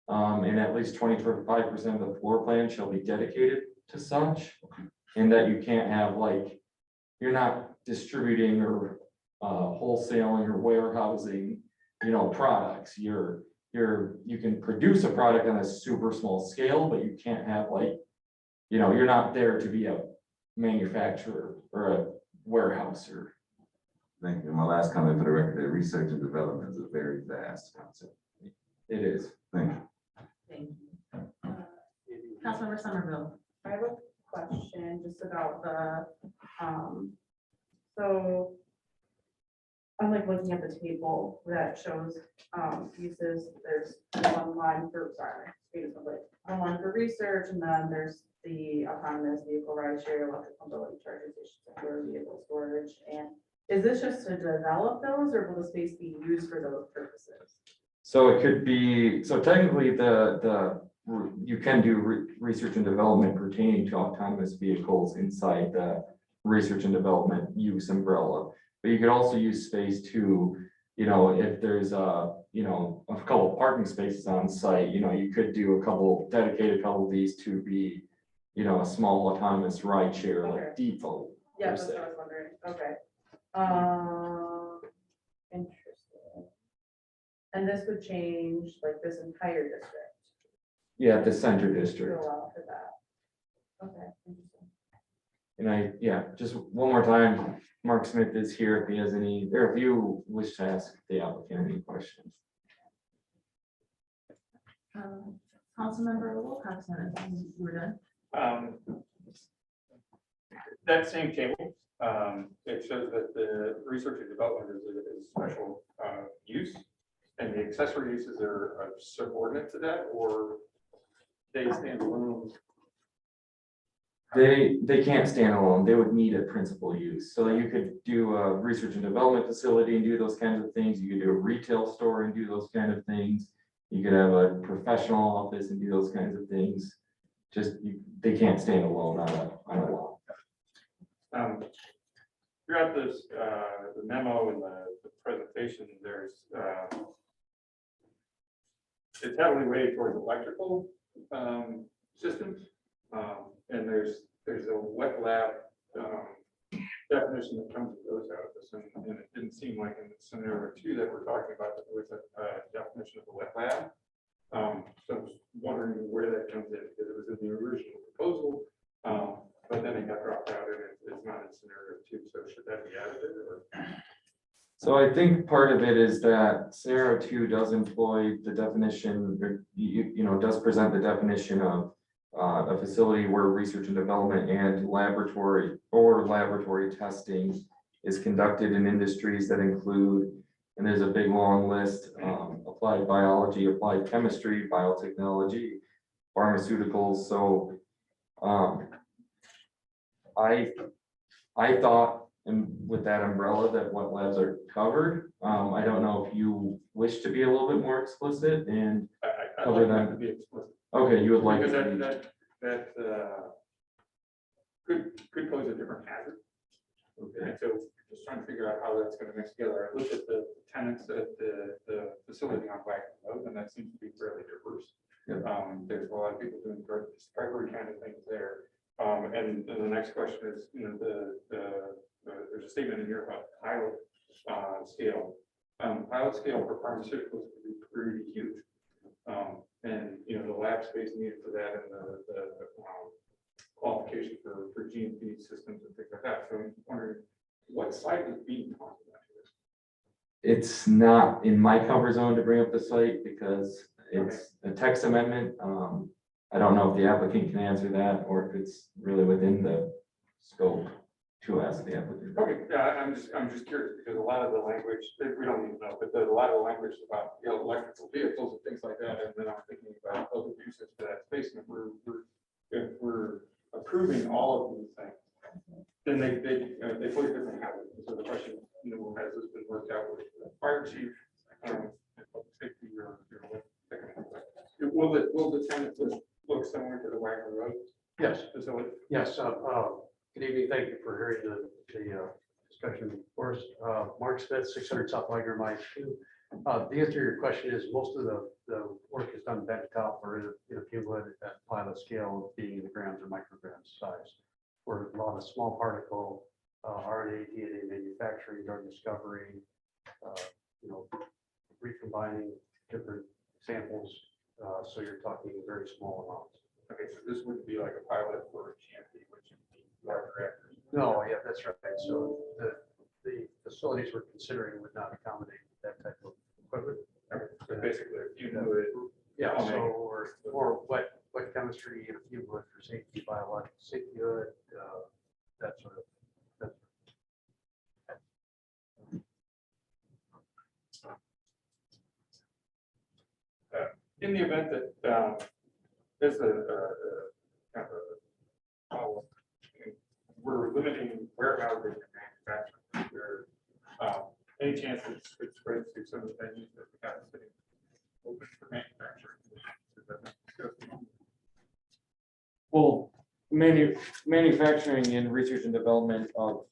And at least 25% of the floor plan shall be dedicated to such. And that you can't have, like, you're not distributing or wholesaling or warehousing, you know, products. You can produce a product on a super small scale, but you can't have, like, you know, you're not there to be a manufacturer or a warehouser. Thank you. My last comment for the record, that research and development is a very vast concept. It is. Thank you. Thank you. Councilmember Somerville. I have a question just about the, so I'm like looking at the table that shows uses, there's one line for, sorry, one line for research, and then there's the autonomous vehicle ride share, electric mobility charging stations, secure vehicle storage. And is this just to develop those, or will the space be used for those purposes? So it could be, so technically you can do research and development pertaining to autonomous vehicles inside the research and development use umbrella. But you could also use space to, you know, if there's you know, a couple of parking spaces on site, you know, you could do dedicate a couple of these to be, you know, a small autonomous ride share like depot. Yeah, that's what I was wondering. Okay. Interesting. And this would change like this entire district. Yeah, the center district. To allow for that. Okay. Interesting. And just one more time, Mark Smith is here if he has any, or if you wish to ask the applicant any questions. Councilmember Wilcoxon, I think you were done. That same table, it shows that the research and development is a special use, and the accessory uses are subordinate to that, or they stand alone. They can't stand alone. They would need a principal use. So you could do a research and development facility and do those kinds of things. You could do a retail store and do those kind of things. You could have a professional office and do those kinds of things. They can't stand alone on a law. Throughout this, the memo and the presentation, there's it's heavily weighted towards electrical systems, and there's a wet lab definition that comes with those out of this, and it didn't seem like in scenario 2 that we're talking about that there was a definition of the wet lab. So I was wondering where that comes in, because it was in the original proposal. But then it got dropped out and it's not in scenario 2, so should that be added or? So I think part of it is that scenario 2 does employ the definition, or does present the definition of a facility where research and development and laboratory testing is conducted in industries that include, and there's a big long list, applied biology, applied chemistry, biotechnology, pharmaceuticals. So I thought, and with that umbrella, that wet labs are covered. I don't know if you wish to be a little bit more explicit and I'd like that to be explicit. Okay, you would like Because to be- that could pose a different hazard. Okay. And so just trying to figure out how that's gonna mix together. I looked at the tenants at the facility on Wagner Road, and that seems to be fairly diverse. Yeah. There's a lot of people doing discovery kind of things there. And the next question is, there's a statement in here about pilot scale. Pilot scale for pharmaceuticals could be pretty huge. And the lab space needed for that and the qualification for GMP systems and things like that. So I'm wondering what site is being talked about here? It's not in my cover zone to bring up the site because it's a text amendment. I don't know if the applicant can answer that or if it's really within the scope to ask the applicant. Okay, yeah, I'm just curious because a lot of the language, we don't even know, but there's a lot of the language about electrical vehicles and things like that. And then I'm thinking about other uses for that space. And if we're approving all of these things, then they put different hazards. So the question, has this been worked out with the fire chief, and public safety, or will the tenant look similar to the Wagner Road? Yes. Facility? Yes, good evening, thank you for hearing the discussion. First, Mark Smith, 600 South Wagner, Mike. The answer to your question is most of the work is done benchtop or in a cumulative at pilot scale, being in the grams or micrograms size. For a lot of small particle, RNA, DNA manufacturing, drug discovery, recombining different samples. So you're talking very small amounts. Okay, so this wouldn't be like a pilot for GMP, which would be larger reactors. No, yeah, that's right. So the facilities we're considering would not accommodate that type of equipment. Okay, so basically, if you know it. Yeah, so or wet chemistry, if you would for safety, biological safety hood, that sort of. In the event that there's kind of we're limiting warehousing and manufacturing, any chance that it spreads to some of the venues that we got sitting open for manufacturing? Well, manufacturing and research and development of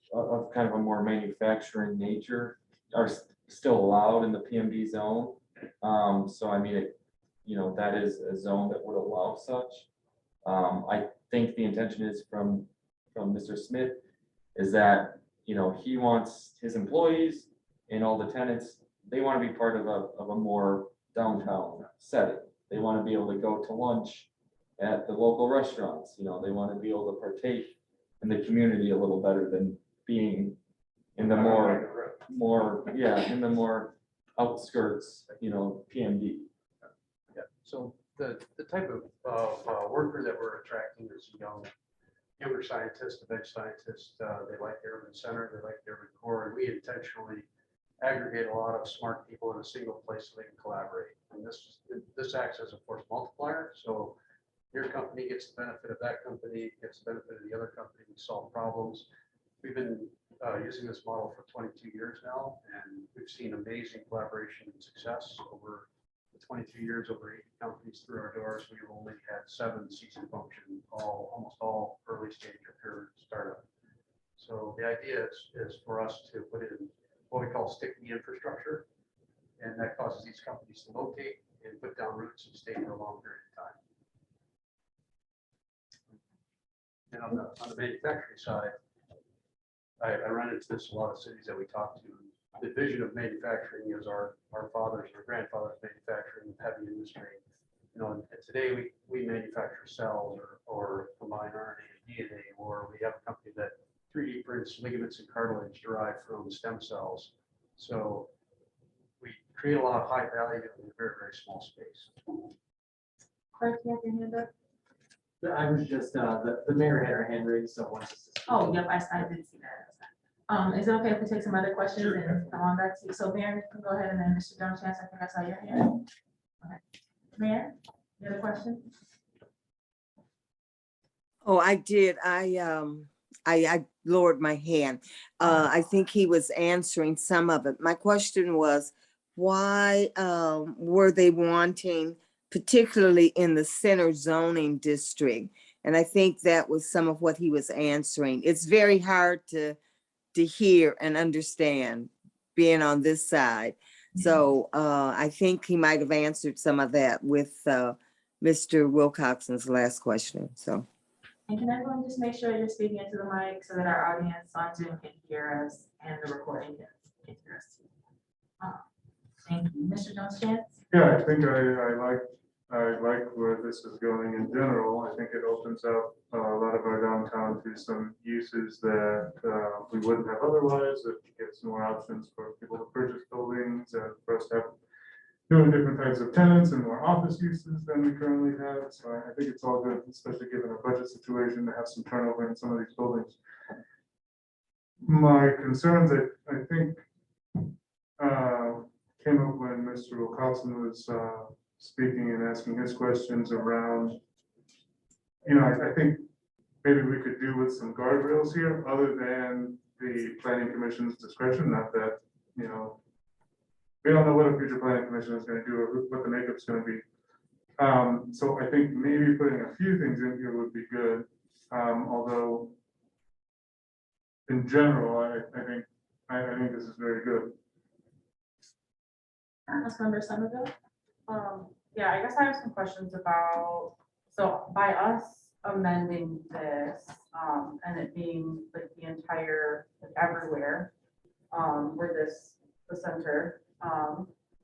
kind of a more manufacturing nature are still allowed in the PMD zone. So I mean, that is a zone that would allow such. I think the intention is from Mr. Smith is that, he wants his employees and all the tenants, they want to be part of a more downtown setting. They want to be able to go to lunch at the local restaurants, they want to be able to partake in the community a little better than being in the in the more outskirts, PMD. Yeah. So the type of worker that we're attracting is younger scientists, the bench scientists. They like the urban center, they like the urban core, and we intentionally aggregate a lot of smart people in a single place so they can collaborate. And this acts as a force multiplier. So your company gets the benefit of that company, gets the benefit of the other company. We solve problems. We've been using this model for 22 years now, and we've seen amazing collaboration and success over the 22 years, over 80 companies through our doors. We've only had 7 cease and function, almost all early stage or pure startup. So the idea is for us to put in what we call sticky infrastructure, and that causes these companies to locate and put down roots and stay for a long period of time. And on the manufacturing side, I run into this in a lot of cities that we talk to. The vision of manufacturing is our fathers or grandfathers manufacturing heavy industry. And today we manufacture cells or combine RNA and DNA, or we have a company that 3D prints ligaments and cartilage derived from stem cells. So we create a lot of high value in a very, very small space. Clerk, you have your hand up? I was just, the mayor had her hand raised, so. Oh, yep, I did see that. Is it okay if we take some other questions and come on back to you? So Mayor, you can go ahead, and then Mr. Jones, I think I saw your hand. Okay. Mayor, you have a question? Oh, I did. I lowered my hand. I think he was answering some of it. My question was, why were they wanting, particularly in the center zoning district? And I think that was some of what he was answering. It's very hard to hear and understand being on this side. So I think he might have answered some of that with Mr. Wilcoxon's last question. So. And can everyone just make sure you're speaking into the mic so that our audience on Zoom can hear us and the recording can hear us too. Thank you. Mr. Jones-Chance? Yeah, I think I like where this is going in general. I think it opens up a lot of our downtown to some uses that we wouldn't have otherwise. It gives more options for people to purchase buildings and for us to have doing different types of tenants and more office uses than we currently have. So I think it's all good, especially given our budget situation, to have some turnover in some of these buildings. My concerns, I think, came up when Mr. Wilcoxon was speaking and asking his questions around, I think maybe we could do with some guardrails here other than the planning commission's discretion, not that, we don't know what a future planning commission is going to do or what the makeup's going to be. So I think maybe putting a few things in here would be good. Although in general, I think this is very good. Councilmember Somerville? Yeah, I guess I have some questions about, so by us amending this, and it being like the entire, like everywhere, where the center,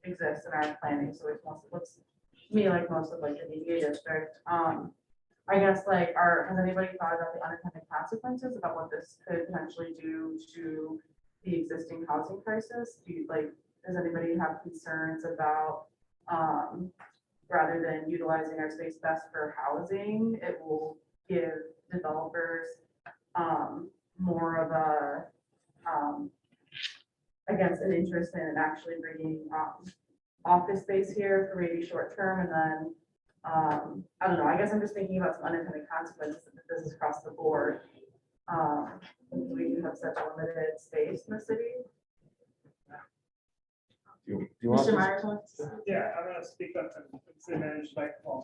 exists in our planning, so it's most, looks to me like most of like the DDA district. I guess like, has anybody thought about the unintended consequences about what this could potentially do to the existing housing crisis? Does anybody have concerns about, rather than utilizing our space best for housing, it will give developers more of a, I guess, an interest in actually bringing office space here for maybe short term, and then I don't know, I guess I'm just thinking about some unintended consequences if this is across the board. We have such a limited space in the city. Mr. Myers wants to. Yeah, I'm gonna speak up and say manage microphone.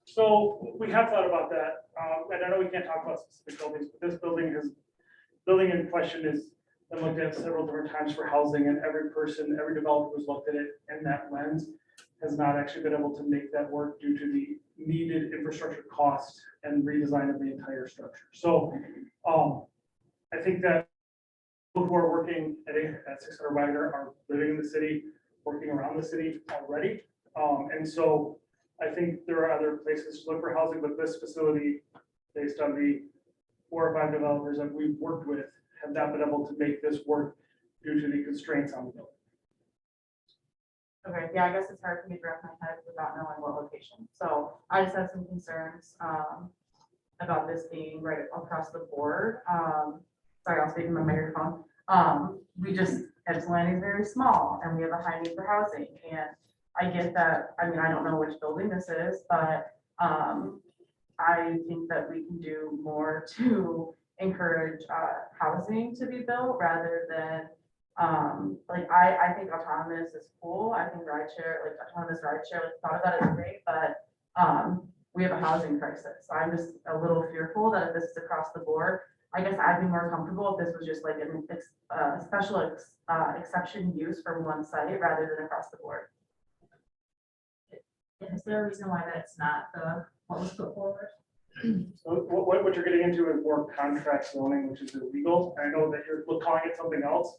So we have thought about that. And I know we can't talk about specific buildings, but this building in question is been looked at several different times for housing, and every developer who's looked at it in that lens has not actually been able to make that work due to the needed infrastructure cost and redesign of the entire structure. So I think that people who are working at 600 Wagner are living in the city, working around the city already. And so I think there are other places to look for housing, but this facility, based on the 4 or 5 developers that we've worked with, have not been able to make this work due to the constraints on the building. Okay, yeah, I guess it's hard for me to wrap my head without knowing what location. So I just have some concerns about this being right across the board. Sorry, I'll speak in my microphone. Ypsilanti is very small and we have a high need for housing. And I get that, I mean, I don't know which building this is, but I think that we can do more to encourage housing to be built rather than I think autonomous is cool. I think autonomous rideshare, thought about it today, but we have a housing crisis. So I'm just a little fearful that if this is across the board, I guess I'd be more comfortable if this was just like a special exception use for one site rather than across the board. Is there a reason why that's not what was put forward? So what you're getting into is more contract zoning, which is illegal. I know that you're calling it something else,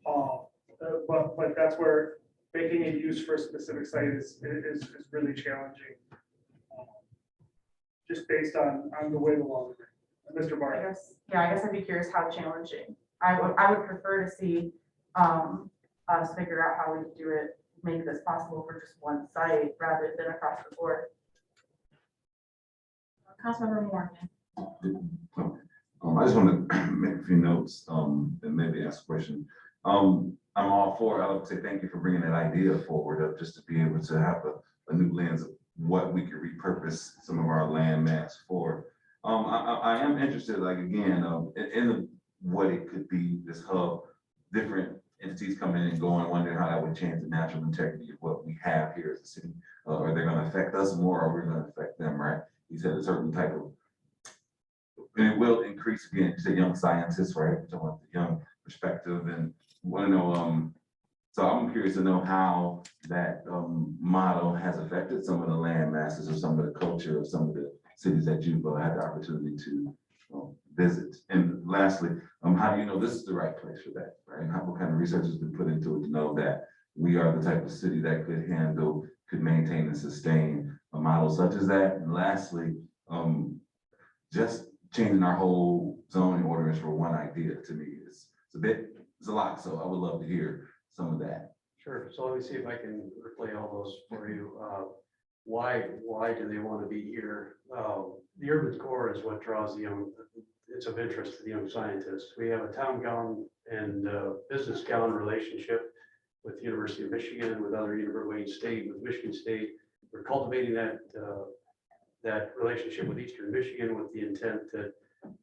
but that's where making a use for a specific site is really challenging. just based on the way the law is written. Mr. I Barr. guess, yeah, I guess I'd be curious how challenging. I would prefer to see us figure out how we could do it, make this possible for just one site rather than across the board. Councilmember Morgan. I just want to make a few notes, and maybe ask a question. I'm all for, I would say thank you for bringing that idea forward of just to be able to have a new lens of what we could repurpose some of our land mass for. I am interested, like, again, in what it could be, this hub, different entities coming in and going, wondering how that would change the natural integrity of what we have here as a city. Are they gonna affect us more, or are we gonna affect them, right? You said a certain type of, and it will increase again, you said young scientists, right? So want the young perspective, and want to know, so I'm curious to know how that model has affected some of the land masses or some of the culture of some of the cities that you've had the opportunity to visit. And lastly, how do you know this is the right place for that, right? What kind of research has been put into it to know that we are the type of city that could handle, could maintain and sustain a model such as that? And lastly, just changing our whole zoning orders for one idea, to me, it's a lot. So I would love to hear some of that. Sure. So let me see if I can replay all those for you. Why do they want to be here? The urban core is what draws the young, it's of interest to the young scientists. We have a town gown and business gown relationship with the University of Michigan, with other Wayne State, with Michigan State. We're cultivating that relationship with Eastern Michigan with the intent that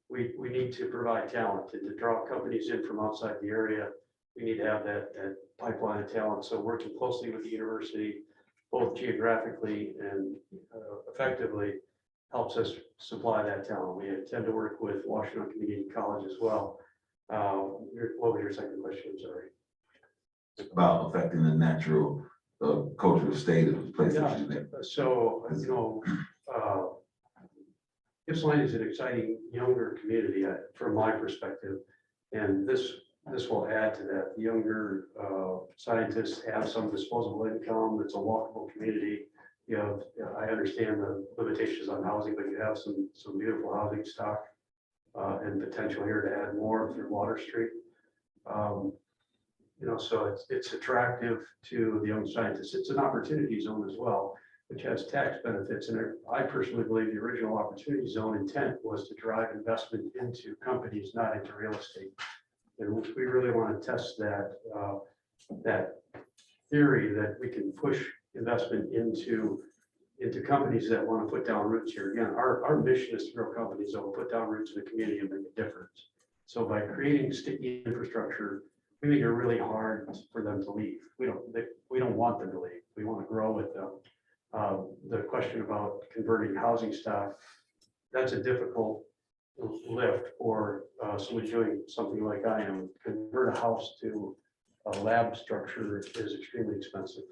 we need to provide talent and to draw companies in from outside the area. We need to have that pipeline of talent. So working closely with the university, both geographically and effectively, helps us supply that talent. We tend to work with Washington Community College as well. What was your second question? I'm sorry. About affecting the natural cultural state of the place. Yeah. So, Gippsland is an exciting younger community from my perspective, and this will add to that. The younger scientists have some disposable income. It's a walkable community. You have, I understand the limitations on housing, but you have some beautiful housing stock and potential here to add more through Water Street. So it's attractive to the young scientists. It's an opportunity zone as well, which has tax benefits. And I personally believe the original opportunity zone intent was to drive investment into companies, not into real estate. And we really want to test that theory that we can push investment into companies that want to put down roots here. Again, our mission is to grow companies that will put down roots in the community and make a difference. So by creating sticky infrastructure, we make it really hard for them to leave. We don't want them to leave. We want to grow with them. The question about converting housing stock, that's a difficult lift for somebody doing something like I am. Convert a house to a lab structure is extremely expensive,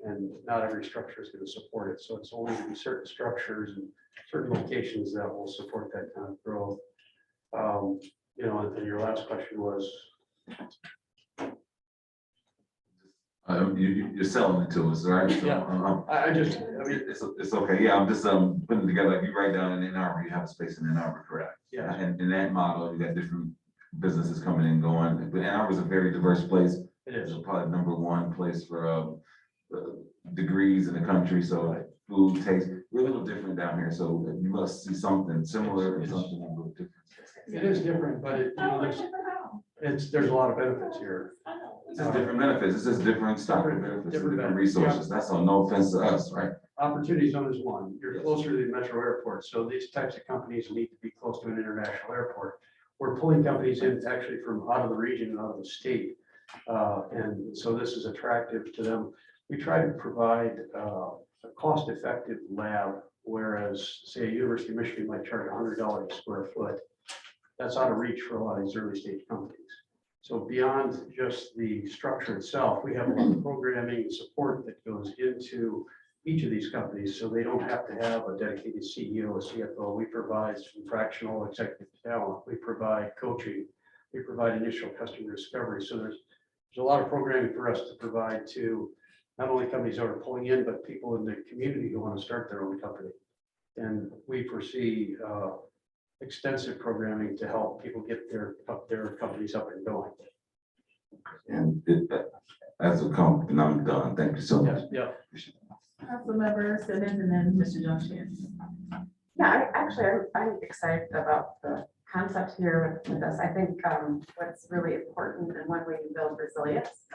and not every structure is going to support it. So it's only going to be certain structures and certain locations that will support that kind of growth. And then your last question was. You're selling it to us, right? So, Yeah. It's okay. Yeah, I'm just putting it together. Like you write down in Ann Arbor, you have a space in Ann Arbor, correct? Yeah. And in that model, you got different businesses coming and going. But Ann Arbor is a very diverse place. It is. It's probably #1 place for degrees in the country. So food, taste, we're a little different down here. So you must see something similar or something a little different. It is different, but there's a lot of benefits here. It's just different benefits. It's just different stock of benefits, different resources. That's all. No offense to us, right? Opportunity zone is one. You're closer to the metro airport. So these types of companies need to be close to an international airport. We're pulling companies in actually from out of the region and out of the state. And so this is attractive to them. We try to provide a cost-effective lab, whereas say University of Michigan might charge $100 a square foot. That's out of reach for a lot of these early stage companies. So beyond just the structure itself, we have a lot of programming and support that goes into each of these companies. So they don't have to have a dedicated CEO or CFO. We provide some fractional executive talent. We provide coaching. We provide initial customer discovery. So there's a lot of programming for us to provide to not only companies that are pulling in, but people in the community who want to start their own company. And we foresee extensive programming to help people get their companies up and going. And as a company, and I'm done. Thank you so much. Yeah. Councilmember Simmons and then Mr. Johnson. Yeah, I'm excited about the concept here with this. I think what's really important and one way you build resilience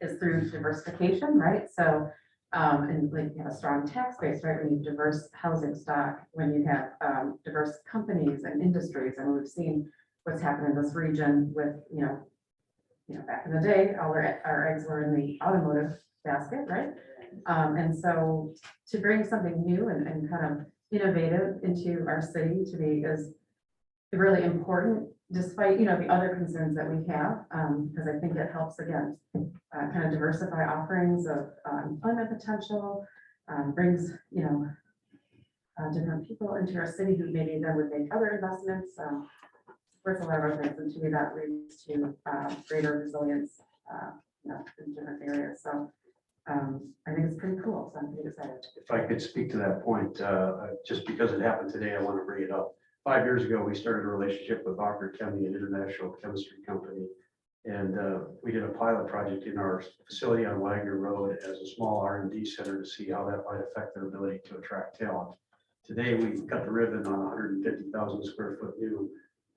is through diversification, right? So, and like you have a strong tax base, right? When you have diverse housing stock, when you have diverse companies and industries, and we've seen what's happened in this region with, back in the day, all our eggs were in the automotive basket, right? And so to bring something new and kind of innovative into our city to me is really important, despite, the other concerns that we have, because I think it helps, again, kind of diversify offerings of employment potential, brings, different people into our city who maybe then would make other investments, worth a lot of other things, and to me that leads to greater resilience, in different areas. So I think it's pretty cool. So I'm pretty excited. If I could speak to that point, just because it happened today, I want to bring it up. 5 years ago, we started a relationship with Ocker Chemie, an international chemistry company. And we did a pilot project in our facility on Wagner Road as a small R&D center to see how that might affect their ability to attract talent. Today, we've cut the ribbon on 150,000 square foot new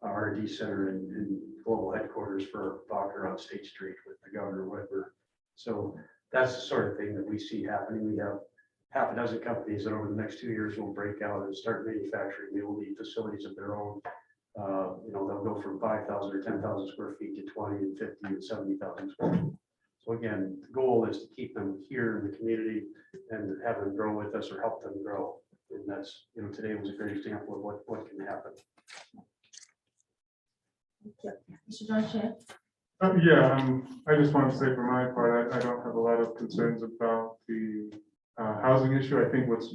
R&D center and global headquarters for Ocker on State Street with the Governor Whitmer. So that's the sort of thing that we see happening. We have half a dozen companies that over the next 2 years will break out and start manufacturing. They will need facilities of their own. They'll go from 5,000 or 10,000 square feet to 20 and 50 and 70,000 square feet. So again, the goal is to keep them here in the community and have them grow with us or help them grow. And that's, today was a great example of what can happen. Mr. Johnson. I just wanted to say for my part, I don't have a lot of concerns about the housing issue. I think what's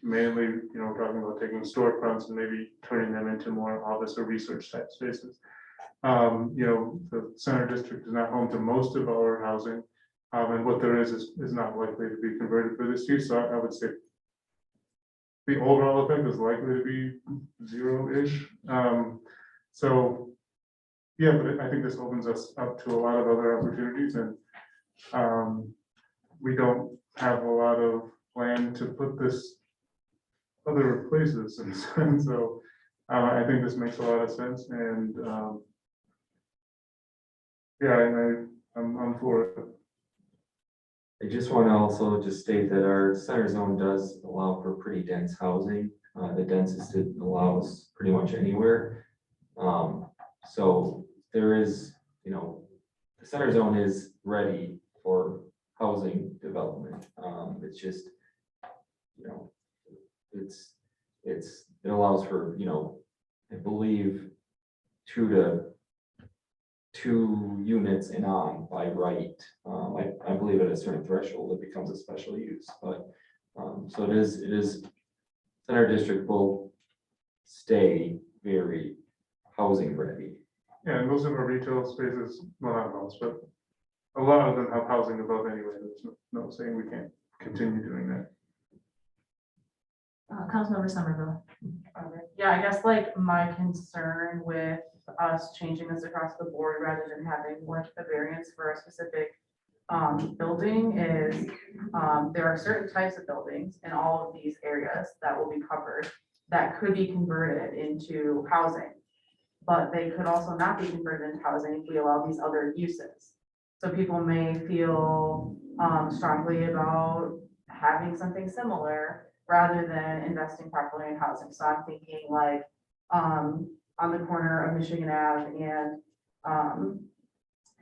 mainly, talking about taking storefronts and maybe turning them into more office or research type spaces. The center district is not home to most of our housing, and what there is not likely to be converted for this use. So I would say the overall effect is likely to be zero-ish. But I think this opens us up to a lot of other opportunities, and we don't have a lot of plan to put this other places. And so I think this makes a lot of sense, and I'm for it. I just want to also just state that our center zone does allow for pretty dense housing. The densest it allows pretty much anywhere. So there is, the center zone is ready for housing development. It's just, it allows for, I believe 2 units and on by right. I believe at a certain threshold, it becomes a special use, but so it is center district will stay very housing ready. Yeah, and most of our retail spaces, well, not most, but a lot of them have housing above anyway. There's no saying we can't continue doing that. Councilmember Somerville. Yeah, I guess like my concern with us changing this across the board rather than having like a variance for a specific building is there are certain types of buildings in all of these areas that will be covered that could be converted into housing. But they could also not be converted into housing if we allow these other uses. So people may feel strongly about having something similar rather than investing properly in housing. So I'm thinking like on the corner of Michigan Ave and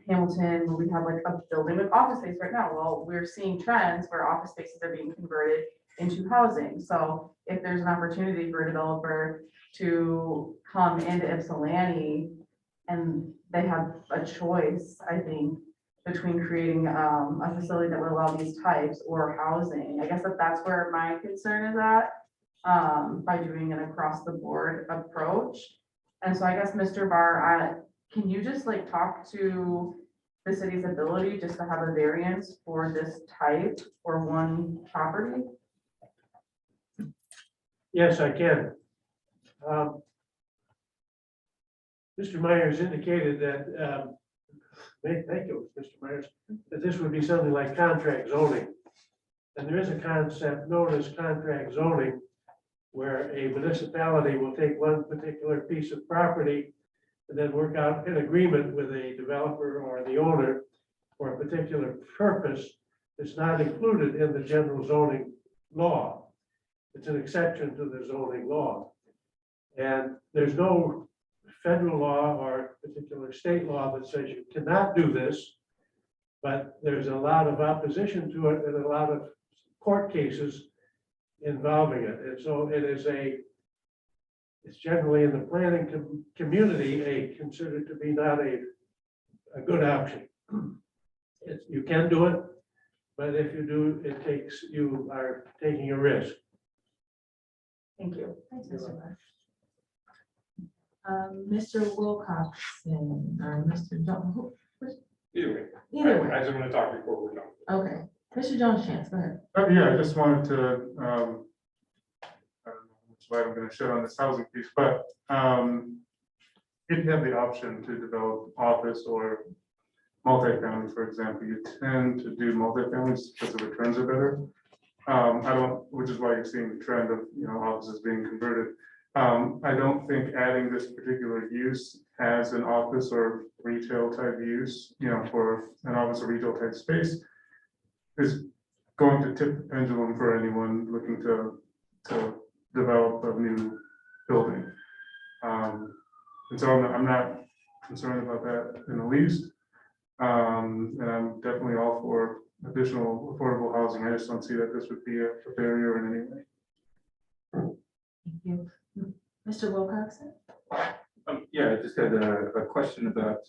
Hamilton, where we have like a building with office space right now. Well, we're seeing trends where office spaces are being converted into housing. So if there's an opportunity for a developer to come into Ypsilanti and they have a choice, I think, between creating a facility that would allow these types or housing. I guess that's where my concern is at by doing an across the board approach. And so I guess, Mr. Barr, can you just like talk to the city's ability just to have a variance for this type for one property? Yes, I can. Mr. Myers indicated that, thank you, Mr. Myers, that this would be something like contract zoning. And there is a concept known as contract zoning, where a municipality will take one particular piece of property and then work out an agreement with a developer or the owner for a particular purpose that's not included in the general zoning law. It's an exception to the zoning law. And there's no federal law or particular state law that says you cannot do this, but there's a lot of opposition to it and a lot of court cases involving it. And so it is it's generally in the planning community, considered to be not a good option. You can do it, but if you do, you are taking a risk. Thank you. Thanks, Mr. Myers. Mr. Wilcoxon, or Mr. Jones. Either way. Either way. I just want to talk before we're done. Okay, Mr. Jones Chance, go ahead. Yeah, I just wanted to, I don't know which light I'm gonna shed on this housing piece, but if you have the option to develop office or multifamily, for example, you tend to do multifamilies because the returns are better. Which is why you're seeing the trend of, offices being converted. I don't think adding this particular use as an office or retail type use, for an office or retail type space is going to tip the pendulum for anyone looking to develop a new building. And so I'm not concerned about that in the least. And I'm definitely all for additional affordable housing. I just don't see that this would be a barrier in any way. Thank you. Mr. Wilcoxon? Yeah, I just had a question about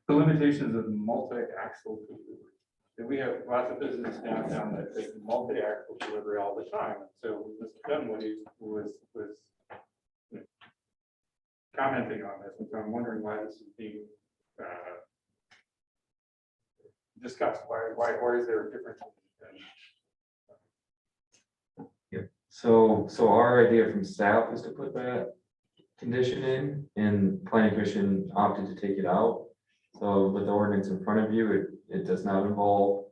the limitations of multi-axle delivery. And we have lots of business downtown that take multi-axle delivery all the time. So Mr. Dunwoody was commenting on this, and so I'm wondering why this is being discussed. Why is there a difference? So our idea from staff is to put that condition in, and planning commission opted to take it out. So with the ordinance in front of you, it does not involve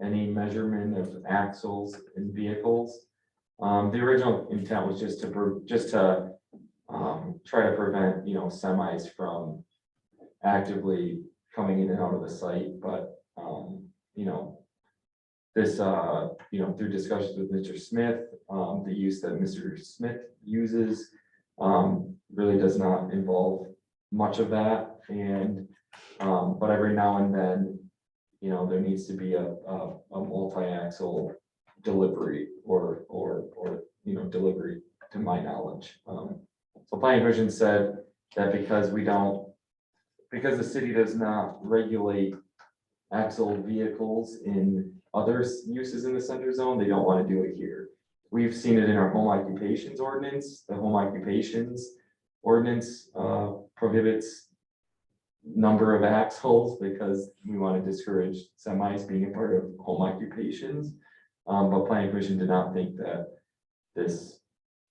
any measurement of axles in vehicles. The original intent was just to try to prevent, semis from actively coming in and out of the site, but this, through discussions with Mr. Smith, the use that Mr. Smith uses really does not involve much of that. And, but every now and then, there needs to be a multi-axle delivery or delivery to my knowledge. So planning commission said that because the city does not regulate axle vehicles in other uses in the center zone, they don't want to do it here. We've seen it in our home occupations ordinance. The home occupations ordinance prohibits number of axles because we want to discourage semis being a part of home occupations. But planning commission did not think that this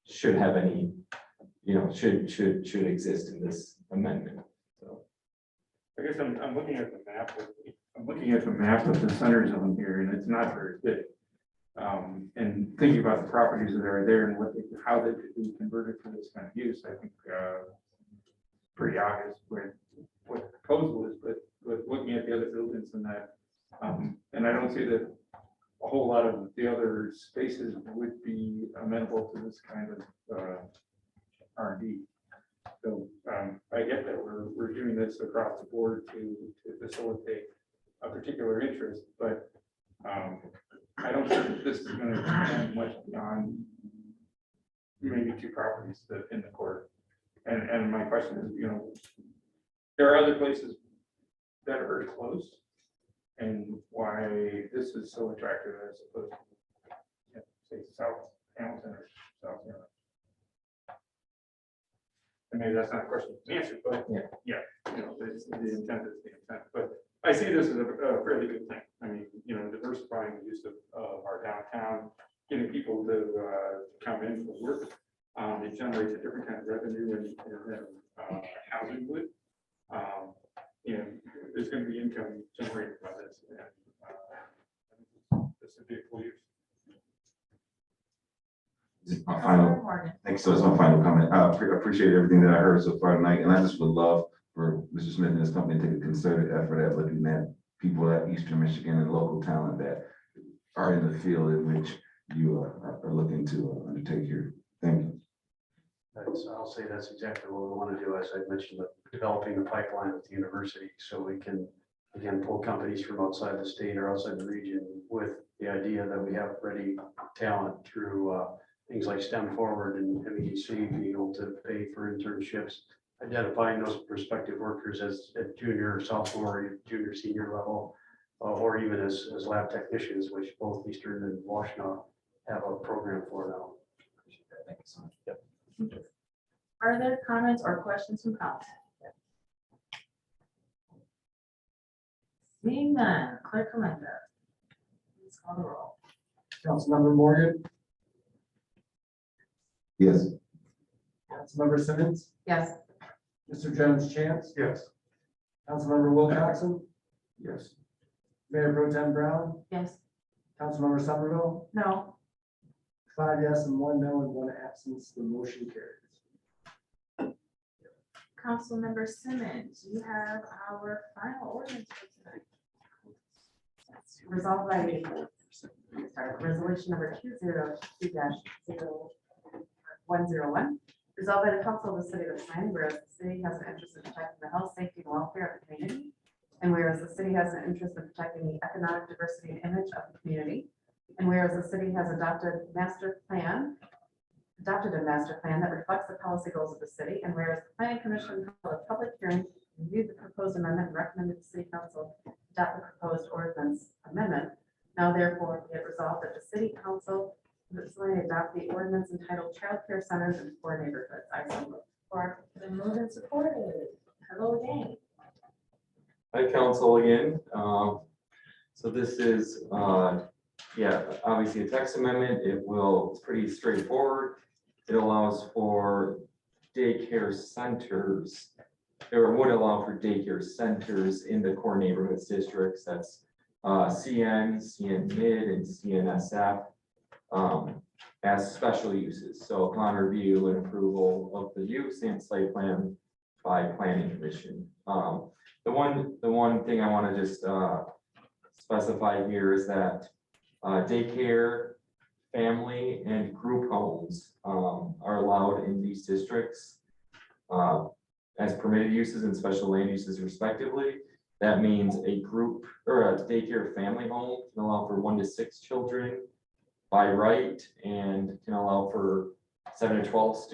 should have any, should exist in this amendment. So I guess I'm looking at the map. I'm looking at the map of the center zone here, and it's not very big. And thinking about the properties that are there and how they could be converted for this kind of use, I think pretty obvious what the proposal is, but looking at the other buildings and that, and I don't see that a whole lot of the other spaces would be amenable to this kind of R&D. So I get that we're doing this across the board to facilitate a particular interest, but I don't think that this is going to extend much beyond maybe two properties that in the court. And my question is, there are other places that are very close, and why this is so attractive as opposed to, say, South Hamilton or South Carolina. And maybe that's not a question to answer, but yeah, the intent is the intent. But I see this as a fairly good thing. I mean, diversifying the use of our downtown, getting people to come in for work. It generates a different kind of revenue than housing would. And there's going to be income generated by this. And this would be a cool use. My final, thanks. So that's my final comment. I appreciate everything that I heard so far tonight, and I just would love for Mr. Smith and his company to take a concerted effort at looking at people at Eastern Michigan and local talent that are in the field in which you are looking to undertake here. Thank you. I'll say that's exactly what we want to do, as I mentioned, developing the pipeline with the university, so we can, again, pull companies from outside the state or outside the region with the idea that we have ready talent through things like STEM Forward and MEDC, being able to pay for internships, identifying those prospective workers as at junior, sophomore, junior, senior level, or even as lab technicians, which both Eastern and Washtenaw have a program for now. Thank you so much. Yep. Further comments or questions from council? Seeing none, Clerk Kalender. Please call the roll. Councilmember Morgan, Yes. Councilmember Simmons, Yes. Mr. Jones Chance, Yes. Councilmember Wilcoxen, Yes. Mayor Pro Tem Brown, Yes. Councilmember Somerville, No. 5 yes and 1 no and 1 absence. The motion carries. Councilmember Simmons, you have our final ordinance for tonight. Resolved by resolution number 2022-0101. Resolved by the council of the city of Ypsilanti, whereas the city has an interest in protecting the health, safety, and welfare of the community. And whereas the city has an interest in protecting the economic diversity and image of the community. And whereas the city has adopted a master plan that reflects the policy goals of the city. And whereas the planning commission held a public hearing, reviewed the proposed amendment, and recommended the city council adopt the proposed ordinance amendment. Now therefore, be it resolved that the city council adopt the ordinance entitled Child Care Centers in Poor Neighborhoods. I so move. Or the moved and supported. Hello again. Hi, council again. So this is, obviously a text amendment. It's pretty straightforward. It allows for daycare centers, or would allow for daycare centers in the core neighborhoods districts. That's CN, CN Mid, and CNSF as special uses. So upon review and approval of the use and site plan by planning commission. The one thing I want to just specify here is that daycare, family, and group homes are allowed in these districts as permitted uses and special land uses respectively. That means a group or a daycare family home can allow for 1 to 6 children by right and can allow for 7 to 12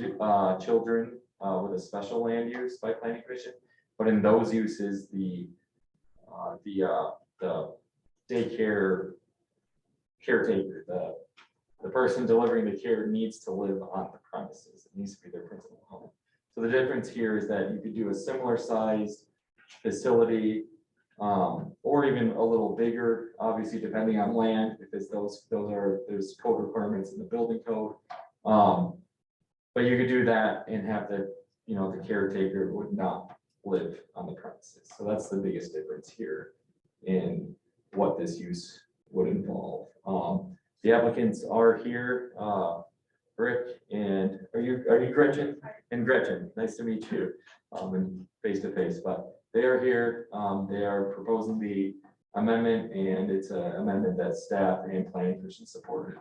children with a special land use by planning commission. But in those uses, the daycare caretaker, the person delivering the care needs to live on the premises. It needs to be their principal home. So the difference here is that you could do a similar sized facility or even a little bigger, obviously depending on land, because there's code requirements in the building code. But you could do that and have the caretaker would not live on the premises. So that's the biggest difference here in what this use would involve. The applicants are here, Rick, and are you Gretchen? And Gretchen, nice to meet you, and face to face, but they are here. They are proposing the amendment, and it's an amendment that staff and planning commission supported.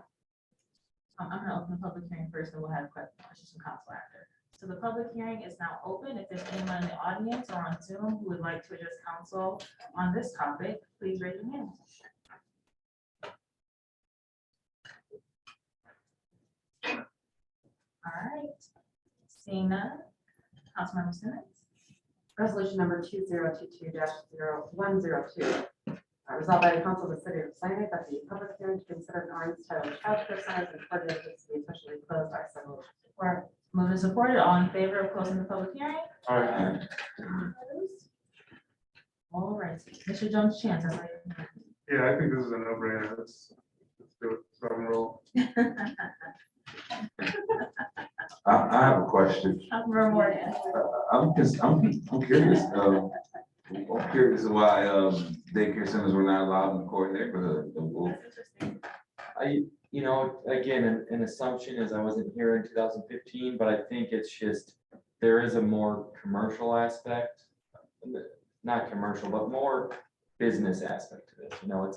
I'm going to open the public hearing first, and we'll have questions from council after. So the public hearing is now open. If there's anyone in the audience or on Zoom who would like to address council on this topic, please raise your hand. All right. Seeing none, Councilmember Simmons. Resolution number 2022-0102. Resolved by the council of the city of Ypsilanti that the public hearing to consider an ordinance titled Child Care Centers and Poor Neighborhoods to be officially closed. I so move. Or moved and supported, all in favor of closing the public hearing? Aye. All right, Mr. Jones Chance. Yeah, I think this is a no-brainer. It's do it, so I'm roll. I have a question. Councilmember Morgan. I'm curious, I'm curious why, daycare centers were not allowed in the core neighborhood. You know, again, an assumption is I wasn't here in 2015, but I think it's just, there is a more commercial aspect, not commercial, but more business aspect to this. You know,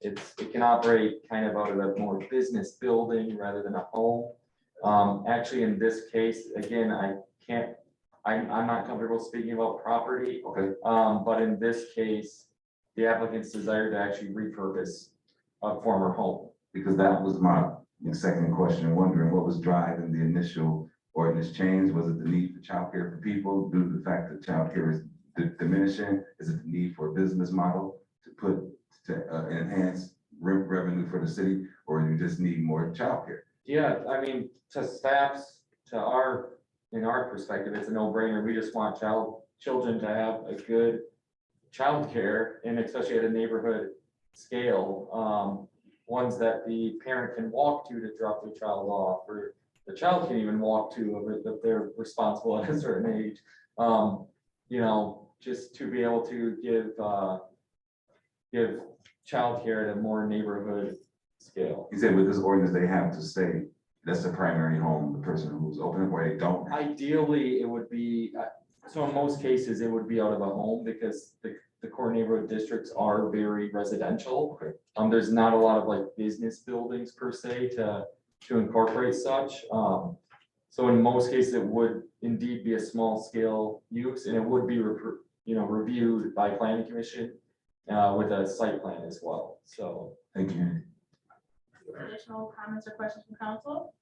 it can operate kind of out of a more business building rather than a home. Actually, in this case, again, I'm not comfortable speaking about property. Okay. But in this case, the applicant's desire to actually repurpose a former home. Because that was my second question, wondering what was driving the initial ordinance change? Was it the need for childcare for people due to the fact that childcare is diminishing? Is it the need for a business model to enhance revenue for the city, or you just need more childcare? Yeah, I mean, to staff's, in our perspective, it's a no-brainer. We just want children to have a good childcare, and especially at a neighborhood scale, ones that the parent can walk to drop their child off, or the child can even walk to if they're responsible at a certain age. You know, just to be able to give childcare at a more neighborhood scale. You said with this ordinance, they have to say that's the primary home, the person who's opening, or they don't. Ideally, it would be, so in most cases, it would be out of a home because the core neighborhood districts are very residential. Okay. There's not a lot of like business buildings per se to incorporate such. So in most cases, it would indeed be a small scale use, and it would be reviewed by planning commission with a site plan as well. So thank you. Additional comments or questions from council?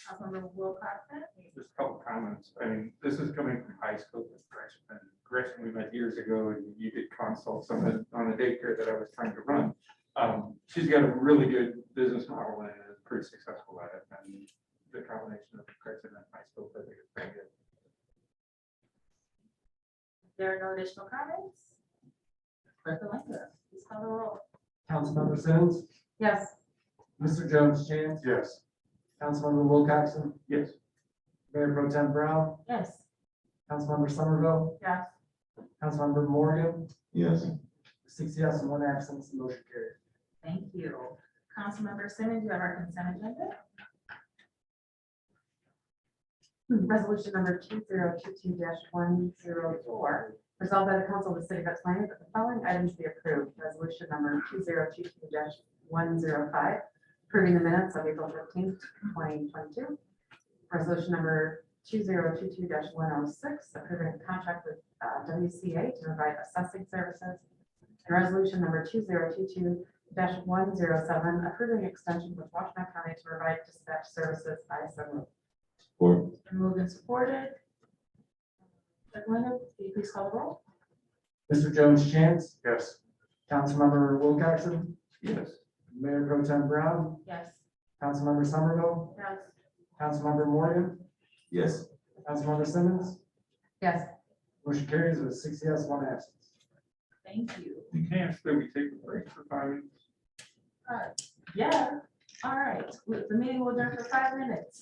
Councilmember Wilcoxon? Just a couple comments. I mean, this is coming from high school. And Gretchen, we met years ago, and you did consults on the daycare that I was trying to run. She's got a really good business model and is pretty successful at it. And the combination of Gretchen and high school, I think is pretty good. There are no additional comments? Clerk Kalanga, please call the roll. Councilmember Sims, Yes. Mr. Jones Chance, Yes. Councilmember Wilcoxon, Yes. Mayor Pro Tem Brown, Yes. Councilmember Somerville, Yes. Councilmember Morgan, Yes. 6 yes and 1 absence, the motion carried. Thank you. Councilmember Simmons, you have our consent agenda. Resolution number 2022-104. Resolved by the Council of the City of Ypsilanti that the following items be approved. Resolution number 2022-105, approving the minutes of April 15th, 2022. Resolution number 2022-106, approving a contract with WCA to provide assessing services. And resolution number 2022-107, approving extension with Washington County to provide dispatch services. I so move. Or Been moved and supported. Clerk Kalanga, will you please call the roll? Mr. Jones Chance, Yes. Councilmember Wilcoxon, Yes. Mayor Pro Tem Brown, Yes. Councilmember Somerville, Yes. Councilmember Morgan, yes. Councilmember Simmons, Yes. motion carries with 6 yes, 1 absence. Thank you. You can't, so we take a break for 5 minutes. Yeah, all right. The meeting will adjourn for 5 minutes.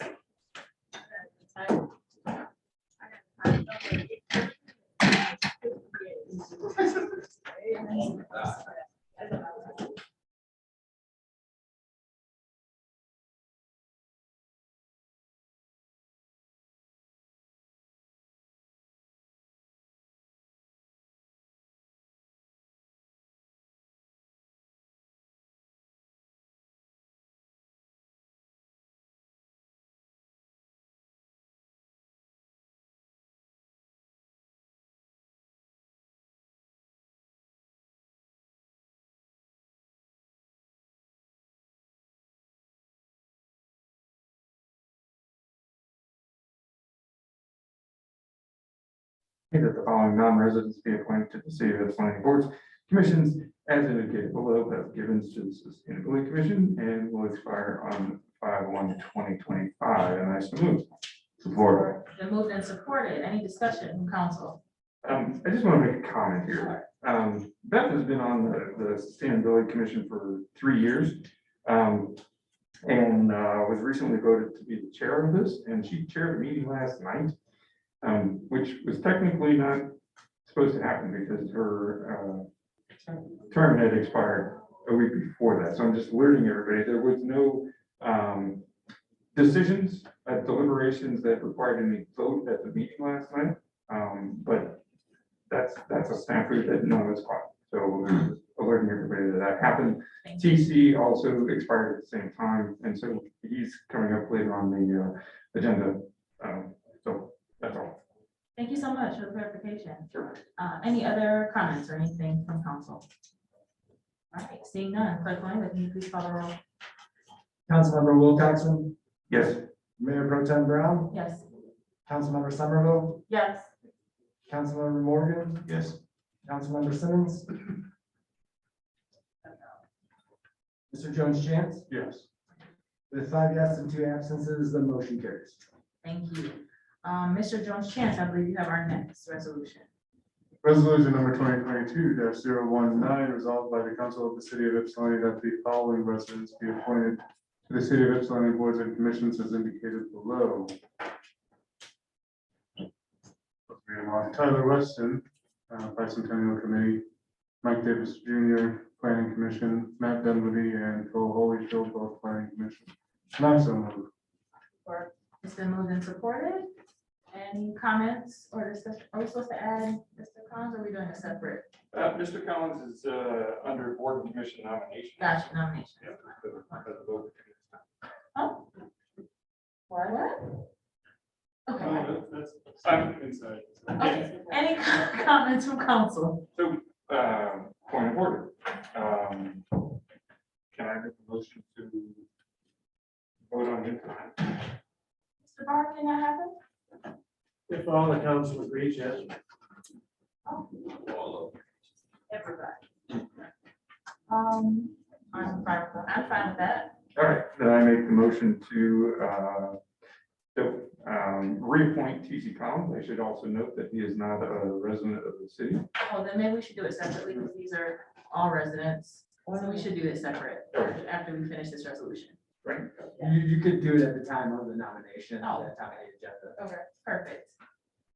That the following non-residents be appointed to the city of Ypsilanti boards, commissions, as indicated below, that Givens to the Sustainability Commission and will expire on 5/1/2025. And I so move. Support. Been moved and supported. Any discussion from council? I just want to make a comment here. Beth has been on the Sustainability Commission for 3 years. And was recently voted to be the chair of this, and she chaired a meeting last night, which was technically not supposed to happen because her term had expired a week before that. So I'm just alerting everybody, there was no decisions, deliberations that required any vote at the meeting last night. But that's a snafu that none of us caught. So alerting everybody that happened. TC also expired at the same time, and so he's coming up later on the agenda. So that's all. Thank you so much for the clarification. Any other comments or anything from council? All right, seeing none, clerk Line, can you please call the roll? Councilmember Wilcoxen, Yes. Mayor Pro Tem Brown, Yes. Councilmember Somerville, Yes. Councilmember Morgan, Yes. Councilmember Simmons, Mr. Jones Chance. Yes. With 5 yes and 2 absences, the motion carries. Thank you. Mr. Jones Chance, I believe you have our next resolution. Resolution number 2022-019, resolved by the council of the city of Ypsilanti that the following residents be appointed to the city of Ypsilanti boards and commissions as indicated below. Tyler Weston, Bicentennial Committee, Mike Davis Jr., Planning Commission, Matt Dunwoody, and Phil Holyfield, both Planning Commission. Not so moved. Or it's been moved and supported. Any comments or discussion? Are we supposed to add Mr. Collins, or are we doing a separate? Mr. Collins is under board and commission nomination. Gotcha, nomination. Yeah, because of vote. Oh. What? Okay. I'm inside. Okay. Any comments from council? So, point of order. Can I make a motion to vote on him tonight? Mr. Barr, can that happen? If all the council agrees, yes. Everybody. I'm fine with that. All right, then I make the motion to reappoint TC Collins. I should also note that he is not a resident of the city. Well, then maybe we should do it separately because these are all residents. So we should do it separate after we finish this resolution. Right. You could do it at the time of the nomination, Oh. at the time of the agenda. Okay, perfect.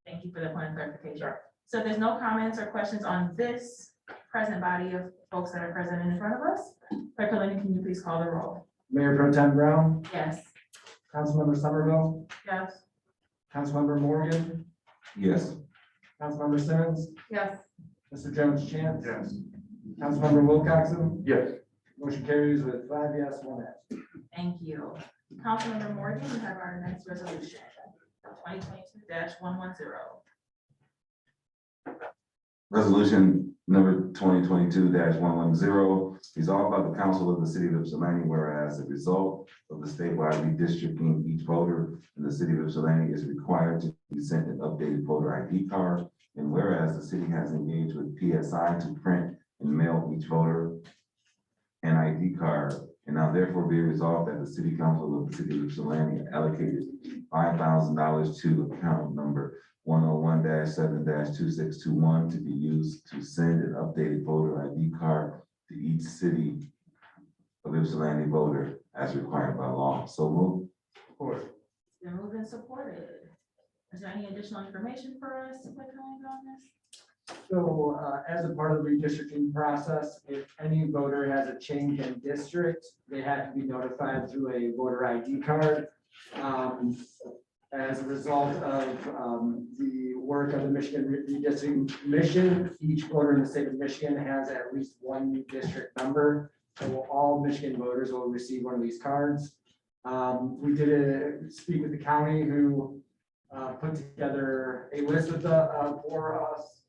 Thank you for the point of clarification. So there's no comments or questions on this present body of folks that are present in front of us. Clerk Kalini, can you please call the roll? Mayor Pro Tem Brown, Yes. Councilmember Somerville, Yes. Councilmember Morgan, Yes. Councilmember Simmons, Yes. Mr. Jones Chance. Yes. Councilmember Wilcoxen, Yes. motion carries with 5 yes, 1 absent. Thank you. Councilmember Morgan, you have our next resolution, 2022-110. Resolution number 2022-110, resolved by the council of the city of Ypsilanti, whereas the result of the statewide redistricting, each voter in the city of Ypsilanti is required to be sent an updated voter ID card. And whereas the city has engaged with PSI to print and mail each voter an ID card, and now therefore be resolved that the city council of the city of Ypsilanti allocated $5,000 to account number 101-7-2621 to be used to send an updated voter ID card to each city of Ypsilanti voter as required by law. So moved. It's been moved and supported. Is there any additional information for us to put on this? So as a part of the redistricting process, if any voter has a change in district, they have to be notified through a voter ID card. As a result of the work of the Michigan Redistricting Commission, each voter in the state of Michigan has at least one new district number. So all Michigan voters will receive one of these cards. We did speak with the county who put together a list of the for us.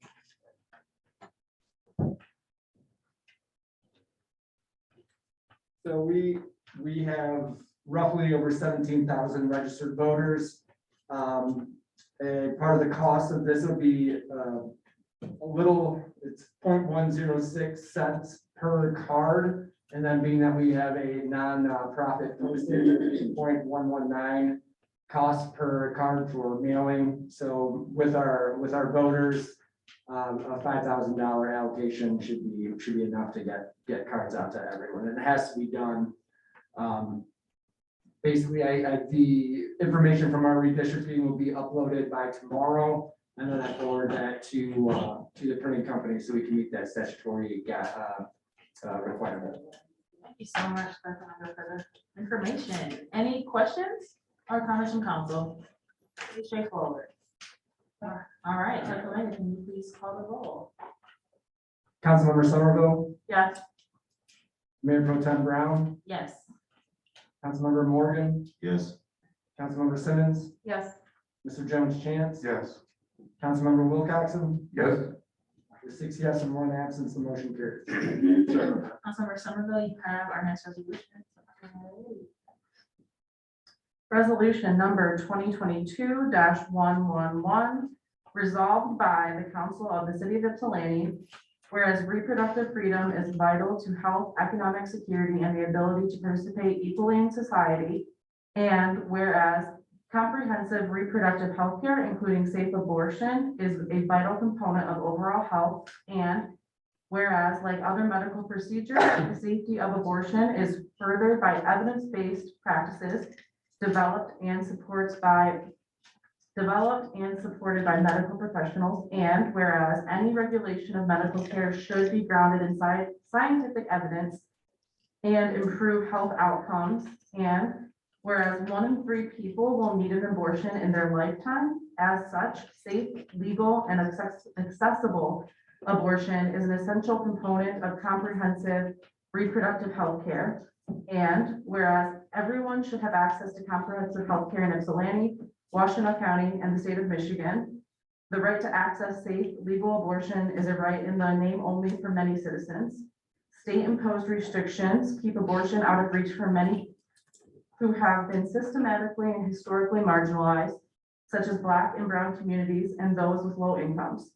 So we have roughly over 17,000 registered voters. And part of the cost of this will be it's 0.106 cents per card. And then being that we have a non-profit postage, it's 0.119 cost per card for mailing. So with our voters, a $5,000 allocation should be enough to get cards out to everyone. And it has to be done Basically, the information from our redistricting will be uploaded by tomorrow, and then I forward that to the printing company so we can meet that statutory requirement. Thank you so much for the information. Any questions or comments from council? Pretty straightforward. All right, Dr. Linda, can you please call the roll? Councilmember Somerville, Yes. Mayor Pro Tem Brown, Yes. Councilmember Morgan, Yes. Councilmember Simmons, Yes. Mr. Jones Chance, Yes. Councilmember Wilcoxen. Yes. With 6 yes and 1 absence, the motion carries. Councilmember Somerville, you have our next resolution. Resolution number 2022-111, resolved by the Council of the City of Ypsilanti, whereas reproductive freedom is vital to health, economic security, and the ability to participate equally in society, and whereas comprehensive reproductive health care, including safe abortion, is a vital component of overall health, and whereas, like other medical procedures, the safety of abortion is furthered by evidence-based practices developed and supported by medical professionals, and whereas any regulation of medical care should be grounded in scientific evidence and improve health outcomes, and whereas 1 in 3 people will need an abortion in their lifetime, as such, safe, legal, and accessible abortion is an essential component of comprehensive reproductive health care. And whereas everyone should have access to comprehensive health care in Ypsilanti, Washtenaw County, and the state of Michigan, the right to access safe, legal abortion is a right in the name only for many citizens. State-imposed restrictions keep abortion out of reach for many who have been systematically and historically marginalized, such as Black and Brown communities and those with low incomes.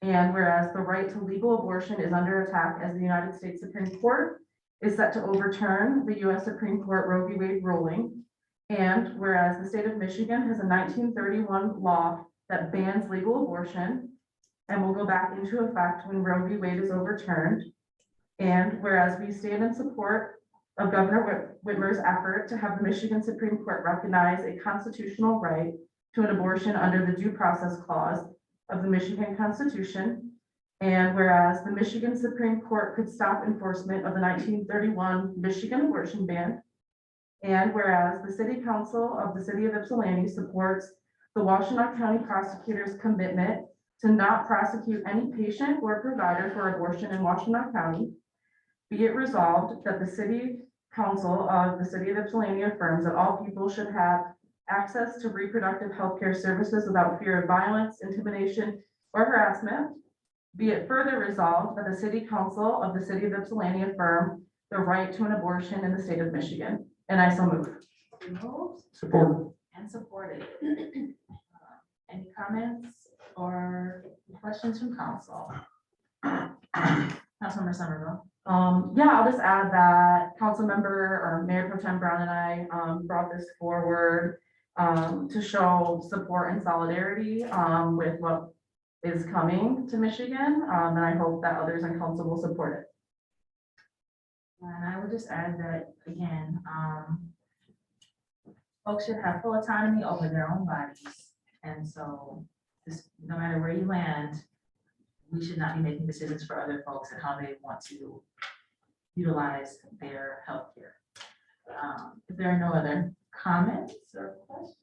And whereas the right to legal abortion is under attack as the United States Supreme Court is set to overturn the U.S. Supreme Court Roe v. Wade ruling. And whereas the state of Michigan has a 1931 law that bans legal abortion and will go back into effect when Roe v. Wade is overturned. And whereas we stand in support of Governor Whitmer's effort to have the Michigan Supreme Court recognize a constitutional right to an abortion under the Due Process Clause of the Michigan Constitution. And whereas the Michigan Supreme Court could stop enforcement of the 1931 Michigan abortion ban. And whereas the City Council of the City of Ypsilanti supports the Washtenaw County Prosecutor's commitment to not prosecute any patient or provider for abortion in Washtenaw County, be it resolved that the City Council of the City of Ypsilanti affirms that all people should have access to reproductive health care services without fear of violence, intimidation, or harassment. Be it further resolved that the City Council of the City of Ypsilanti affirm the right to an abortion in the state of Michigan. And I so move. Moved Support. and supported. Any comments or questions from council? Councilmember Somerville. Yeah, I'll just add that Councilmember or Mayor Pro Tem Brown and I brought this forward to show support and solidarity with what is coming to Michigan. And I hope that others in council will support it. And I would just add that, again, folks should have full autonomy over their own bodies. And so just no matter where you land, we should not be making decisions for other folks and how they want to utilize their healthcare. If there are no other comments or questions?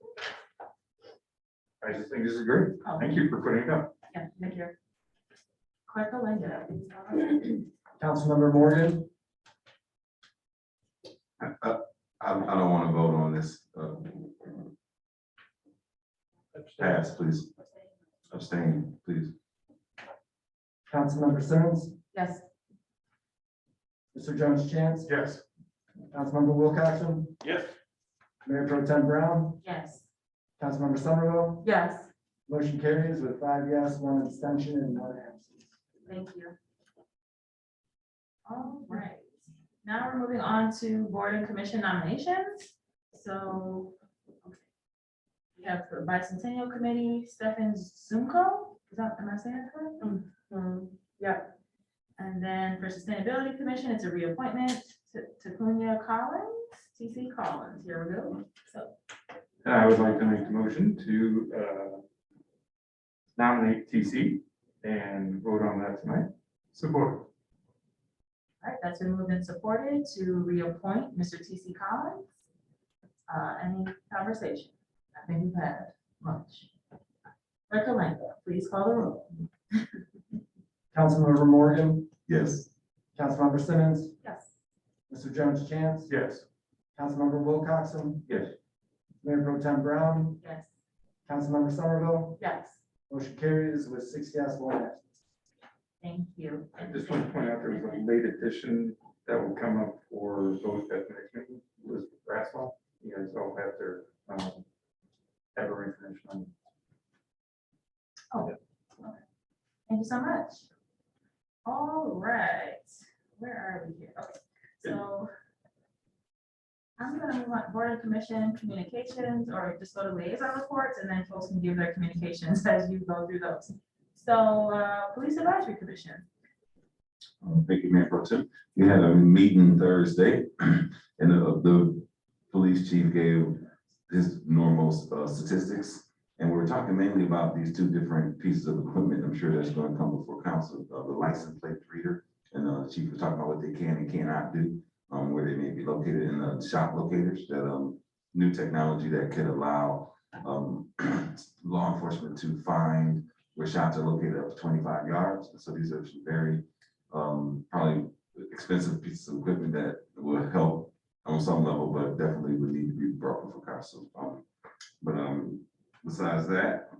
I just think this is great. Thank you for putting it up. Yeah, thank you. Clerk Linda. Councilmember Morgan, I don't want to vote on this. Pass, please. Abstain, please. Councilmember Simmons, Yes. Mr. Jones Chance, Yes. Councilmember Wilcoxen, Yes. Mayor Pro Tem Brown, Yes. Councilmember Somerville. Yes. Motion carries with 5 yes, 1 abstention, and 1 absence. Thank you. All right, now we're moving on to board and commission nominations. So we have the bicentennial committee, Stefan Zumko. Is that, am I saying that correct? Yeah. And then for sustainability commission, it's a reappointment to Cunha Collins. TC Collins, here we go. So, I would like to make the motion to nominate TC and vote on that tonight. Support. all right, that's been moved and supported to reappoint Mr. TC Collins. Any conversation? I think we've had much. Dr. Langford, please call the roll. Councilmember Morgan, Yes. Councilmember Simmons, Yes. Mr. Jones Chance, Yes. Councilmember Wilcoxen, Yes. Mayor Pro Tem Brown, Yes. Councilmember Somerville. Yes. Motion carries with 6 yes, 1 absence. Thank you. I just want to point out there was a late addition that will come up for both at the next meeting, Elizabeth Braswell. You guys all have their, have her information on. Oh, thank you so much. All right, where are we here? Okay, so I'm gonna move on, board and commission communications, or just go to liaison reports, and then folks can give their communications as you go through those. So, police advisory commission. Thank you, Mayor Pro Tem. We had a meeting Thursday and the police chief gave his normal statistics. And we were talking mainly about these two different pieces of equipment. I'm sure that's going to come before council, the license plate reader. And the chief was talking about what they can and cannot do, where they may be located in the shop locators, that new technology that could allow law enforcement to find where shots are located up to 25 yards. So these are some very probably expensive pieces of equipment that will help on some level, but definitely would need to be brought before council. Besides that,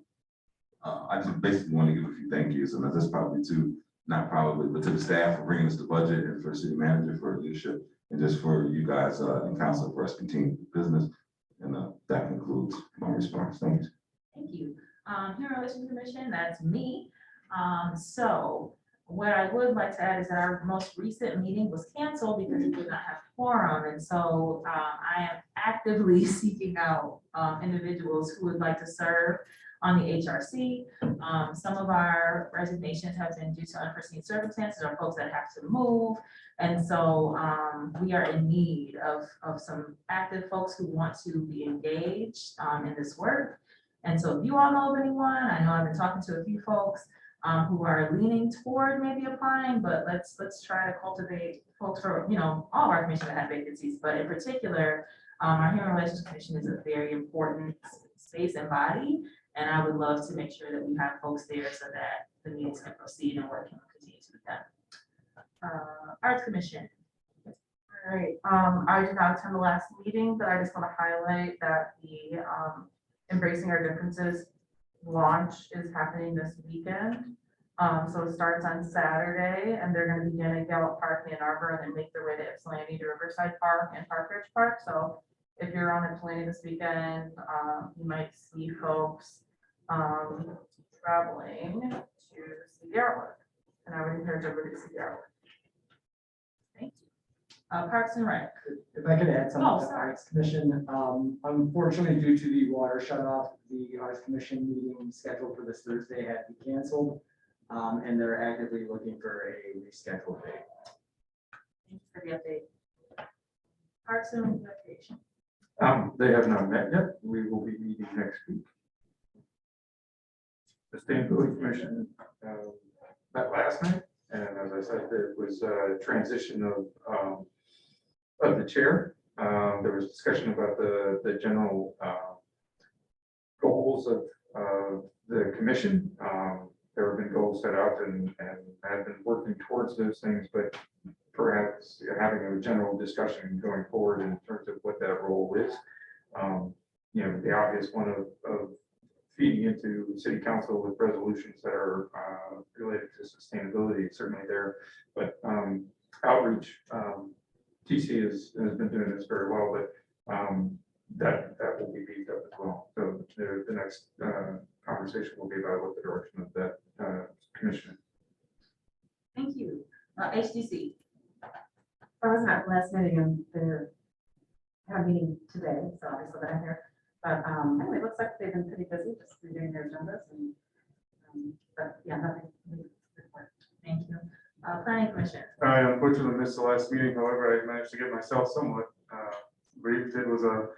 I just basically want to give a few thank yous, and that's probably to, not probably, but to the staff for bringing us the budget, and for city manager for leadership, and just for you guys in council for us continuing business. And that concludes my response. Thank you. Thank you. Human Relations Commission, that's me. So what I would like to add is that our most recent meeting was canceled because we did not have quorum. And so I am actively seeking out individuals who would like to serve on the HRC. Some of our resignations have been due to unforeseen circumstances or folks that have to move. And so we are in need of some active folks who want to be engaged in this work. And so if you all know of anyone, I know I've been talking to a few folks who are leaning toward maybe applying, but let's try to cultivate folks for, all of our commissions that have vacancies, but in particular, our Human Relations Commission is a very important space and body, and I would love to make sure that we have folks there so that the meetings can proceed and work can continue to be done. Arts Commission. All right, I did not attend the last meeting, but I just want to highlight that the Embracing Our Differences launch is happening this weekend. So it starts on Saturday, and they're going to begin at Gallup Park in Ann Arbor and then make their way to Ypsilanti to Riverside Park and Park Ridge Park. So if you're on Ypsilanti this weekend, you might see folks traveling to see the artwork, and I would encourage everybody to see the artwork. Thank you. Parks and Rec. If I could add something Oh, to the sorry. Arts Commission, unfortunately, due to the water shut off, the Arts Commission meeting scheduled for this Thursday had to be canceled. And they're actively looking for a rescheduled date. Thank you for the update. Parks and Recreation. They have not met yet. We will be meeting next week. The Sustainability Commission met last night, and as I said, there was a transition of the chair. There was discussion about the general goals of the commission. There have been goals set out, and I've been working towards those things, but perhaps having a general discussion going forward in terms of what that role is. The obvious one of feeding into city council with resolutions that are related to sustainability is certainly there, but outreach, TC has been doing this very well, but that will be beefed up as well. So the next conversation will be about what the direction of that commission. Thank you. HDC. I wasn't at the last meeting, and they're having a meeting today, so obviously that I'm here. But anyway, it looks like they've been pretty busy just redoing their agendas, and but yeah, nothing. Thank you. Planning Commission. I unfortunately missed the last meeting. However, I managed to get myself somewhat brief. It was a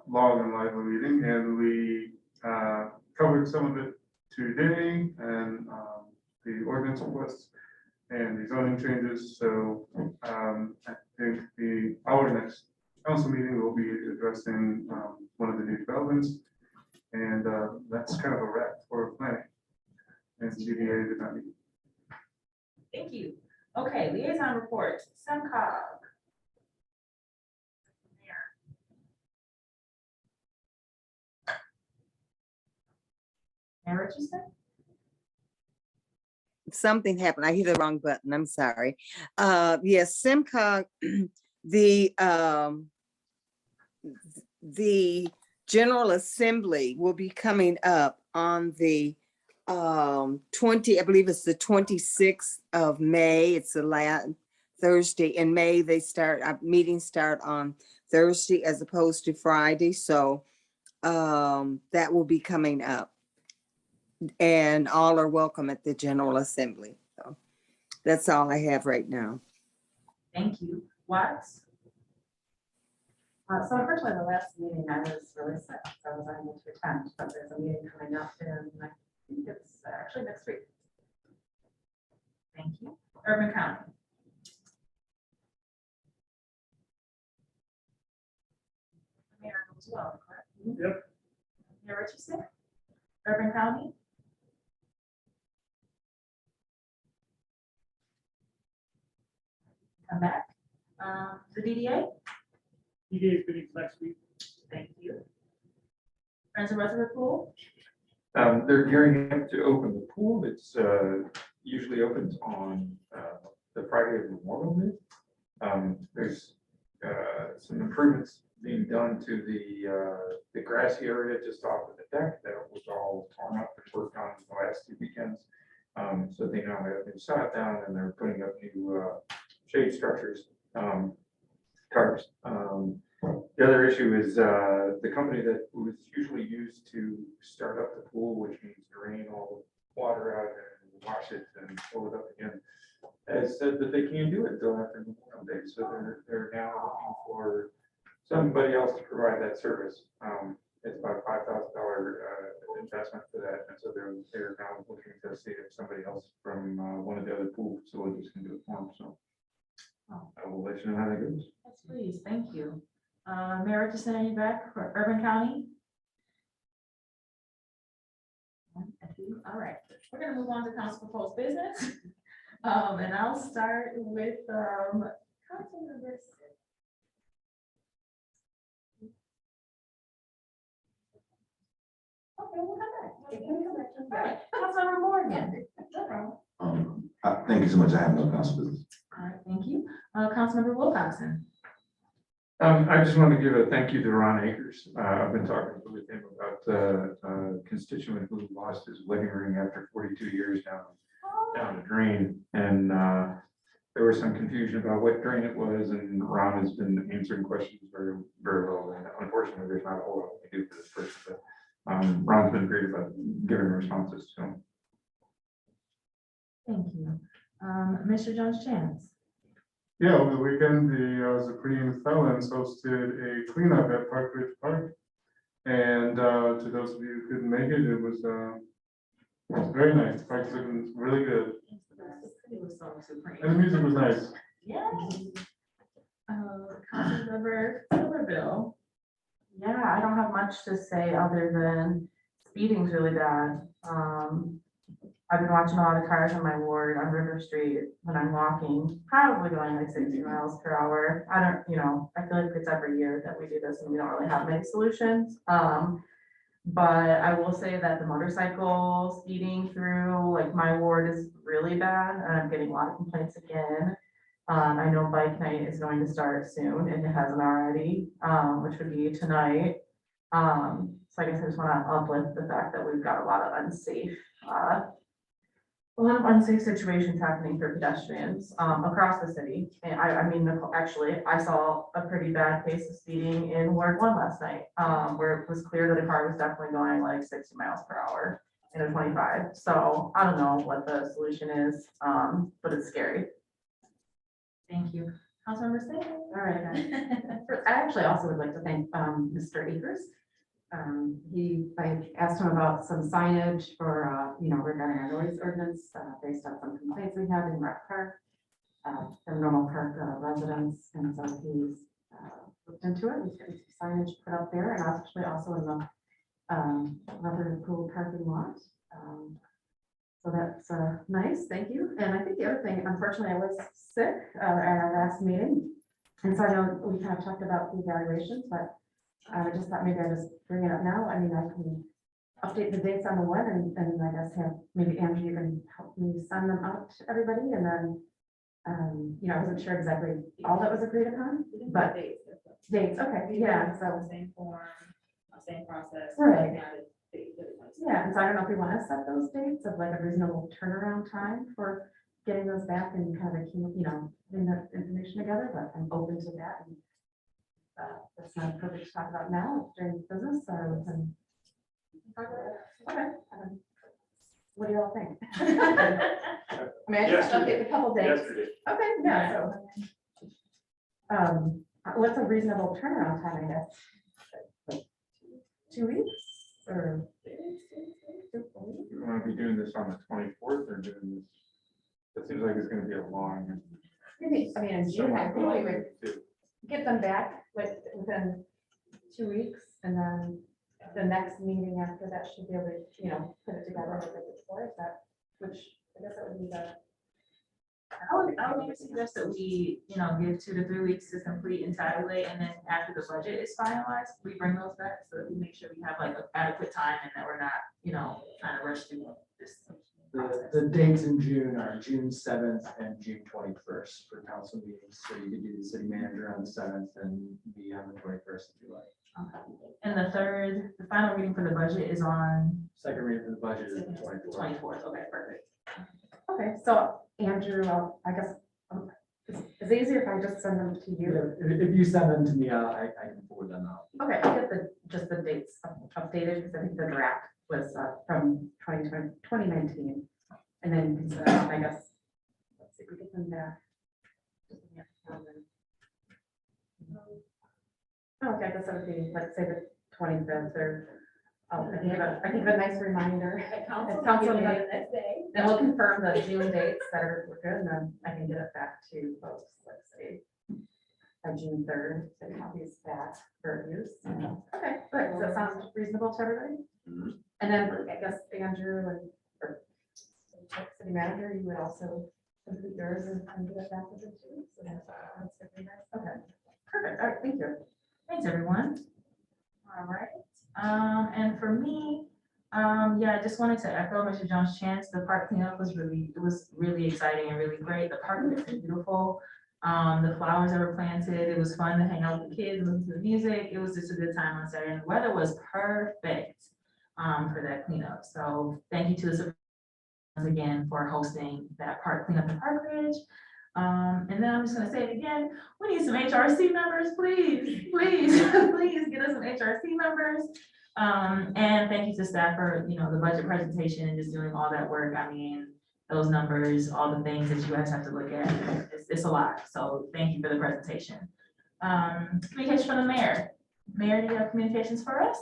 long and lively meeting, and we covered some of it today, and the ordinance requests and the zoning changes. So I think our next council meeting will be addressing one of the new developments, and that's kind of a wrap for planning. And CDA did not meet. Thank you. Okay, liaison reports, SEMCOG. Mayor Richardson? Something happened. I hit the wrong button. I'm sorry. Yes, SIMCOG, the General Assembly will be coming up on the 20, I believe it's the 26th of May. It's the last Thursday in May. They start, meetings start on Thursday as opposed to Friday. So that will be coming up. And all are welcome at the General Assembly. So that's all I have right now. Thank you. Watts? So unfortunately, the last meeting I was really sick, so I was unable to attend, but there's a meeting coming up and I think it's actually next week. Thank you. Urban County? Mayor as well, correct? Yep. Mayor Richardson? Urban County? Come back. The DDA? EDA meeting next week. Thank you. Friends of Reservoir Pool? They're gearing up to open the pool. It's usually opens on the Friday of Memorial Day. There's some improvements being done to the grassy area just off of the deck that was all torn up and worked on the last 2 weekends. So they now have new sod down and they're putting up new shade structures, tarps. The other issue is the company that was usually used to start up the pool, which means drain all the water out and wash it and fill it up again, has said that they can't do it until after Memorial Day. So they're now looking for somebody else to provide that service. It's about $5,000 investment for that, and so they're now looking to see if somebody else from one of the other pool facilities can do it for them. So I will let you know how that goes. Yes, please. Thank you. Mayor Richardson, are you back for Urban County? All right, we're gonna move on to council proposed business. And I'll start with Councilmember. Okay, we'll come back. All right, Councilmember Morgan. No problem. Thank you so much. I have no council business. All right, thank you. Councilmember Wilcoxon. I just want to give a thank you to Ron Akers. I've been talking with him about a constituent who lost his wedding ring after 42 years down the drain. And there was some confusion about what drain it was, and Ron has been answering questions very, very well. And unfortunately, there's not a whole lot we can do for this person, but Ron's been great about giving responses. So Thank you. Mr. Jones-Chance. Yeah, over the weekend, the Supreme Felons hosted a cleanup at Park Ridge Park. And to those of you who couldn't make it, it was very nice. The park's looking really good. And the music was nice. Yeah. Councilmember Silverbill. Yeah, I don't have much to say other than speeding's really bad. I've been watching a lot of cars on my ward on River Street when I'm walking, probably going like 60 miles per hour. I feel like it's every year that we do this and we don't really have many solutions. But I will say that the motorcycle speeding through like my ward is really bad and I'm getting a lot of complaints again. I know bike night is going to start soon and it hasn't already, which would be tonight. So I guess I just want to uplift the fact that we've got a lot of unsafe situations happening for pedestrians across the city. And I mean, actually, I saw a pretty bad case of speeding in Ward 1 last night, where it was clear that a car was definitely going like 60 miles per hour in a 25. So I don't know what the solution is, but it's scary. Thank you. Councilmember Stan? All right. I actually also would like to thank Mr. Akers. I asked him about some signage for, regarding our noise ordinance, based on some complaints we had in Rec Park, from Normal Park residents, and so he's looked into it. He's getting some signage put out there, and actually also in the rubber pool parking lot. So that's nice, thank you. And I think the other thing, unfortunately, I was sick at our last meeting. And so I know we kind of talked about the evaluations, but I just thought maybe I'd just bring it up now. I mean, I can update the dates on the web and I guess have maybe Andrew, you can help me send them out to everybody. And then, I wasn't sure exactly all that was agreed upon, but dates, okay, yeah, so. Same form, same process. Right. Yeah, and so I don't know if we want to set those dates of like a reasonable turnaround time for getting those back and kind of, getting that information together, but I'm open to that. And that's not perfect to talk about now during business, so we can. Okay. What do you all think? I mean, I just update a couple days. Yesterday. Okay, yeah, so. What's a reasonable turnaround time, I guess? 2 weeks or? You want to be doing this on the 24th or doing this? It seems like it's going to be a long. Maybe, I mean, in June, I think we would get them back like within 2 weeks, and then the next meeting after that should be able to, put it together like before, is that, which I guess that would be the. I would maybe suggest that we, give 2 to 3 weeks to complete and tabulate, and then after the budget is finalized, we bring those back so that we make sure we have like adequate time and that we're not, trying to rush through this. The dates in June are June 7th and June 21st for council meetings. So you could do the city manager on the 7th and be on the 21st if you like. Okay. And the final reading for the budget is on Second reading for the budget is the 24th. 24th. Okay, perfect. Okay, so Andrew, I guess, it's easier if I just send them to you. If you send them to me, I can forward them out. Okay, I'll get just the dates updated, because I think the draft was from 2019. And then you can send out, I guess, let's see if we get them back. Okay, I guess that would be, let's say the 25th or, I think a nice reminder. At council meeting. Then we'll confirm the June dates that are good, and then I can get it back to folks, let's say, by June 3rd, so copies back for use. Okay, good. Does that sound reasonable to everybody? And then I guess Andrew or city manager, you would also complete yours and get it back to them too. So that's good for you guys. Okay, perfect. All right, thank you. Thanks, everyone. All right. And for me, I just wanted to echo Mr. Jones' chance. The park cleanup was really exciting and really great. The park was beautiful. The flowers that were planted, it was fun to hang out with the kids, listen to the music. It was just a good time on Saturday. And the weather was perfect for that cleanup. So thank you to the supervisors again for hosting that park cleanup in Park Ridge. And then I'm just gonna say it again, we need some HRC members, please, please get us some HRC members. And thank you to staff for, the budget presentation and just doing all that work. I mean, those numbers, all the things that you guys have to look at, it's a lot. So thank you for the presentation. Communication from the mayor. Mayor, do you have communications for us?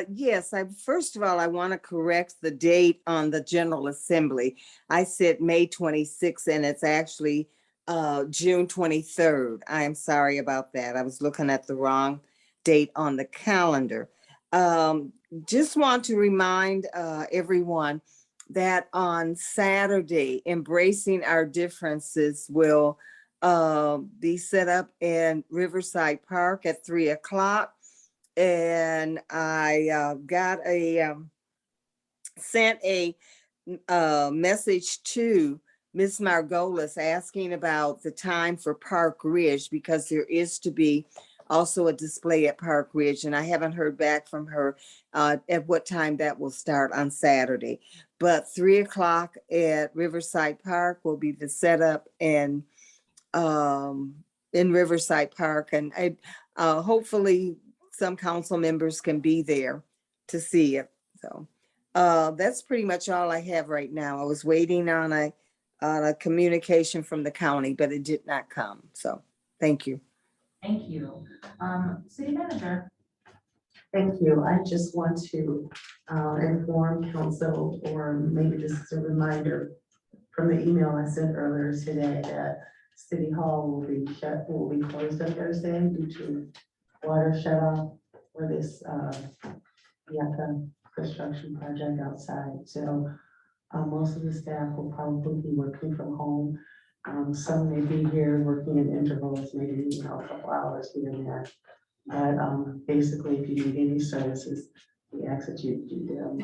Yes, first of all, I want to correct the date on the General Assembly. I said May 26th and it's actually June 23rd. I am sorry about that. I was looking at the wrong date on the calendar. Just want to remind everyone that on Saturday, Embracing Our Differences will be set up in Riverside Park at 3 o'clock. And I sent a message to Ms. Margolis asking about the time for Park Ridge, because there is to be also a display at Park Ridge, and I haven't heard back from her at what time that will start on Saturday. But 3 o'clock at Riverside Park will be the setup in Riverside Park, and hopefully some council members can be there to see it. So that's pretty much all I have right now. I was waiting on a communication from the county, but it did not come. So, thank you. Thank you. City manager. Thank you. I just want to inform council, or maybe this is a reminder from the email I sent earlier today, that City Hall will be closed on Thursday due to water shut off for this Yucca construction project outside. So most of the staff will probably be working from home. Some may be here working in intervals, maybe, a couple hours here and there. But basically, if you need any services, we ask that you do them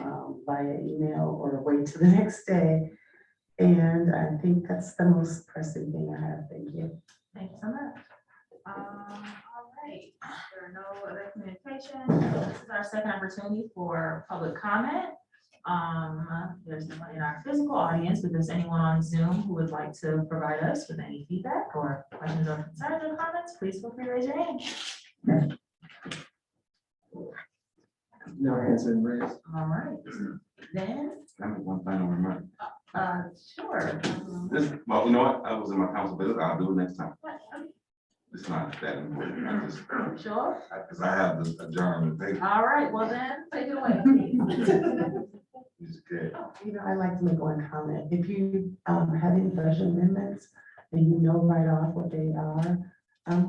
via email or wait till the next day. And I think that's the most pressing thing I have. Thank you. Thank you so much. All right, there are no other communications. This is our second opportunity for public comment. There's no one in our physical audience, but there's anyone on Zoom who would like to provide us with any feedback or questions or concerns or comments, please feel free to raise your hand. No hands been raised. All right, then, I have one final remark. sure. This, well, you know what? I was in my council business. I'll do it next time. It's not that important. I just, Sure. because I have this adjournment. All right, well then, take it away, please. It's good. I'd like to make one comment. If you have any budget amendments and you know right off what they are,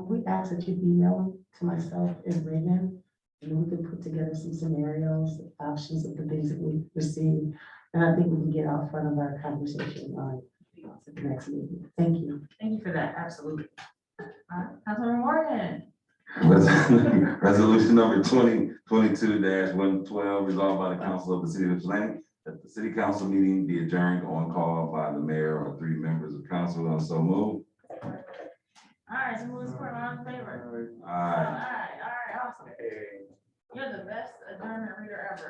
we ask that you email them to myself and Reagan, and we can put together some scenarios, options of the things that we receive. And I think we can get out front of our conversation on the next meeting. Thank you. Thank you for that, absolutely. Councilman Morgan. Resolution number 2022-112, resolved by the Council of the City of Ypsilanti, that the city council meeting be adjourned on call by the mayor or 3 members of council, and so move. All right, so move this court, all in favor? Aye. All right, awesome. You're the best adjournment reader ever.